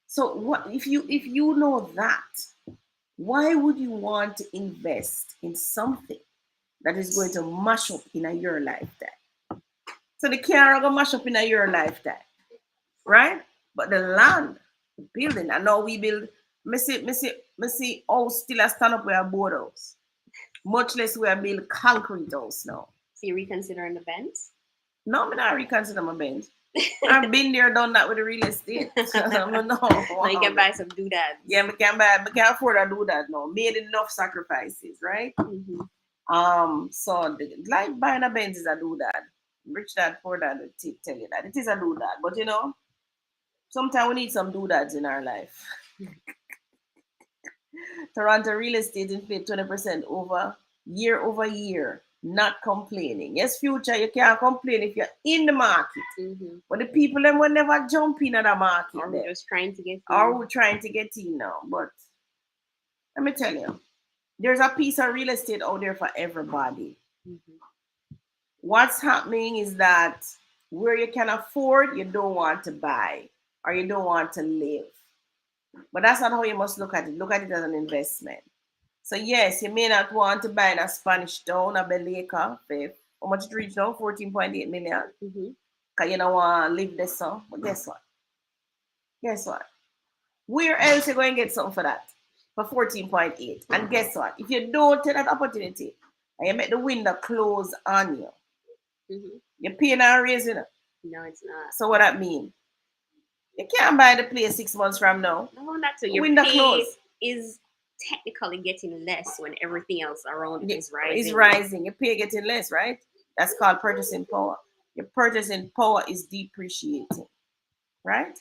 So what if you know that, why would you want to invest in something that is going to mash up in your lifetime? So the car are gonna mash up in your lifetime, right? But the land, the building, and now we build. Me see house still a stand up where a board house. Much less we are build concrete house now. So you reconsidering the Benz? No, I'm not reconsider my Benz. I've been there, done that with the real estate. No, you can buy some doodads. Yeah, I can afford to do that now. Made enough sacrifices, right? So like buying a Benz is a doodad. Rich dad, poor dad will tell you that. It is a doodad. But you know, sometimes we need some doodads in our life. Toronto real estate inflate 20% over year. Not complaining. Yes, future, you can't complain if you're in the market. But the people them will never jump in at the market. Or we're just trying to get in. Or we're trying to get in now. But let me tell you, there's a piece of real estate out there for everybody. What's happening is that where you can afford, you don't want to buy or you don't want to live. But that's not how you must look at it. Look at it as an investment. So yes, you may not want to buy in a Spanish town, a Belica, how much it reach now? 14.8 million. Because you don't want to live there, so. But guess what? Where else you going to get something for that? For 14.8. And guess what? If you don't take that opportunity and you make the window close on you, you're paying a raise, you know? No, it's not. So what that mean? You can't buy the place 6 months from now. No, that's so. Your window pay close. is technically getting less when everything else around is rising. It's rising. Your pay getting less, right? That's called purchasing power. Your purchasing power is depreciating, right?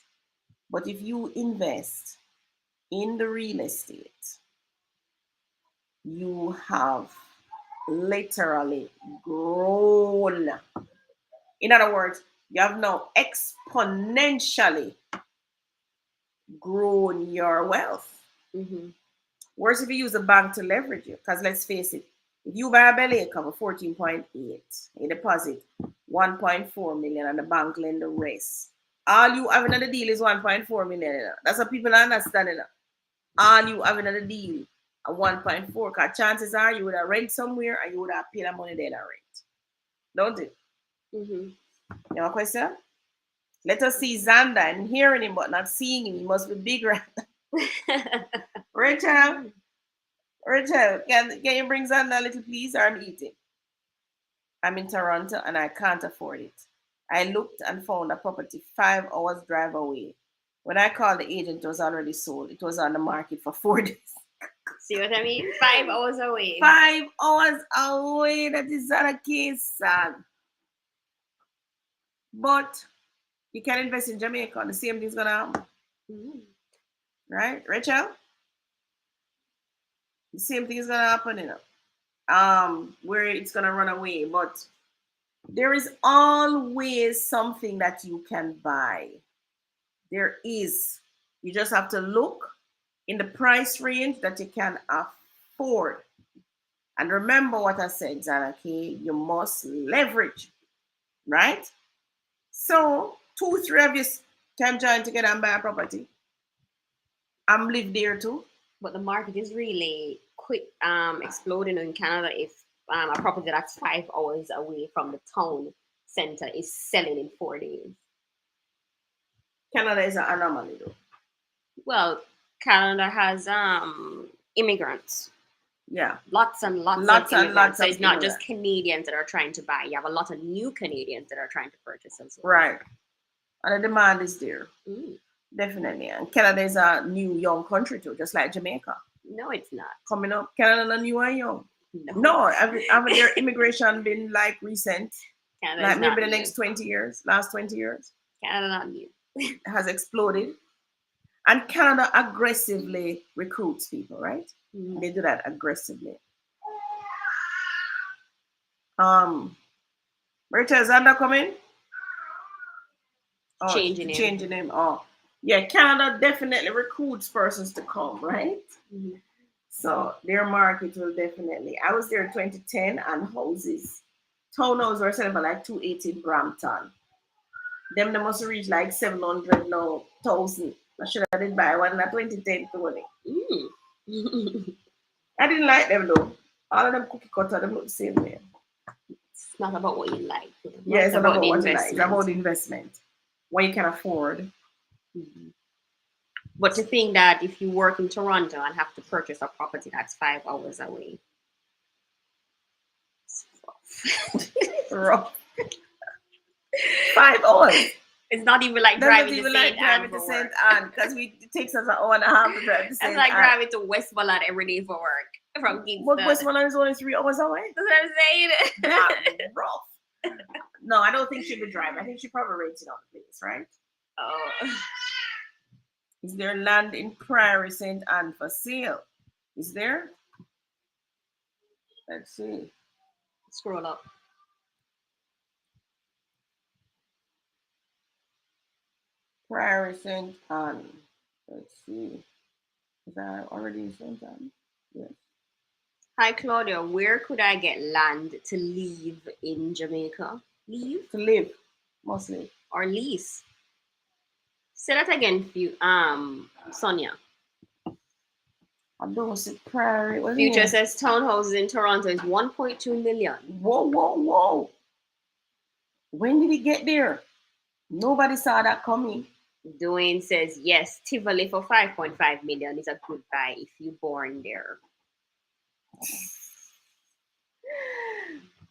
But if you invest in the real estate, you have literally grown. In other words, you have now exponentially grown your wealth. Worse if you use a bank to leverage it, because let's face it, if you buy a Belica for 14.8, you deposit 1.4 million and the bank lend the rest. All you having on the deal is 1.4 million. That's what people understand. All you having on the deal at 1.4, because chances are you would have rent somewhere and you would have paid that money there to rent. Don't it? You have a question? Let us see Xander and hearing him but not seeing him. He must be bigger. Rachel, can you bring Xander a little, please? Or I'm eating. I'm in Toronto and I can't afford it. I looked and found a property 5 hours drive away. When I called the agent, it was already sold. It was on the market for 4 days. See what I mean? 5 hours away. 5 hours away. That is not a case, son. But you can invest in Jamaica. The same thing's gonna happen. Right, Rachel? The same thing is gonna happen, you know. Where it's gonna run away. But there is always something that you can buy. There is. You just have to look in the price range that you can afford. And remember what I said, Zanaki, you must leverage, right? So 2-3 of you can join together and buy a property. I'm live there too. But the market is really quick exploding in Canada if a property that's 5 hours away from the town center is selling in 4 days. Canada is an anomaly though. Well, Canada has immigrants. Yeah. Lots and lots of immigrants. So it's not just Canadians that are trying to buy. You have a lot of new Canadians that are trying to purchase as well. Right. And the demand is there. Definitely. And Canada is a new young country too, just like Jamaica. No, it's not. Coming up, Canada and you are young. No, No, haven't their immigration been like recent? Canada Like is maybe not the new. next 20 years, last 20 years, Canada not new. has exploded. And Canada aggressively recruits people, right? Mm. They do that aggressively. Rachel, is that coming? Oh, Changing name. changing name. Oh, yeah. Canada definitely recruits persons to come, right? Mm-hmm. So their market will definitely. I was there in 2010, and houses, townhouses were selling for like 280 in Brampton. Them they must reach like 700 now, 1,000. I should have did buy one in 2010 20. I didn't like them though. All of them cookie cutter, them look the same way. It's not about what you like. Yeah, it's not about the what you investment. like. It's about the investment. What you can afford. Mm-hmm. But to think that if you work in Toronto and have to purchase a property that's 5 hours away, it's rough. 5 hours. It's not even like driving to St. Anne because it takes us an hour and a half to drive to St. Anne. That's like driving to Westmoreland every day for work from Kingston. But Westmoreland is only 3 hours away. That's what I'm saying. That's rough. No, I don't think she would drive. I think she probably rented out the place, right? Oh. Is there land in Prairie St. Anne for sale? Is there? Let's see. Scroll up. Prairie St. Anne. Let's see. Is that already St. Anne? Yes. Hi, Claudia. Where could I get land to live in Jamaica? Leave? To live, mostly. Or lease? Say that again, Sonia. I don't see Prairie. What Future says townhouses in Toronto is 1.2 million. Whoa. When did it get there? Nobody saw that coming. Dwayne says, yes, Tivoli for 5.5 million is a good buy if you're born there.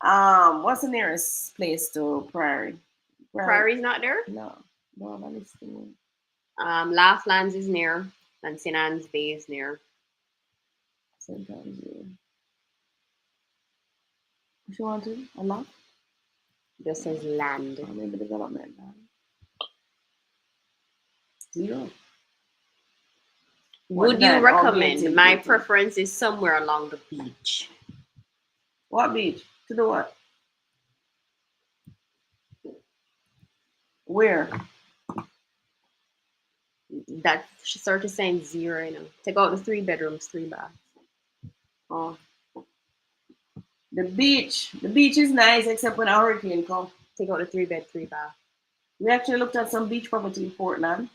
What's the nearest place to Prairie? Prairie's not there? No, that is the Laughlands is near, and St. Anne's Bay is near. St. Anne's Bay. What you want to? A lot? Just says land. Maybe development land. 0. Would you recommend? My preference is somewhere along the beach. What beach? To do what? Where? That sort of saying 0, Take out the 3 bedrooms, 3 baths. Oh. The beach is nice except when a hurricane comes. Take out the 3 bed, 3 bath. We actually looked at some beach property in Portland.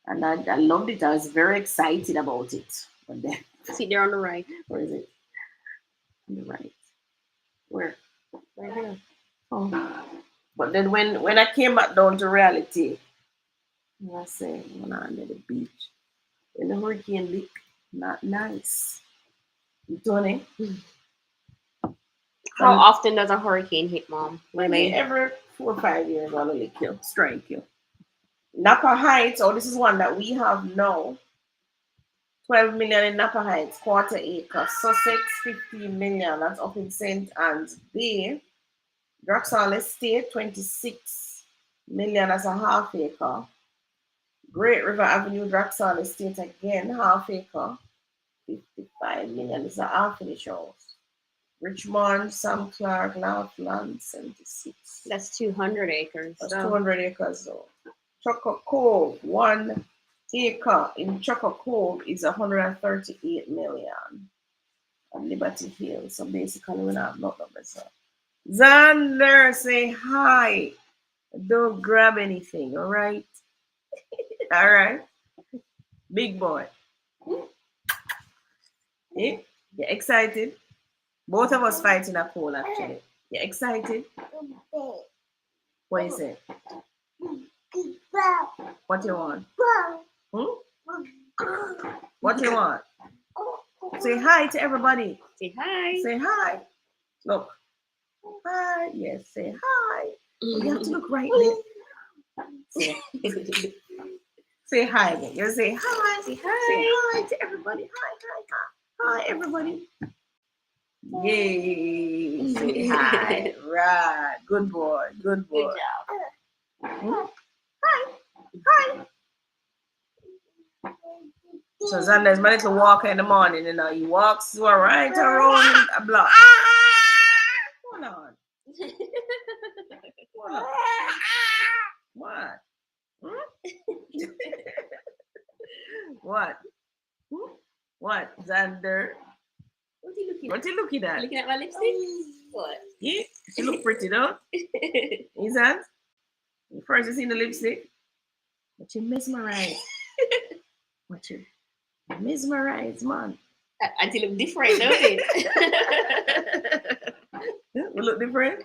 And I loved it. I was very excited about it. But then, see there on the right. Where is it? On the right. Where? Right here. Oh. But then when I came back down to reality, I said, when I'm near the beach, in the hurricane leak, not nice. You doing it? How often does a hurricane hit, Mom? Maybe every 4 or 5 years, I'll lick you, strike you. Napa Heights, this is one that we have now. 12 million in Napa Heights, quarter acre. Sussex, 15 million. That's up in St. Anne's Bay. Draxall Estate, 26 million as a half acre. Great River Avenue, Draxall Estate again, half acre. 55 million is a half finish house. Richmond, Sam Clark, Laughlin, 76. That's 200 acres. That's 200 acres though. Choco Cove, 1 acre in Choco Cove is 138 million. And Liberty Hill. So basically we don't have nothing but so. Xander, say hi. Don't grab anything, all right? All right. Big boy. Yeah? You excited? Both of us fighting a cold actually. You excited? What is it? What you want? What you want? Say hi to everybody. Say hi. Say hi. Look. Hi. Yes, say hi. You have to look right there. Say hi again. You say hi. Say Say hi. hi to everybody. Hi, everybody. Yay. Say hi. Right. Good boy. Good boy. Good job. Hmm? Hi. So Xander's my little walker in the morning, you know. He walks right around a block. Hold on. What? Hmm? What? Hmm? What? Xander? What are you looking What at? you looking at? Looking at my lipstick? What? Yeah, she look pretty though. Is that? First you see the lipstick, but you mesmerize. What you mesmerize, man. Until it look different, don't it? We look different?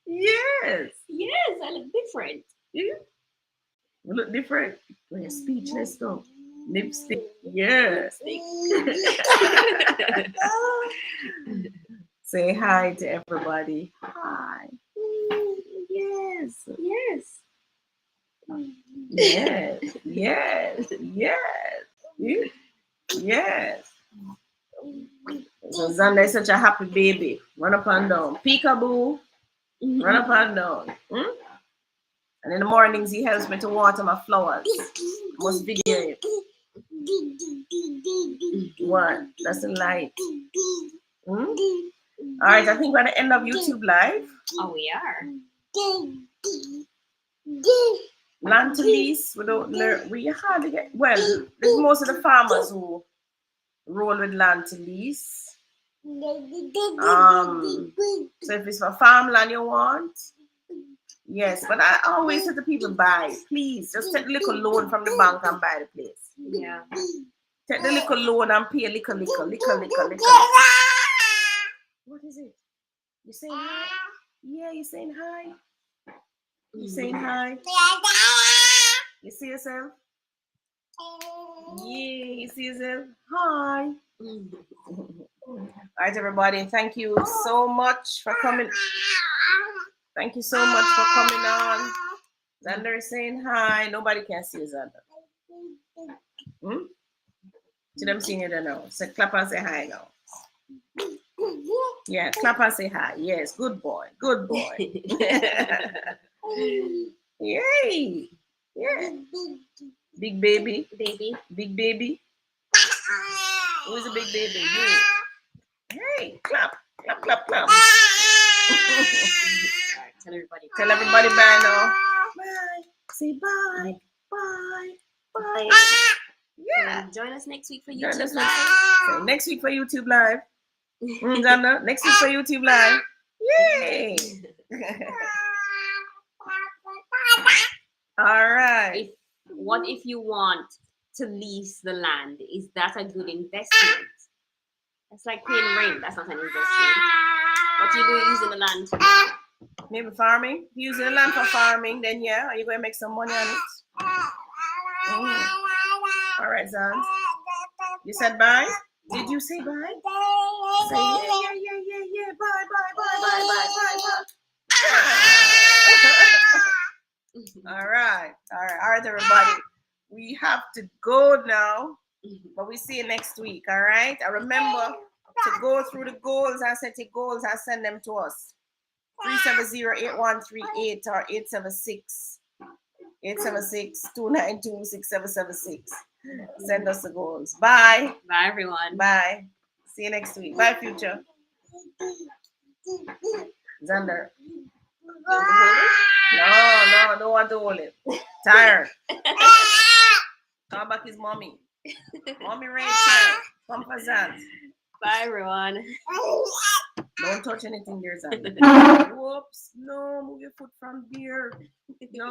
Yes. Yes, I look different. Yeah. We look different. We're speechless though. Lipstick. Yes. Say hi to everybody. Hi. Yes. Yes. Yes. Yes. Yes. Yes. So Xander is such a happy baby. Run up and down. Peekaboo. Run up and down. Hmm? And in the mornings he helps me to water my flowers. Must video it. What? That's the light. Hmm? Alright, I think we're at the end of YouTube Live. Oh, we are. Land to lease, we hardly get, well, there's most of the farmers who roll with land to lease. So if it's for farmland you want, yes, but I always say to people, buy, please, just take a little loan from the bank and buy the place. Yeah. Take the little loan and pay a little. What is it? You saying hi? Yeah, you saying hi? You saying hi? You see yourself? Yeah, you see yourself? Hi. All right, everybody. Thank you so much for coming. Thank you so much for coming on. Xander is saying hi. Nobody can see Xander. Hmm? To them seeing you there now. So clap and say hi now. Yeah, clap and say hi. Yes, good boy. Good boy. Yay. Yeah. Big baby. Big baby. Who is a big baby? You. Hey, clap. Clap. All right, tell everybody bye now. Bye. Say bye. Bye. Yeah. Join us next week for YouTube Live. Live. So next week for YouTube Live. Xander, next week for YouTube Live. Yay. All right. What if you want to lease the land? Is that a good investment? It's like paying rent. That's not an investment. What are you doing using the land to do? Maybe farming. Using the land for farming, then yeah, are you going to make some money on it? All right, Zans. You said bye? Did you say bye? Say yeah. Bye. All right, everybody. We have to go now, but we see you next week. All right. I remember to go through the goals and set your goals and send them to us. 370-8138 or 876-292-6776. Send us the goals. Bye. Bye, everyone. Bye. See you next week. Bye, Future. Xander. No, don't want to hold it. Tired. Come back his mommy. Mommy Rachel. Come for Zan. Bye, everyone. Don't touch anything there, Xander. Whoops. No, move your foot from there. No.